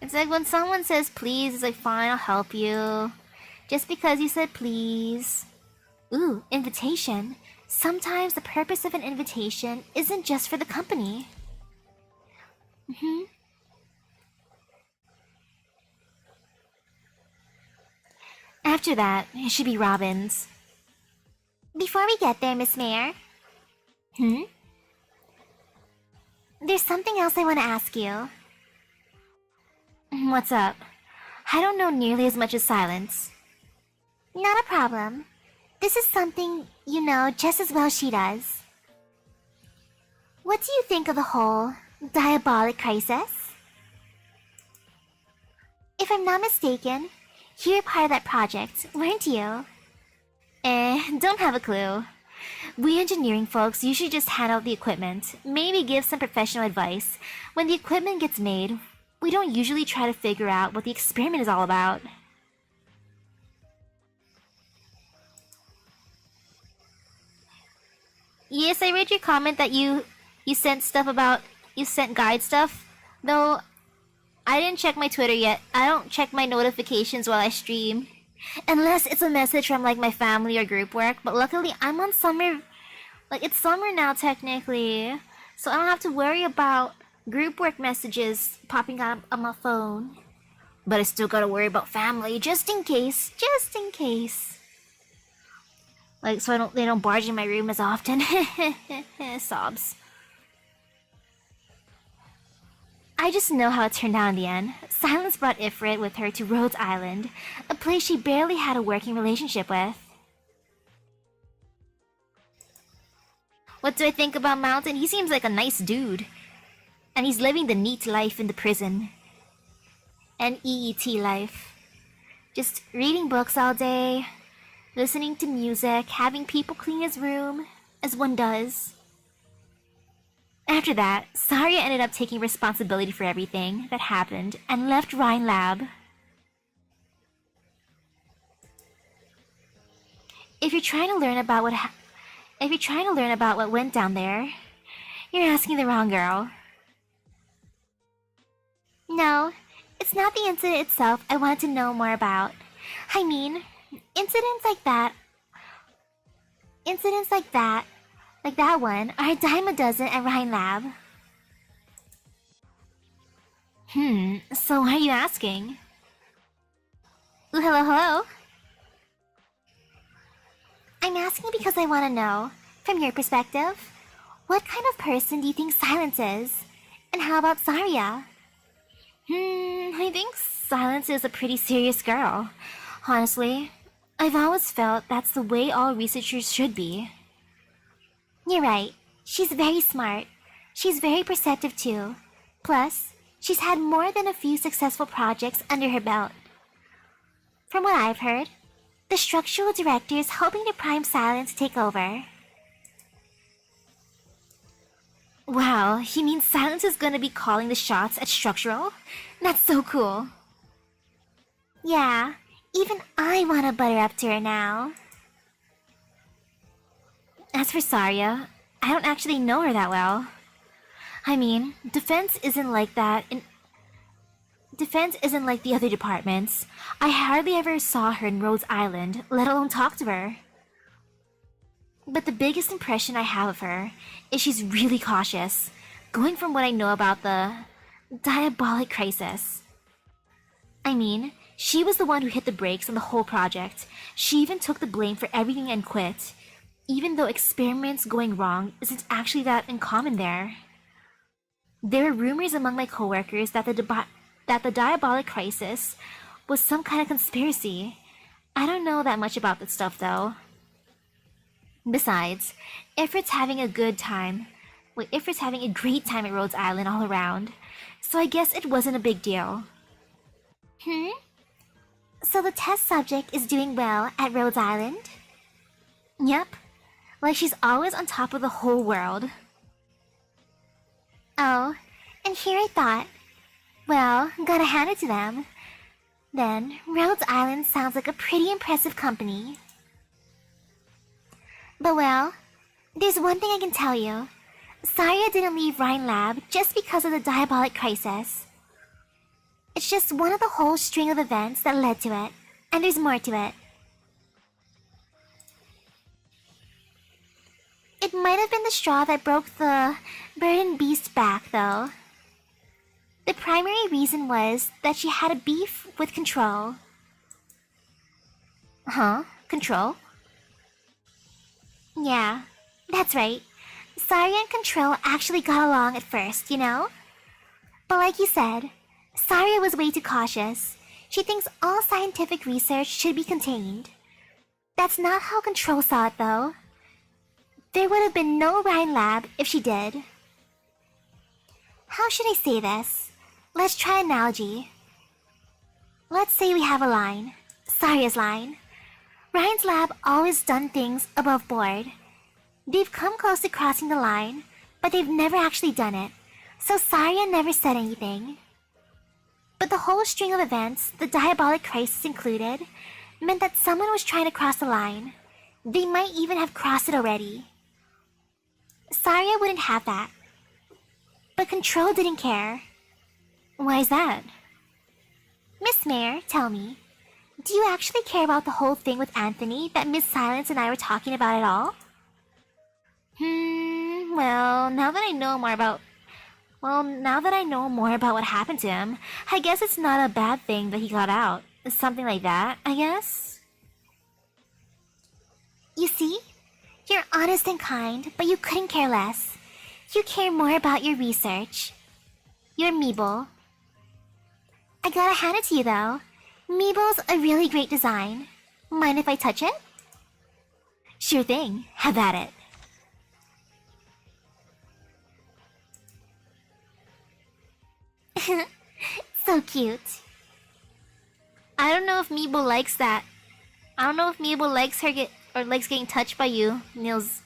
It's like when someone says please, it's like, fine, I'll help you. Just because you said please. Ooh, invitation. Sometimes the purpose of an invitation isn't just for the company. After that, it should be Robin's. Before we get there, Miss Mayor. There's something else I want to ask you. What's up? I don't know nearly as much as Silence. Not a problem. This is something you know just as well as she does. What do you think of the whole diabolic crisis? If I'm not mistaken, you were part of that project, weren't you? Don't have a clue. We engineering folks usually just hand out the equipment, maybe give some professional advice. When the equipment gets made, we don't usually try to figure out what the experiment is all about. Yes, I read your comment that you sent guide stuff. Though, I didn't check my Twitter yet. I don't check my notifications while I stream. Unless it's a message from like my family or group work. But luckily, I'm on summer. Like, it's summer now technically. So I don't have to worry about group work messages popping up on my phone. But I still gotta worry about family just in case. Just in case. Like, so they don't barge in my room as often. Sobs. I just know how it turned out in the end. Silence brought Ifrit with her to Rhodes Island, a place she barely had a working relationship with. What do I think about Mountain? He seems like a nice dude. And he's living the neat life in the prison. An EET life. Just reading books all day, listening to music, having people clean his room, as one does. After that, Saria ended up taking responsibility for everything that happened and left Rhine Lab. If you're trying to learn about what went down there, you're asking the wrong girl. No, it's not the incident itself I wanted to know more about. I mean, incidents like that, like that one, are a dime a dozen at Rhine Lab. So why are you asking? Ooh, hello, hello? I'm asking because I want to know, from your perspective, what kind of person do you think Silence is? And how about Saria? I think Silence is a pretty serious girl. Honestly, I've always felt that's the way all researchers should be. You're right. She's very smart. She's very perceptive too. Plus, she's had more than a few successful projects under her belt. From what I've heard, the structural director is hoping to prime Silence to take over. Wow, you mean Silence is gonna be calling the shots at structural? That's so cool. Yeah, even I want to butter up to her now. As for Saria, I don't actually know her that well. I mean, defense isn't like that Defense isn't like the other departments. I hardly ever saw her in Rhodes Island, let alone talk to her. But the biggest impression I have of her is she's really cautious, going from what I know about the diabolic crisis. I mean, she was the one who hit the brakes on the whole project. She even took the blame for everything and quit, even though experiments going wrong isn't actually that uncommon there. There were rumors among my coworkers that the diabolic crisis was some kind of conspiracy. I don't know that much about that stuff though. Besides, Ifrit's having a great time at Rhodes Island all around, so I guess it wasn't a big deal. So the test subject is doing well at Rhodes Island? Yep, like she's always on top of the whole world. Oh, and here I thought, well, gotta hand it to them. Then, Rhodes Island sounds like a pretty impressive company. But well, there's one thing I can tell you. Saria didn't leave Rhine Lab just because of the diabolic crisis. It's just one of the whole string of events that led to it, and there's more to it. It might have been the straw that broke the burden beast's back, though. The primary reason was that she had a beef with Control. Huh? Control? Yeah, that's right. Saria and Control actually got along at first, you know? But like you said, Saria was way too cautious. She thinks all scientific research should be contained. That's not how Control saw it, though. There would have been no Rhine Lab if she did. How should I say this? Let's try an analogy. Let's say we have a line. Saria's line. Ryan's lab always done things above board. They've come close to crossing the line, but they've never actually done it, so Saria never said anything. But the whole string of events, the diabolic crisis included, meant that someone was trying to cross the line. They might even have crossed it already. Saria wouldn't have that. But Control didn't care. Why is that? Miss Mayor, tell me, do you actually care about the whole thing with Anthony that Miss Silence and I were talking about at all? Well, now that I know more about what happened to him, I guess it's not a bad thing that he got out. Something like that, I guess? You see? You're honest and kind, but you couldn't care less. You care more about your research. You're Meeble. I gotta hand it to you though. Meeble's a really great design. Mind if I touch it? Sure thing. Have at it. So cute. I don't know if Meeble likes that. I don't know if Meeble likes likes getting touched by you, Nilsis.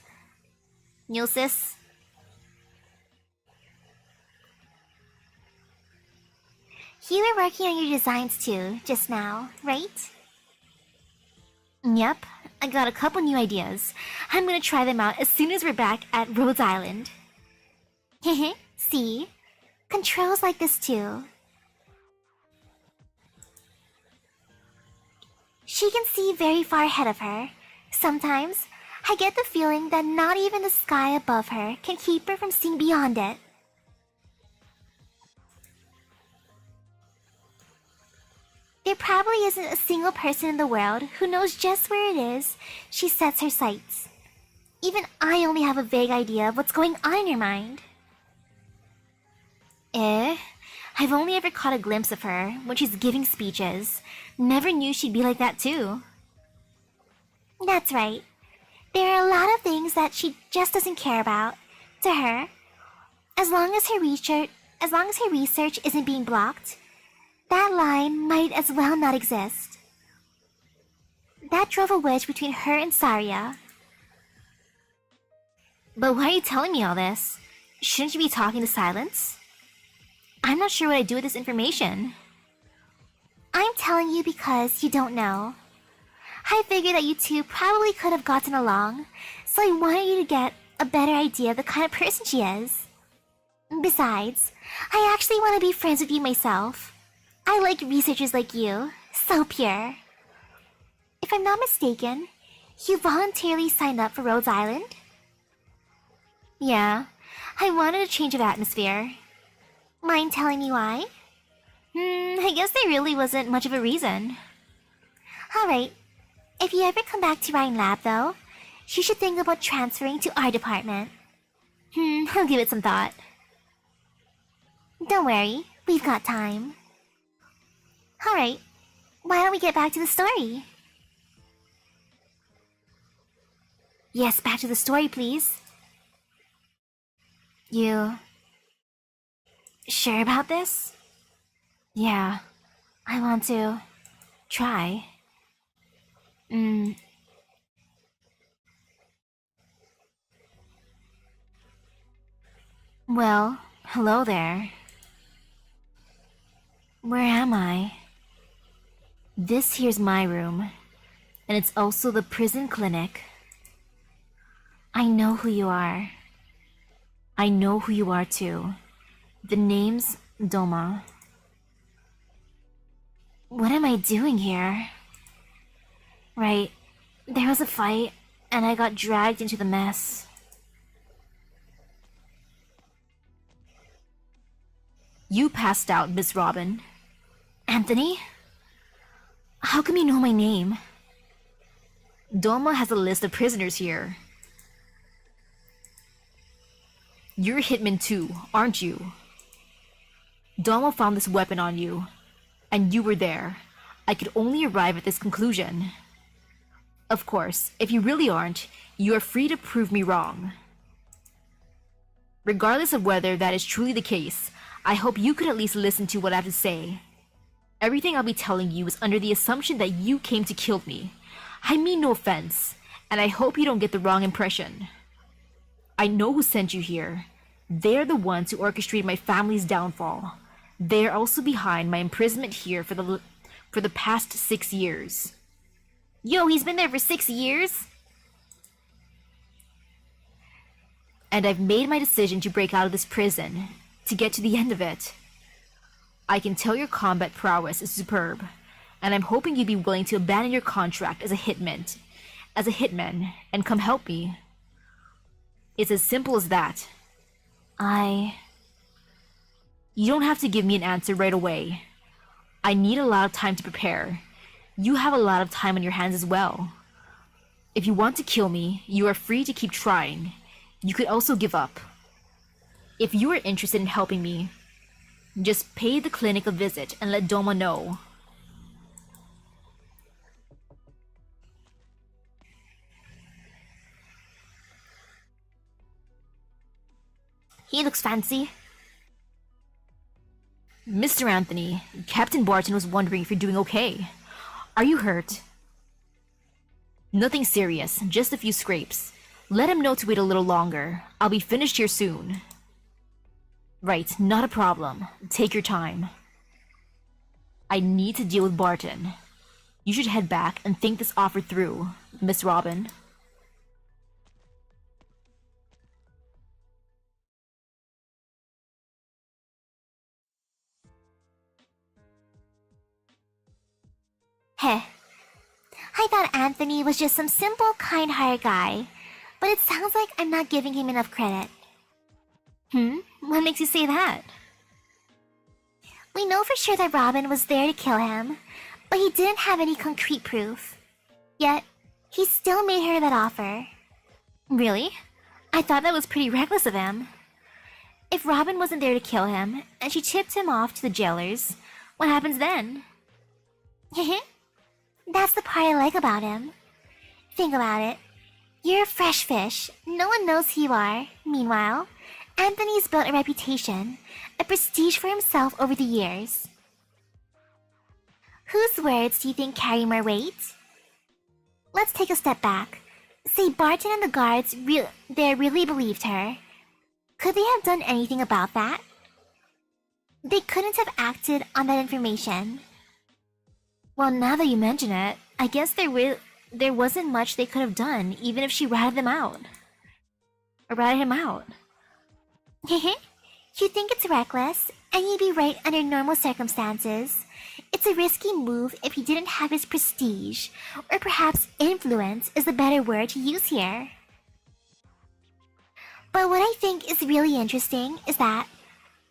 You were working on your designs too, just now, right? Yep, I got a couple new ideas. I'm gonna try them out as soon as we're back at Rhodes Island. Hehe, see? Control's like this too. She can see very far ahead of her. Sometimes, I get the feeling that not even the sky above her can keep her from seeing beyond it. There probably isn't a single person in the world who knows just where it is she sets her sights. Even I only have a vague idea of what's going on in your mind. I've only ever caught a glimpse of her when she's giving speeches. Never knew she'd be like that too. That's right. There are a lot of things that she just doesn't care about. To her, as long as her research isn't being blocked, that line might as well not exist. That drove a wedge between her and Saria. But why are you telling me all this? Shouldn't you be talking to silence? I'm not sure what I'd do with this information. I'm telling you because you don't know. I figured that you two probably could have gotten along, so I wanted you to get a better idea of the kind of person she is. Besides, I actually want to be friends with you myself. I like researchers like you, so pure. If I'm not mistaken, you voluntarily signed up for Rhodes Island? Yeah, I wanted a change of atmosphere. Mind telling me why? I guess there really wasn't much of a reason. Alright, if you ever come back to Rhine Lab though, you should think about transferring to our department. I'll give it some thought. Don't worry, we've got time. Alright, why don't we get back to the story? Yes, back to the story, please. You sure about this? Yeah, I want to try. Well, hello there. Where am I? This here's my room, and it's also the prison clinic. I know who you are. I know who you are too. The name's Doma. What am I doing here? Right, there was a fight, and I got dragged into the mess. You passed out, Miss Robin. Anthony? How come you know my name? Doma has a list of prisoners here. You're a hitman too, aren't you? Doma found this weapon on you, and you were there. I could only arrive at this conclusion. Of course, if you really aren't, you are free to prove me wrong. Regardless of whether that is truly the case, I hope you could at least listen to what I have to say. Everything I'll be telling you is under the assumption that you came to kill me. I mean no offense, and I hope you don't get the wrong impression. I know who sent you here. They're the ones who orchestrated my family's downfall. They're also behind my imprisonment here for the past 6 years. Yo, he's been there for 6 years? And I've made my decision to break out of this prison, to get to the end of it. I can tell your combat prowess is superb, and I'm hoping you'd be willing to abandon your contract as a hitman, and come help me. It's as simple as that. You don't have to give me an answer right away. I need a lot of time to prepare. You have a lot of time on your hands as well. If you want to kill me, you are free to keep trying. You could also give up. If you are interested in helping me, just pay the clinic a visit and let Doma know. He looks fancy. Mr. Anthony, Captain Barton was wondering if you're doing okay. Are you hurt? Nothing serious, just a few scrapes. Let him know to wait a little longer. I'll be finished here soon. Right, not a problem. Take your time. I need to deal with Barton. You should head back and think this offer through, Miss Robin. Heh. I thought Anthony was just some simple, kind-hearted guy, but it sounds like I'm not giving him enough credit. What makes you say that? We know for sure that Robin was there to kill him, but he didn't have any concrete proof. Yet, he still made her that offer. Really? I thought that was pretty reckless of him. If Robin wasn't there to kill him, and she tipped him off to the jailers, what happens then? That's the part I like about him. Think about it. You're a fresh fish. No one knows who you are. Meanwhile, Anthony's built a reputation, a prestige for himself over the years. Whose words do you think carry more weight? Let's take a step back. Say Barton and the guards really believed her. Could they have done anything about that? They couldn't have acted on that information. Well, now that you mention it, I guess there wasn't much they could have done, even if she ratted them out. Or ratted him out. You think it's reckless, and you'd be right under normal circumstances. It's a risky move if he didn't have his prestige, or perhaps influence is the better word to use here. But what I think is really interesting is that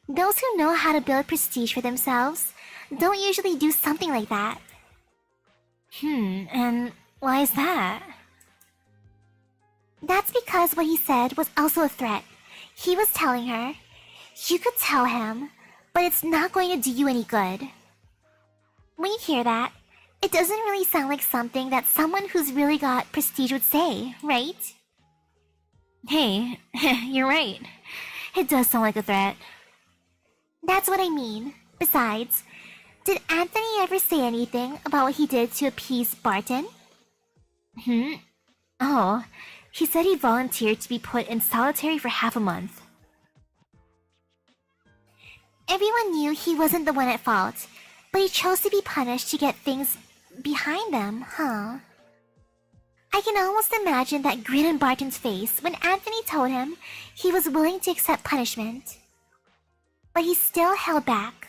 those who know how to build prestige for themselves don't usually do something like that. And why is that? That's because what he said was also a threat. He was telling her, you could tell him, but it's not going to do you any good. When you hear that, it doesn't really sound like something that someone who's really got prestige would say, right? Hey, you're right. It does sound like a threat. That's what I mean. Besides, did Anthony ever say anything about what he did to appease Barton? Oh, he said he volunteered to be put in solitary for half a month. Everyone knew he wasn't the one at fault, but he chose to be punished to get things behind them, huh? I can almost imagine that grin on Barton's face when Anthony told him he was willing to accept punishment. But he still held back.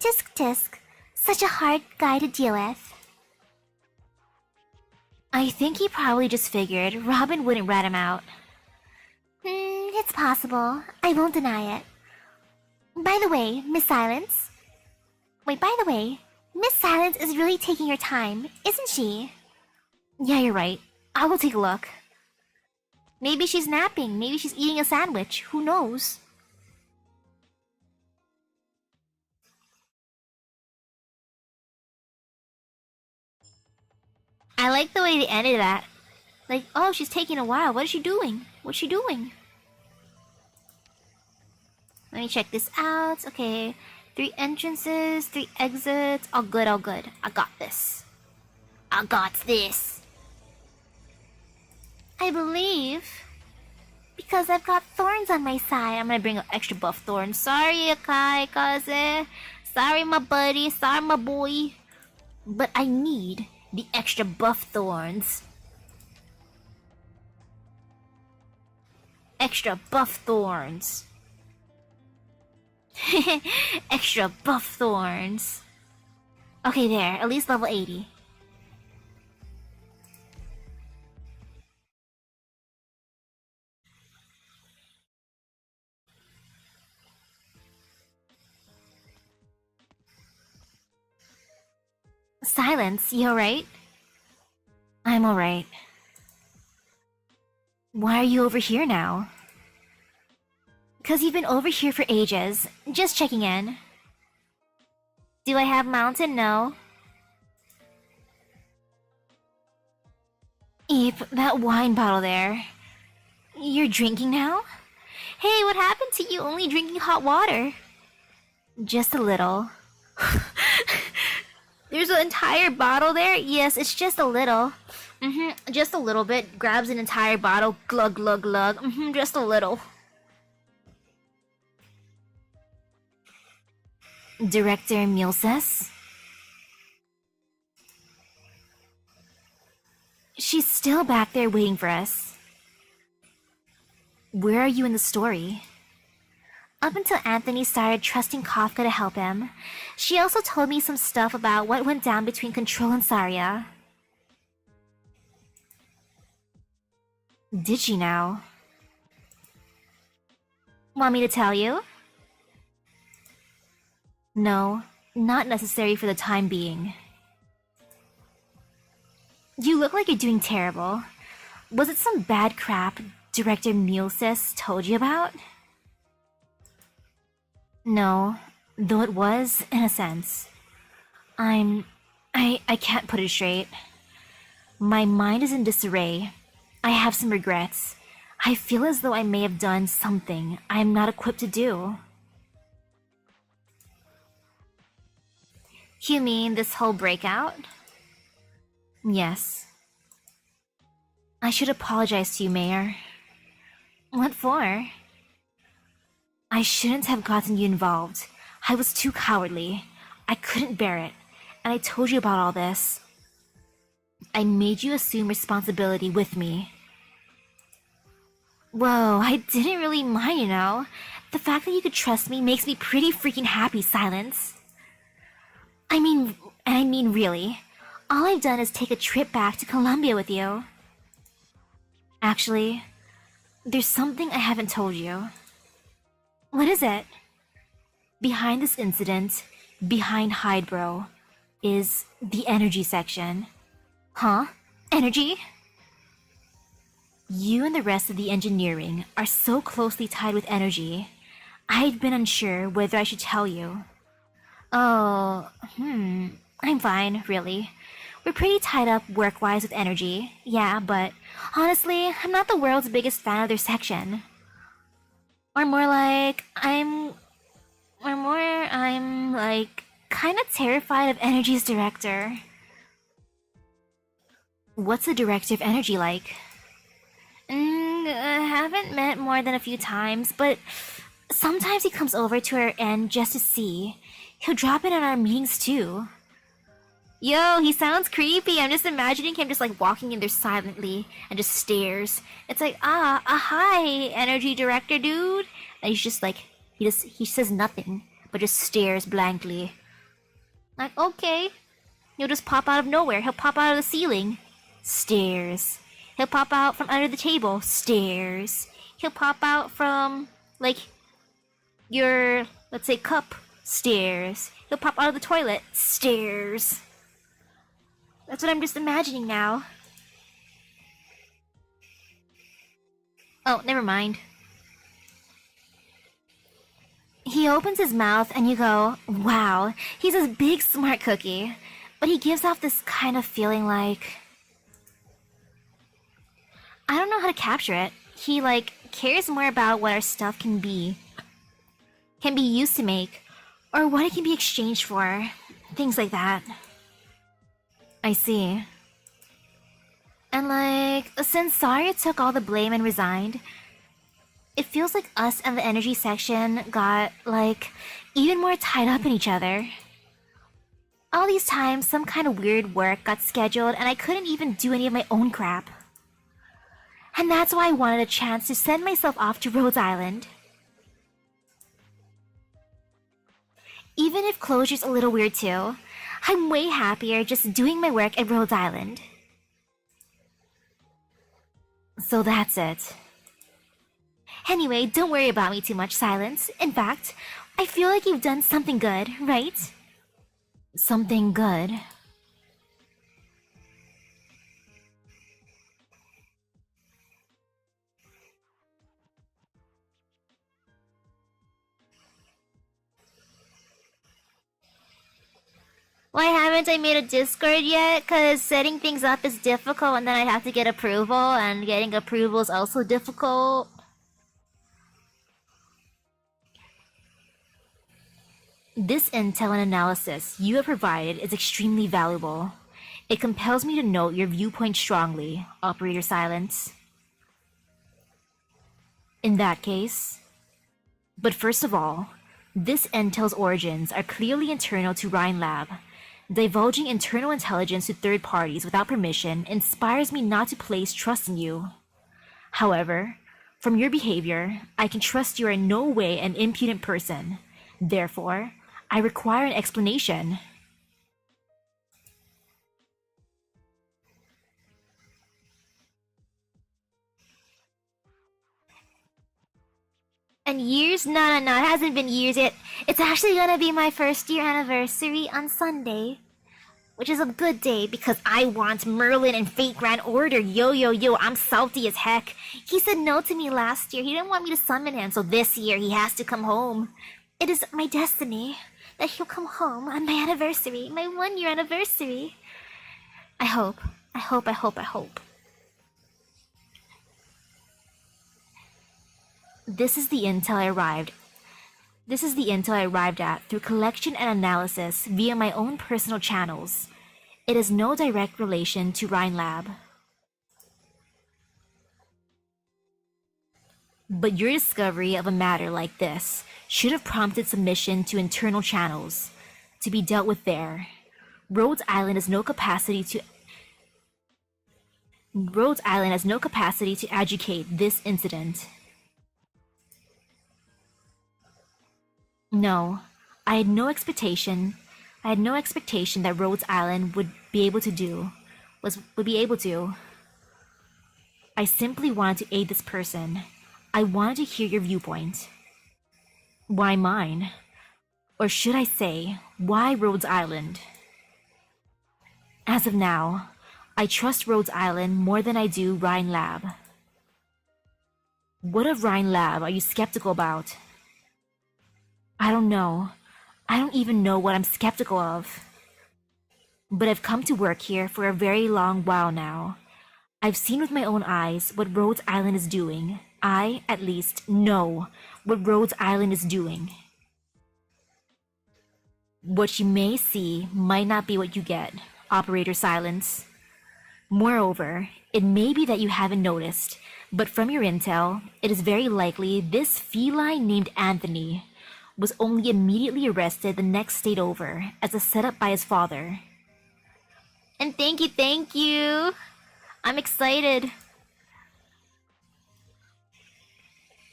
Tisk tisk, such a hard guy to deal with. I think he probably just figured Robin wouldn't rat him out. It's possible. I won't deny it. By the way, Miss Silence. Miss Silence is really taking her time, isn't she? Yeah, you're right. I will take a look. Maybe she's napping. Maybe she's eating a sandwich. Who knows? I like the way they ended that. Like, oh, she's taking a while. What is she doing? What's she doing? Let me check this out. Okay. 3 entrances, 3 exits. All good, all good. I got this. I got this. I believe. Because I've got thorns on my side. I'm gonna bring up extra buff thorns. Sorry, Akai, Kaze. Sorry, my buddy. Sorry, my boy. But I need the extra buff thorns. Extra buff thorns. Extra buff thorns. Okay, there. At least level 80. Silence, you alright? I'm alright. Why are you over here now? 'Cause you've been over here for ages. Just checking in. Do I have mountain? No. Eep, that wine bottle there. You're drinking now? Hey, what happened to you only drinking hot water? Just a little. There's an entire bottle there? Yes, it's just a little. Just a little bit. Grabs an entire bottle. Glug, glug, glug. Just a little. Director Mulses? She's still back there waiting for us. Where are you in the story? Up until Anthony started trusting Kafka to help him, she also told me some stuff about what went down between Control and Saria. Did she now? Want me to tell you? No, not necessary for the time being. You look like you're doing terrible. Was it some bad crap Director Mulesis told you about? No, though it was, in a sense. I can't put it straight. My mind is in disarray. I have some regrets. I feel as though I may have done something I am not equipped to do. You mean this whole breakout? Yes. I should apologize to you, Mayor. What for? I shouldn't have gotten you involved. I was too cowardly. I couldn't bear it, and I told you about all this. I made you assume responsibility with me. Whoa, I didn't really mind, you know. The fact that you could trust me makes me pretty freaking happy, Silence. I mean really. All I've done is take a trip back to Columbia with you. Actually, there's something I haven't told you. What is it? Behind this incident, behind Hydebro, is the energy section. Huh? Energy? You and the rest of the engineering are so closely tied with energy, I'd been unsure whether I should tell you. Oh, I'm fine, really. We're pretty tied up work-wise with energy, yeah, but honestly, I'm not the world's biggest fan of their section. Or more like, I'm like, kinda terrified of energy's director. What's the director of energy like? I haven't met more than a few times, but sometimes he comes over to our end just to see. He'll drop in on our meetings too. Yo, he sounds creepy. I'm just imagining him just like walking in there silently and just stares. It's like, hi, energy director dude. And he's just like, he says nothing, but just stares blankly. Like, okay. He'll just pop out of nowhere. He'll pop out of the ceiling. Stares. He'll pop out from under the table. Stares. He'll pop out from, like, your, let's say, cup. Stares. He'll pop out of the toilet. Stares. That's what I'm just imagining now. Oh, never mind. He opens his mouth and you go, wow, he's a big smart cookie. But he gives off this kind of feeling like... I don't know how to capture it. He, like, cares more about what our stuff can be used to make, or what it can be exchanged for. Things like that. I see. And, like, since Saria took all the blame and resigned, it feels like us and the energy section got, like, even more tied up in each other. All these times, some kind of weird work got scheduled and I couldn't even do any of my own crap. And that's why I wanted a chance to send myself off to Rhodes Island. Even if closure's a little weird too, I'm way happier just doing my work at Rhodes Island. So that's it. Anyway, don't worry about me too much, Silence. In fact, I feel like you've done something good, right? Something good? Why haven't I made a Discord yet? Cause setting things up is difficult and then I have to get approval, and getting approval is also difficult. This intel and analysis you have provided is extremely valuable. It compels me to note your viewpoint strongly, Operator Silence. In that case... But first of all, this intel's origins are clearly internal to Rhine Lab. Divulging internal intelligence to third parties without permission inspires me not to place trust in you. However, from your behavior, I can trust you are in no way an impudent person. Therefore, I require an explanation. And years? No, it hasn't been years yet. It's actually gonna be my first year anniversary on Sunday. which is a good day because I want Merlin and Fate Grand Order. Yo, I'm salty as heck. He said no to me last year. He didn't want me to summon him, so this year he has to come home. It is my destiny that he'll come home on my anniversary, my 1-year anniversary. I hope. This is the intel I arrived at through collection and analysis via my own personal channels. It has no direct relation to Rhine Lab. But your discovery of a matter like this should have prompted submission to internal channels to be dealt with there. Rhodes Island has no capacity to educate this incident. No, I had no expectation that Rhodes Island would be able to. I simply wanted to aid this person. I wanted to hear your viewpoint. Why mine? Or should I say, why Rhodes Island? As of now, I trust Rhodes Island more than I do Rhine Lab. What of Rhine Lab are you skeptical about? I don't know. I don't even know what I'm skeptical of. But I've come to work here for a very long while now. I've seen with my own eyes what Rhodes Island is doing. I, at least, know what Rhodes Island is doing. What you may see might not be what you get, Operator Silence. Moreover, it may be that you haven't noticed, but from your intel, it is very likely this feline named Anthony was only immediately arrested the next state over as a setup by his father. And thank you. I'm excited.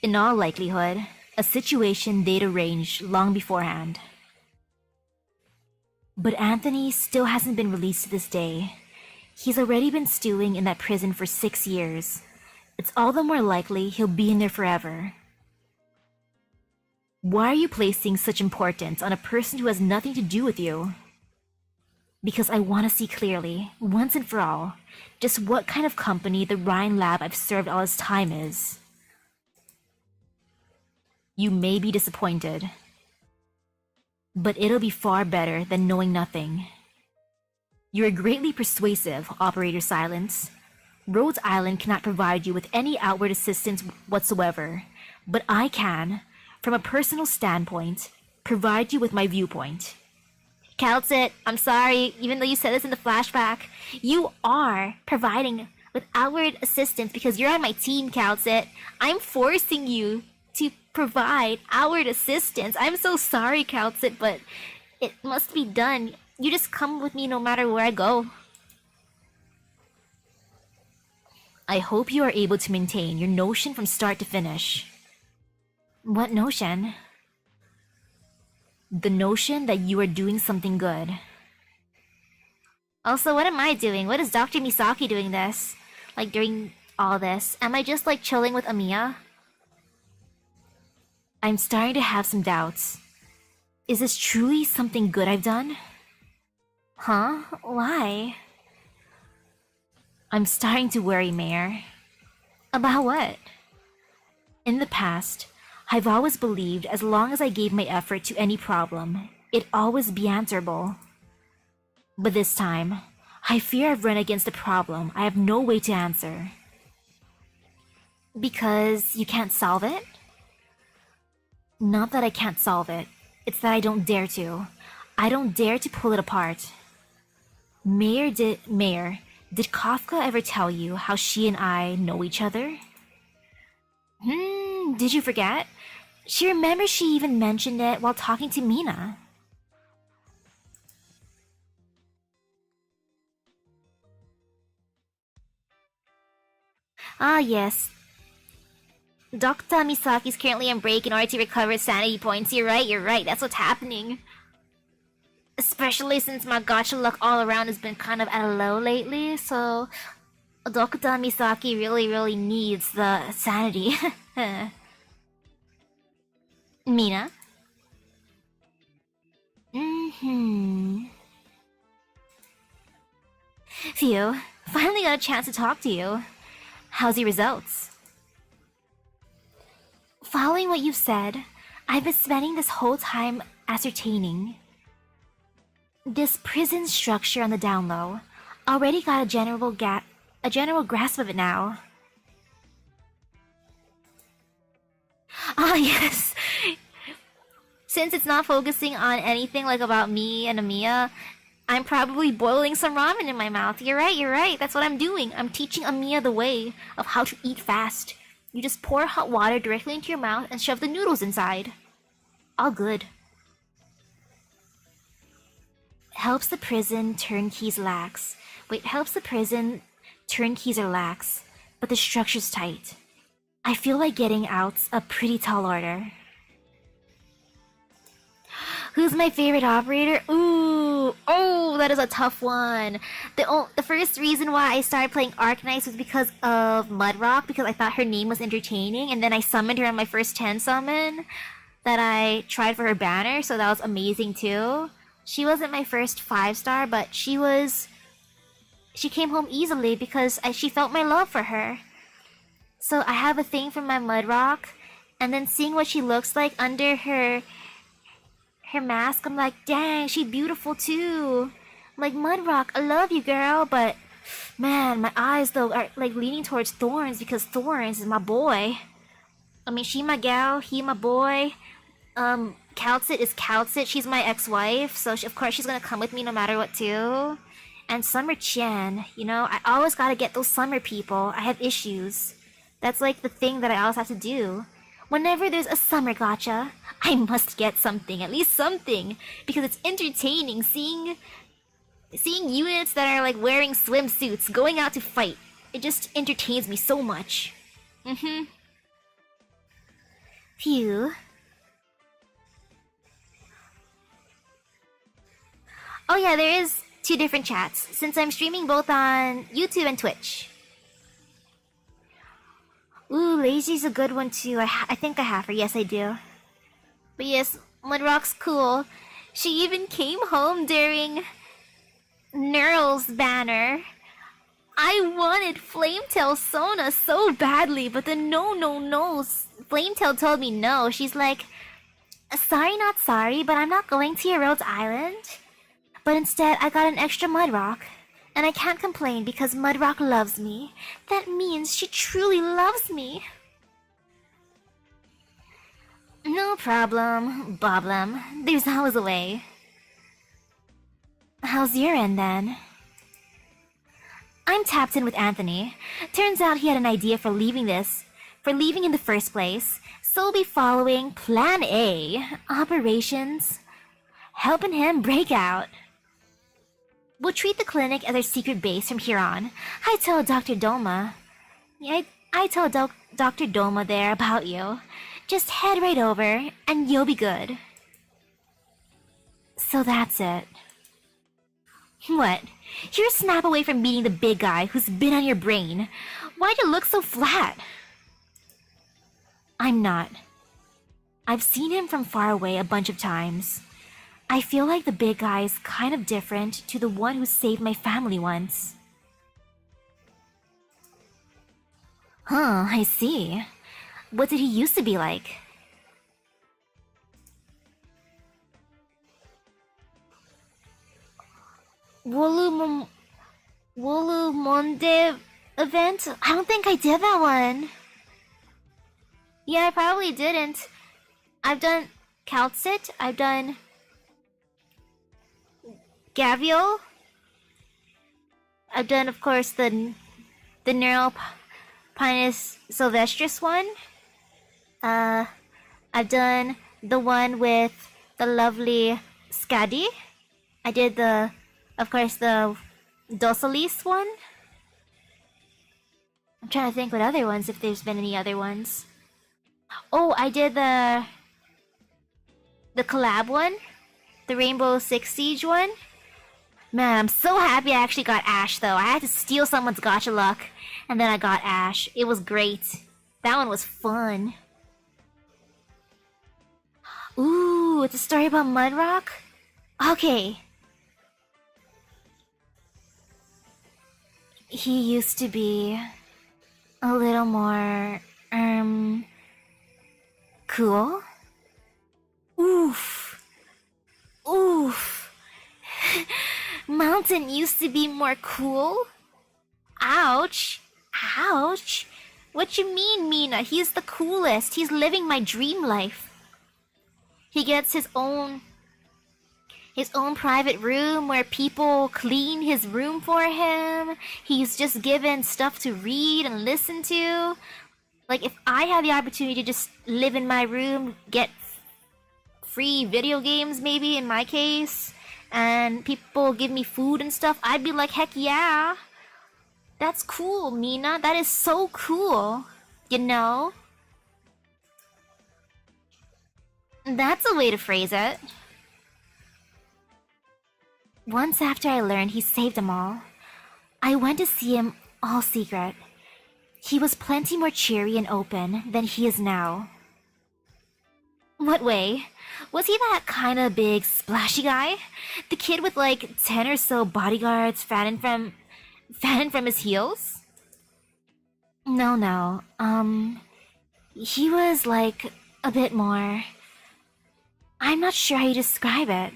In all likelihood, a situation they'd arranged long beforehand. But Anthony still hasn't been released to this day. He's already been stewing in that prison for 6 years. It's all the more likely he'll be in there forever. Why are you placing such importance on a person who has nothing to do with you? Because I want to see clearly, once and for all, just what kind of company the Rhine Lab I've served all this time is. You may be disappointed, but it'll be far better than knowing nothing. You are greatly persuasive, Operator Silence. Rhodes Island cannot provide you with any outward assistance whatsoever, but I can, from a personal standpoint, provide you with my viewpoint. Calcit, I'm sorry, even though you said this in the flashback, you are providing with outward assistance because you're on my team, Calcit. I'm forcing you to provide outward assistance. I'm so sorry, Calcit, but it must be done. You just come with me no matter where I go. I hope you are able to maintain your notion from start to finish. What notion? The notion that you are doing something good. Also, what am I doing? What is Dr. Misaki doing this? Like, during all this? Am I just, like, chilling with Amiya? I'm starting to have some doubts. Is this truly something good I've done? Huh? Why? I'm starting to worry, Mayor. About what? In the past, I've always believed as long as I gave my effort to any problem, it'd always be answerable. But this time, I fear I've run against a problem I have no way to answer. Because you can't solve it? Not that I can't solve it, it's that I don't dare to. I don't dare to pull it apart. Mayor, did Kafka ever tell you how she and I know each other? Did you forget? She remembers she even mentioned it while talking to Mina. Ah, yes. Dr. Misaki is currently on break in order to recover sanity points. You're right. That's what's happening. Especially since my gacha luck all around has been kind of at a low lately, so Dr. Misaki really needs the sanity. Mina? Phew, finally got a chance to talk to you. How's your results? Following what you've said, I've been spending this whole time ascertaining. This prison structure on the down low. Already got a general grasp of it now. Ah, yes. Since it's not focusing on anything like about me and Amiya, I'm probably boiling some ramen in my mouth. You're right. That's what I'm doing. I'm teaching Amiya the way of how to eat fast. You just pour hot water directly into your mouth and shove the noodles inside. All good. Helps the prison turnkeys lax. Helps the prison turnkeys are lax, but the structure's tight. I feel like getting out's a pretty tall order. Who's my favorite operator? Ooh, oh, that is a tough one. The first reason why I started playing Arknights was because of Mudrock, because I thought her name was entertaining, and then I summoned her on my first 10 summon that I tried for her banner, so that was amazing too. She wasn't my first 5-star, but she came home easily because she felt my love for her. So I have a thing for my Mudrock, and then seeing what she looks like under her mask, I'm like, dang, she's beautiful too. I'm like, Mudrock, I love you, girl, but man, my eyes though are like leaning towards Thorns because Thorns is my boy. I mean, she my gal, he my boy. Calcit is Calcit, she's my ex-wife, so of course she's gonna come with me no matter what too. And Summer Chen, you know, I always gotta get those summer people. I have issues. That's like the thing that I always have to do. Whenever there's a summer gacha, I must get something, at least something, because it's entertaining seeing units that are like wearing swimsuits going out to fight. It just entertains me so much. Phew. Oh yeah, there is 2 different chats, since I'm streaming both on YouTube and Twitch. Ooh, Lazy's a good one too. I think I have her. Yes, I do. But yes, Mudrock's cool. She even came home during Neural's banner. I wanted Flametail Sona so badly, but then no. Flametail told me no. She's like, sorry not sorry, but I'm not going to your Rhodes Island. But instead, I got an extra Mudrock. And I can't complain because Mudrock loves me. That means she truly loves me. No problem, Boblem. There's always a way. How's your end then? I'm tapped in with Anthony. Turns out he had an idea for leaving in the first place. So we'll be following Plan A, operations, helping him break out. We'll treat the clinic as our secret base from here on. I tell Dr. Doma. I tell Dr. Doma there about you. Just head right over, and you'll be good. So that's it. What? You're a snap away from meeting the big guy who's been on your brain. Why'd you look so flat? I'm not. I've seen him from far away a bunch of times. I feel like the big guy is kind of different to the one who saved my family once. Huh, I see. What did he used to be like? Wolu Monde event? I don't think I did that one. Yeah, I probably didn't. I've done Calcit, I've done Gavial. I've done, of course, the Neural Pinus Sylvestris one. I've done the one with the lovely Skadi. I did of course, the Docilis one. I'm trying to think what other ones, if there's been any other ones. Oh, I did the collab one. The Rainbow Six Siege one. Man, I'm so happy I actually got Ash, though. I had to steal someone's gacha luck, and then I got Ash. It was great. That one was fun. Ooh, it's a story about Mudrock? Okay. he used to be a little more, cool? Oof. Oof. Mountain used to be more cool? Ouch. Ouch. What you mean, Mina? He's the coolest. He's living my dream life. He gets his own private room where people clean his room for him. He's just given stuff to read and listen to. Like, if I had the opportunity to just live in my room, get free video games maybe in my case, and people give me food and stuff, I'd be like, heck yeah. That's cool, Mina. That is so cool. You know? That's a way to phrase it. Once after I learned he saved them all, I went to see him all secret. He was plenty more cheery and open than he is now. What way? Was he that kinda big, splashy guy? The kid with like 10 or so bodyguards fanning from his heels? No. He was like a bit more... I'm not sure how you describe it.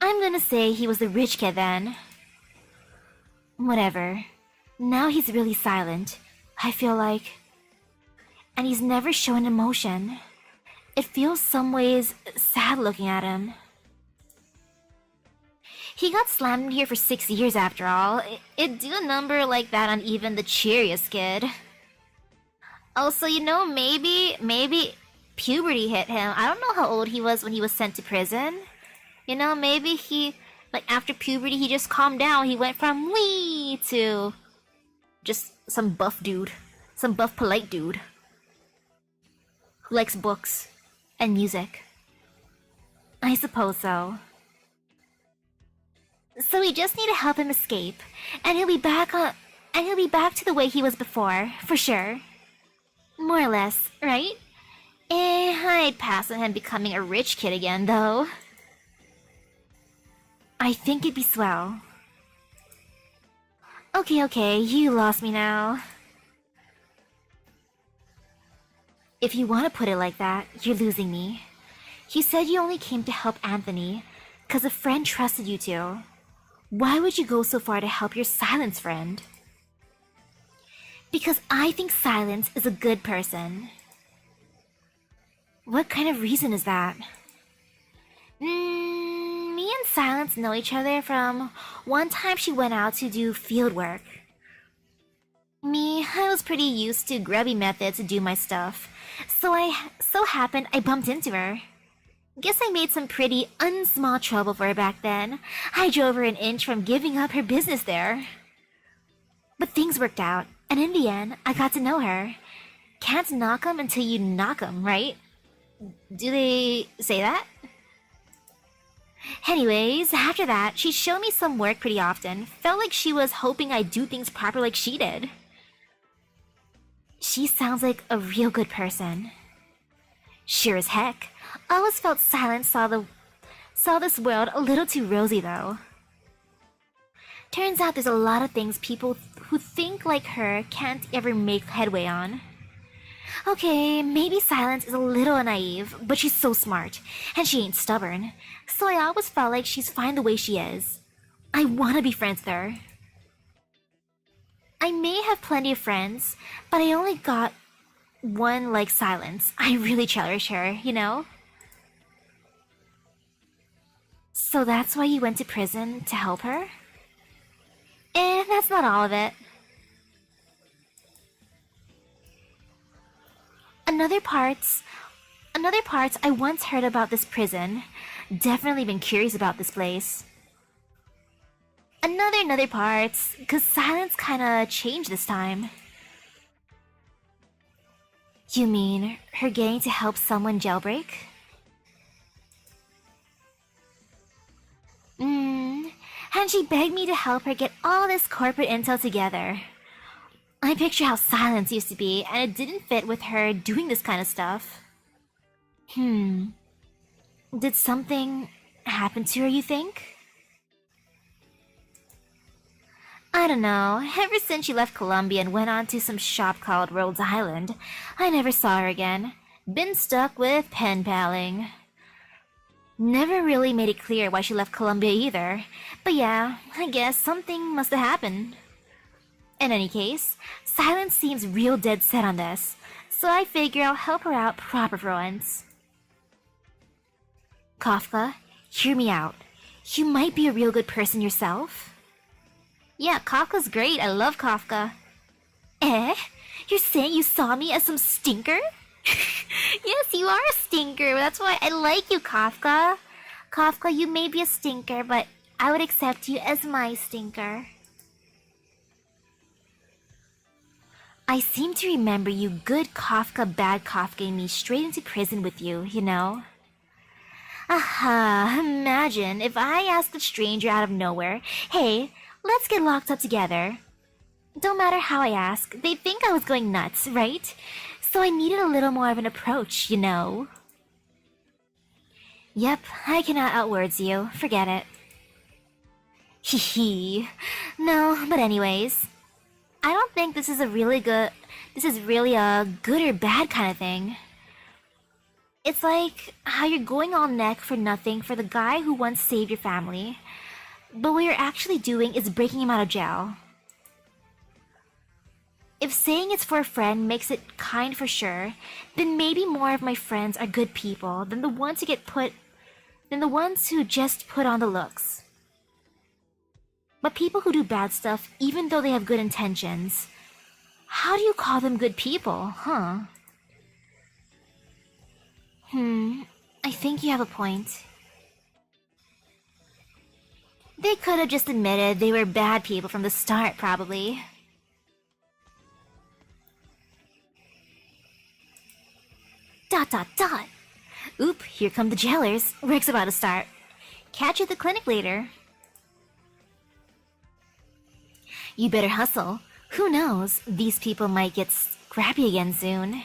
I'm gonna say he was the rich kid then. Whatever. Now he's really silent, I feel like. And he's never shown emotion. It feels some ways sad looking at him. He got slammed in here for 6 years after all. It'd do a number like that on even the cheeriest kid. Also, you know, maybe puberty hit him. I don't know how old he was when he was sent to prison. You know, maybe he, like, after puberty, he just calmed down. He went from wee to just some buff dude. Some buff, polite dude. Who likes books and music. I suppose so. So we just need to help him escape, and he'll be back to the way he was before, for sure. More or less, right? I'd pass on him becoming a rich kid again, though. I think it'd be swell. Okay, you lost me now. If you want to put it like that, you're losing me. You said you only came to help Anthony, 'cause a friend trusted you to. Why would you go so far to help your silence friend? Because I think Silence is a good person. What kind of reason is that? Me and Silence know each other from one time she went out to do field work. I was pretty used to grubby methods to do my stuff, so happened I bumped into her. Guess I made some pretty unsmall trouble for her back then. I drove her an inch from giving up her business there. But things worked out, and in the end, I got to know her. Can't knock 'em until you knock 'em, right? Do they say that? Anyways, after that, she showed me some work pretty often. Felt like she was hoping I'd do things proper like she did. She sounds like a real good person. Sure as heck. Always felt Silence saw this world a little too rosy, though. Turns out there's a lot of things people who think like her can't ever make headway on. Okay, maybe Silence is a little naive, but she's so smart, and she ain't stubborn, so I always felt like she's fine the way she is. I want to be friends with her. I may have plenty of friends, but I only got one like Silence. I really cherish her, you know? So that's why you went to prison to help her? That's not all of it. Another parts I once heard about this prison. Definitely been curious about this place. Another parts, 'cause Silence kinda changed this time. You mean her getting to help someone jailbreak? And she begged me to help her get all this corporate intel together. I picture how Silence used to be, and it didn't fit with her doing this kind of stuff. Did something happen to her, you think? I don't know. Ever since she left Columbia and went on to some shop called Rhodes Island, I never saw her again. Been stuck with pen paling. Never really made it clear why she left Columbia either. But yeah, I guess something must have happened. In any case, Silence seems real dead set on this, so I figure I'll help her out proper for once. Kafka, hear me out. You might be a real good person yourself. Yeah, Kafka's great. I love Kafka. Eh? You're saying you saw me as some stinker? Yes, you are a stinker. That's why I like you, Kafka. Kafka, you may be a stinker, but I would accept you as my stinker. I seem to remember you good Kafka, bad Kafka me straight into prison with you, you know? Aha, imagine if I asked a stranger out of nowhere, hey, let's get locked up together. Don't matter how I ask, they'd think I was going nuts, right? So I needed a little more of an approach, you know? Yep, I cannot outwords you. Forget it. Hee hee. No, but anyways, I don't think this is really a good or bad kind of thing. It's like how you're going all neck for nothing for the guy who once saved your family, but what you're actually doing is breaking him out of jail. If saying it's for a friend makes it kind for sure, then maybe more of my friends are good people than the ones who just put on the looks. But people who do bad stuff even though they have good intentions, how do you call them good people, huh? I think you have a point. They could have just admitted they were bad people from the start, probably. Dot dot dot. Oop, here come the jailers. Work's about to start. Catch you at the clinic later. You better hustle. Who knows? These people might get scrappy again soon.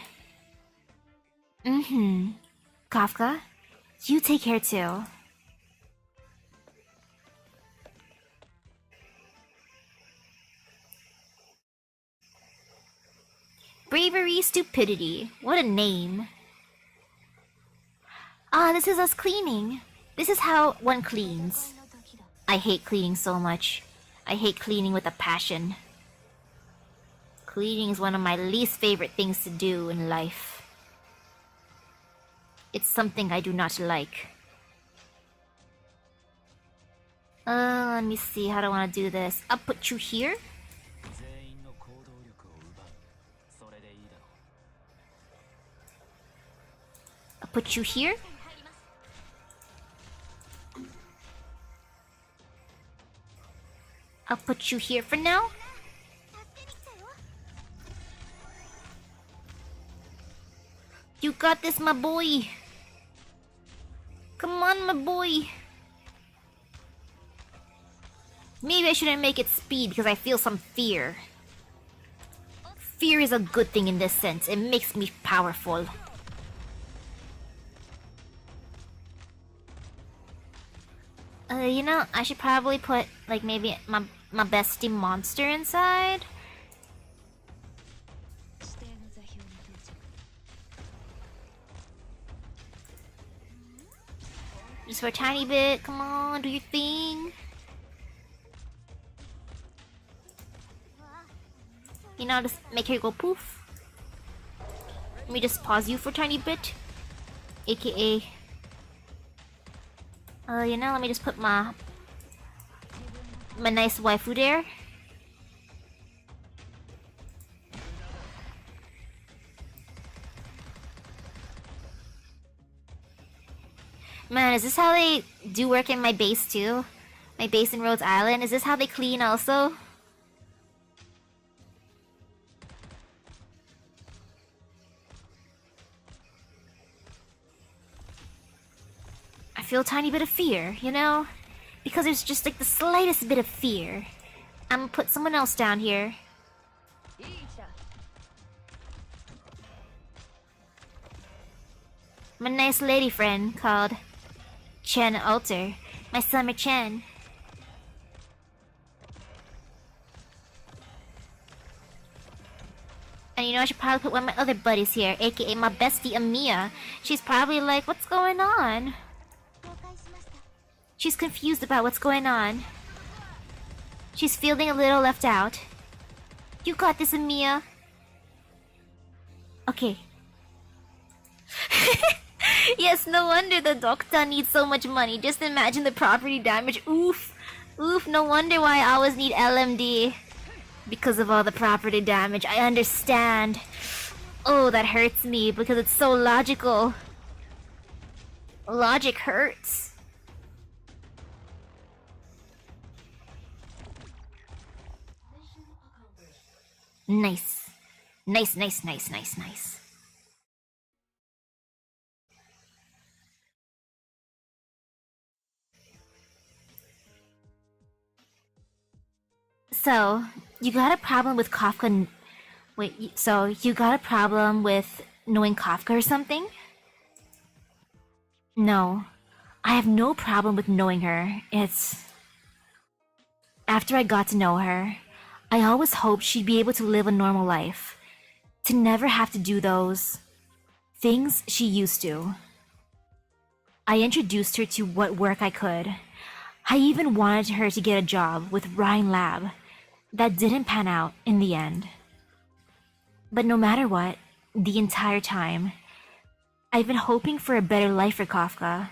Kafka, you take care too. Bravery, stupidity. What a name. Ah, this is us cleaning. This is how one cleans. I hate cleaning so much. I hate cleaning with a passion. Cleaning is one of my least favorite things to do in life. It's something I do not like. Let me see, how do I want to do this? I'll put you here. I'll put you here. I'll put you here for now. You got this, my boy. Come on, my boy. Maybe I shouldn't make it speed because I feel some fear. Fear is a good thing in this sense. It makes me powerful. You know, I should probably put, like, maybe my bestie monster inside. Just for a tiny bit. Come on, do your thing. You know, just make her go poof. Let me just pause you for a tiny bit. AKA... you know, let me just put my nice waifu there. Man, is this how they do work in my base too? My base in Rhodes Island? Is this how they clean also? I feel a tiny bit of fear, you know? Because there's just like the slightest bit of fear. I'm gonna put someone else down here. My nice lady friend called Chen Alter. My summer Chen. I should probably put one of my other buddies here, aka my bestie Amiya. She's probably like, what's going on? She's confused about what's going on. She's feeling a little left out. You got this, Amiya. Okay. Yes, no wonder the doctor needs so much money. Just imagine the property damage. Oof. Oof, no wonder why I always need LMD. Because of all the property damage. I understand. Oh, that hurts me because it's so logical. Logic hurts. Nice. Nice. So, you got a problem with Kafka... Wait, so you got a problem with knowing Kafka or something? No. I have no problem with knowing her. It's... After I got to know her, I always hoped she'd be able to live a normal life. To never have to do those... things she used to. I introduced her to what work I could. I even wanted her to get a job with Ryan Lab. That didn't pan out in the end. But no matter what, the entire time, I've been hoping for a better life for Kafka.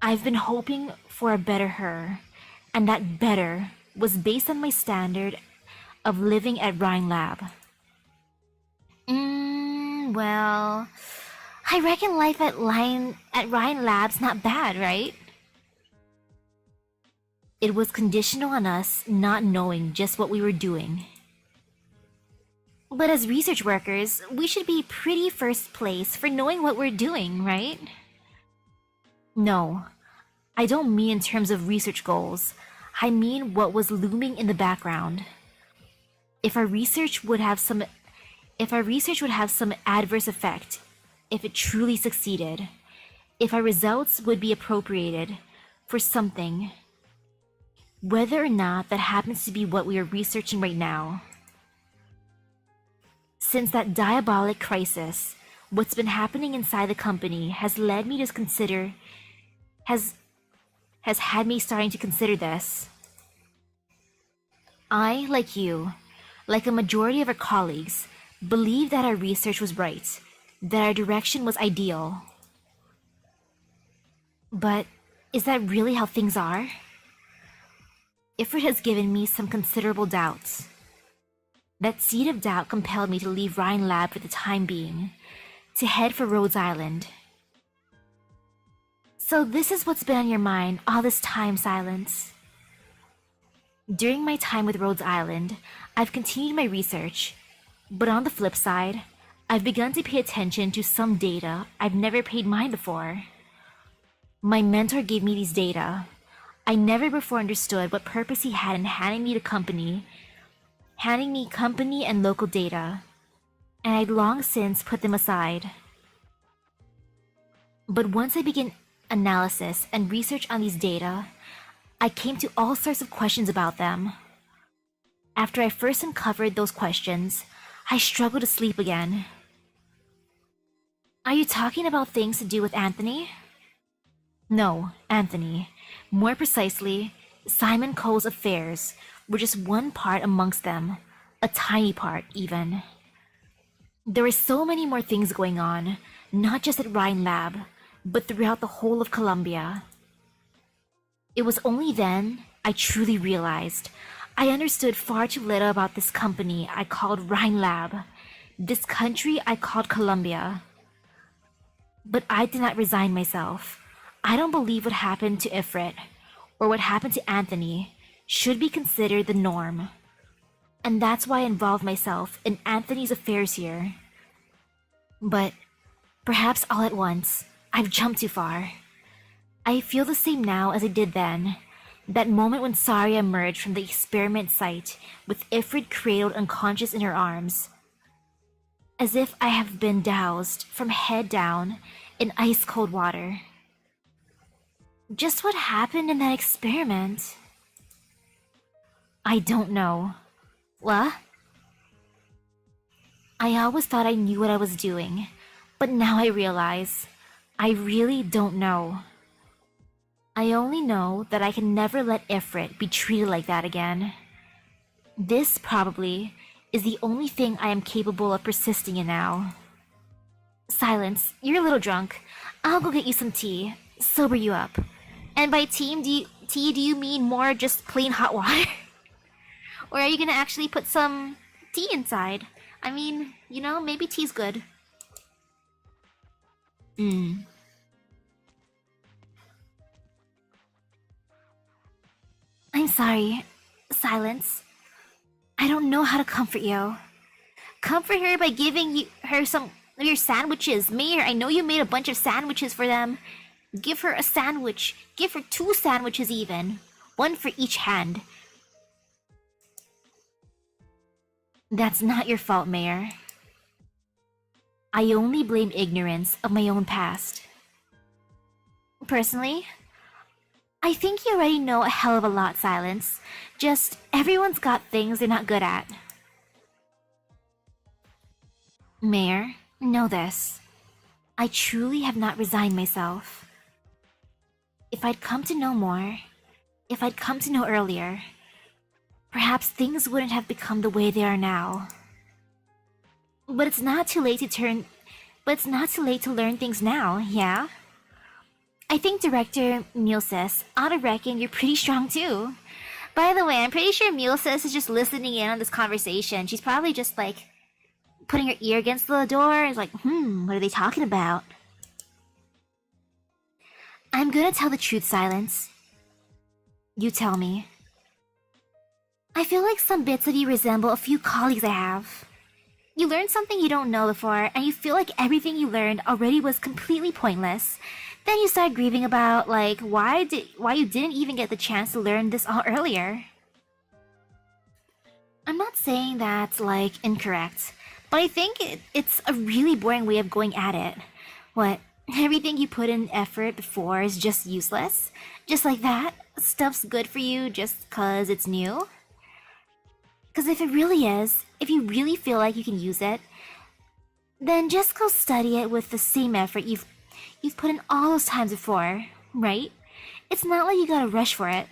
I've been hoping for a better her, and that better was based on my standard of living at Ryan Lab. Well, I reckon life at Ryan Lab's not bad, right? It was conditional on us not knowing just what we were doing. But as research workers, we should be pretty first place for knowing what we're doing, right? No, I don't mean in terms of research goals. I mean what was looming in the background. If our research would have some adverse effect, if it truly succeeded, if our results would be appropriated for something, whether or not that happens to be what we are researching right now. Since that diabolic crisis, what's been happening inside the company has led me to consider, has had me starting to consider this. I, like you, like a majority of our colleagues, believe that our research was right, that our direction was ideal. But is that really how things are? Ifrit has given me some considerable doubts. That seed of doubt compelled me to leave Ryan Lab for the time being, to head for Rhodes Island. So this is what's been on your mind all this time, Silence. During my time with Rhodes Island, I've continued my research, but on the flip side, I've begun to pay attention to some data I've never paid mind before. My mentor gave me these data. I never before understood what purpose he had in handing me company and local data, and I'd long since put them aside. But once I began analysis and research on these data, I came to all sorts of questions about them. After I first uncovered those questions, I struggled to sleep again. Are you talking about things to do with Anthony? No, Anthony. More precisely, Simon Cole's affairs were just one part amongst them, a tiny part even. There were so many more things going on, not just at Ryan Lab, but throughout the whole of Columbia. It was only then I truly realized I understood far too little about this company I called Ryan Lab, this country I called Columbia. But I did not resign myself. I don't believe what happened to Ifrit, or what happened to Anthony, should be considered the norm. And that's why I involved myself in Anthony's affairs here. But perhaps all at once, I've jumped too far. I feel the same now as I did then. That moment when Saria emerged from the experiment site with Ifrit cradled unconscious in her arms. As if I have been doused from head down in ice-cold water. Just what happened in that experiment? I don't know. What? I always thought I knew what I was doing, but now I realize I really don't know. I only know that I can never let Ifrit be treated like that again. This, probably, is the only thing I am capable of persisting in now. Silence, you're a little drunk. I'll go get you some tea. Sober you up. And by tea, do you mean more just plain hot water? Or are you gonna actually put some tea inside? I mean, you know, maybe tea's good. I'm sorry. Silence. I don't know how to comfort you. Comfort her by giving her some of your sandwiches. Mayor, I know you made a bunch of sandwiches for them. Give her a sandwich. Give her 2 sandwiches even. 1 for each hand. That's not your fault, Mayor. I only blame ignorance of my own past. Personally, I think you already know a hell of a lot, Silence. Just everyone's got things they're not good at. Mayor, know this. I truly have not resigned myself. If I'd come to know more, if I'd come to know earlier, perhaps things wouldn't have become the way they are now. But it's not too late to learn things now, yeah? I think Director Mulsis ought to reckon you're pretty strong too. By the way, I'm pretty sure Mulsis is just listening in on this conversation. She's probably just like putting her ear against the door and is like, what are they talking about? I'm gonna tell the truth, Silence. You tell me. I feel like some bits of you resemble a few colleagues I have. You learned something you don't know before, and you feel like everything you learned already was completely pointless. Then you start grieving about, like, why you didn't even get the chance to learn this all earlier. I'm not saying that's, like, incorrect, but I think it's a really boring way of going at it. What, everything you put in effort before is just useless? Just like that? Stuff's good for you just 'cause it's new? 'Cause if it really is, if you really feel like you can use it, then just go study it with the same effort you've put in all those times before, right? It's not like you gotta rush for it.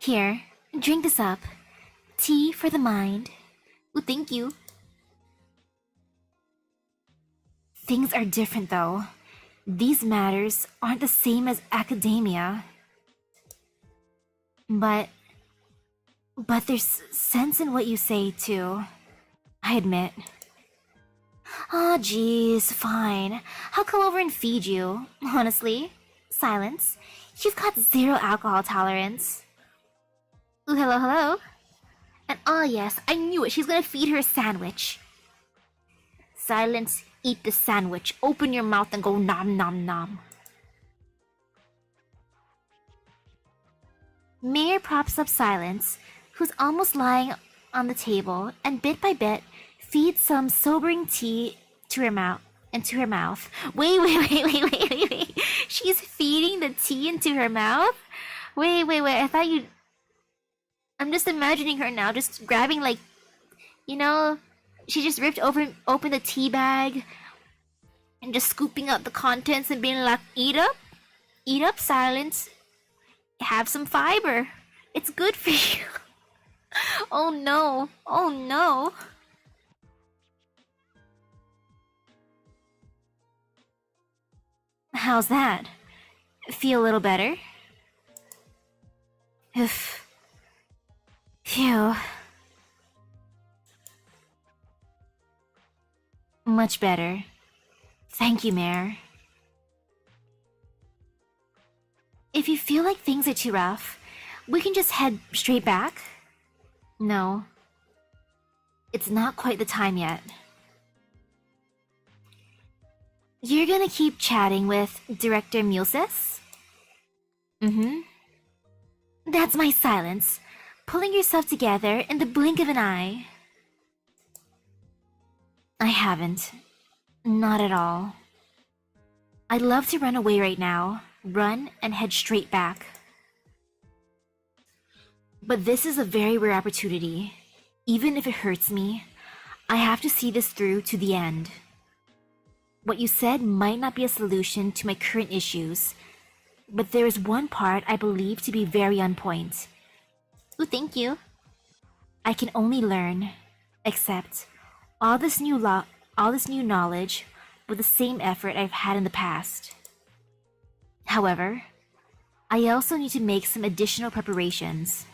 Here, drink this up. Tea for the mind. Oh, thank you. Things are different though. These matters aren't the same as academia. But there's sense in what you say too. I admit. Aw, geez, fine. I'll come over and feed you. Honestly, Silence, you've got 0 alcohol tolerance. Ooh, hello, hello. And yes, I knew it. She's gonna feed her a sandwich. Silence, eat the sandwich. Open your mouth and go nom nom nom. Mayor props up Silence, who's almost lying on the table, and bit by bit feeds some sobering tea to her mouth. Wait. She's feeding the tea into her mouth? Wait. I thought you... I'm just imagining her now, just grabbing, like, you know, she just ripped open the tea bag and just scooping up the contents and being like, eat up, Silence. Have some fiber. It's good for you. Oh no. How's that? Feel a little better? Phew. Much better. Thank you, Mayor. If you feel like things are too rough, we can just head straight back. No. It's not quite the time yet. You're gonna keep chatting with Director Mulsis? That's my Silence. Pulling yourself together in the blink of an eye. I haven't. Not at all. I'd love to run away right now. Run and head straight back. But this is a very rare opportunity. Even if it hurts me, I have to see this through to the end. What you said might not be a solution to my current issues, but there is one part I believe to be very on point. Ooh, thank you. I can only learn, accept all this new knowledge with the same effort I've had in the past. However, I also need to make some additional preparations.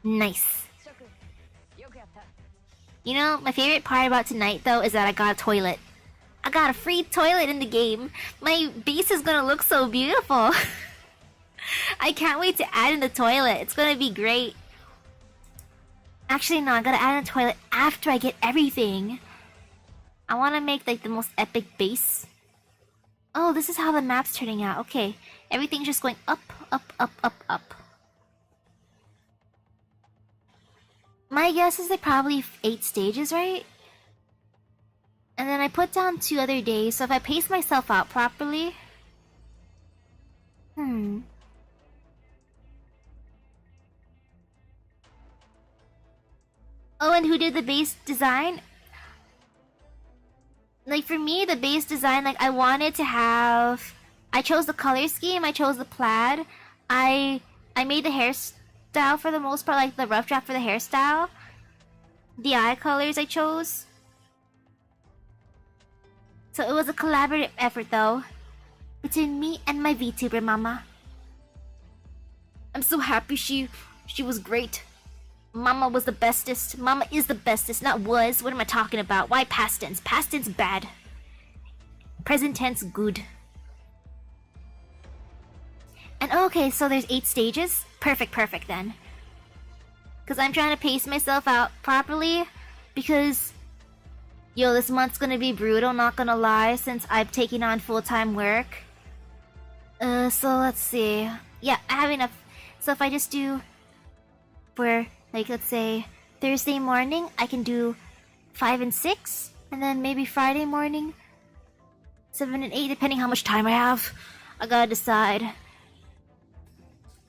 Nice. You know, my favorite part about tonight, though, is that I got a toilet. I got a free toilet in the game. My base is gonna look so beautiful. I can't wait to add in the toilet. It's gonna be great. Actually, no, I gotta add in the toilet after I get everything. I wanna make, like, the most epic base. Oh, this is how the map's turning out. Okay, everything's just going up, up, up, up, up. My guess is like probably 8 stages, right? And then I put down 2 other days, so if I pace myself out properly... Oh, and who did the base design? Like, for me, the base design, like, I wanted to have... I chose the color scheme, I chose the plaid. I made the hairstyle for the most part, like the rough draft for the hairstyle. The eye colors I chose. So it was a collaborative effort, though, between me and my VTuber mama. I'm so happy she was great. Mama was the bestest. Mama is the bestest, not was. What am I talking about? Why past tense? Past tense bad. Present tense good. And okay, so there's 8 stages? Perfect then. Because I'm trying to pace myself out properly. Because, yo, this month's gonna be brutal, not gonna lie, since I've taken on full-time work. So let's see. Yeah, I have enough. So if I just do... For, like, let's say, Thursday morning, I can do 5 and 6. And then maybe Friday morning, 7 and 8, depending how much time I have. I gotta decide.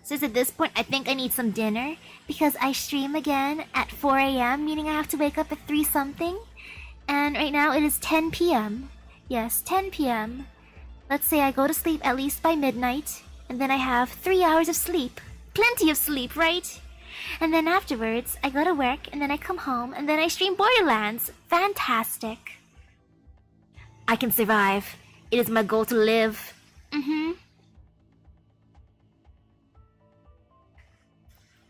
Since at this point, I think I need some dinner, because I stream again at 4 AM, meaning I have to wake up at 3 something. And right now it is 10 PM. Yes, 10 PM. Let's say I go to sleep at least by midnight, and then I have 3 hours of sleep. Plenty of sleep, right? And then afterwards, I go to work, and then I come home, and then I stream Borderlands. Fantastic. I can survive. It is my goal to live.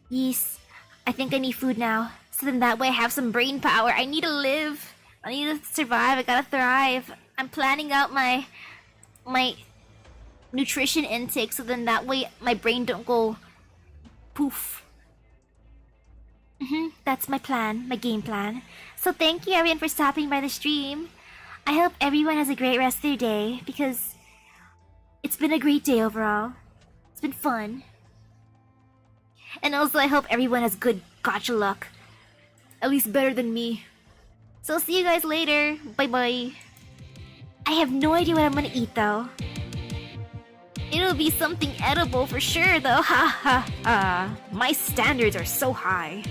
Yes, I think I need food now. So then that way I have some brain power. I need to live. I need to survive. I gotta thrive. I'm planning out my nutrition intake so then that way my brain don't go poof. That's my plan, my game plan. So thank you everyone for stopping by the stream. I hope everyone has a great rest of their day because it's been a great day overall. It's been fun. And also I hope everyone has good gacha luck. At least better than me. So see you guys later. Bye bye. I have no idea what I'm gonna eat though. It'll be something edible for sure though. Ha ha ha. My standards are so high.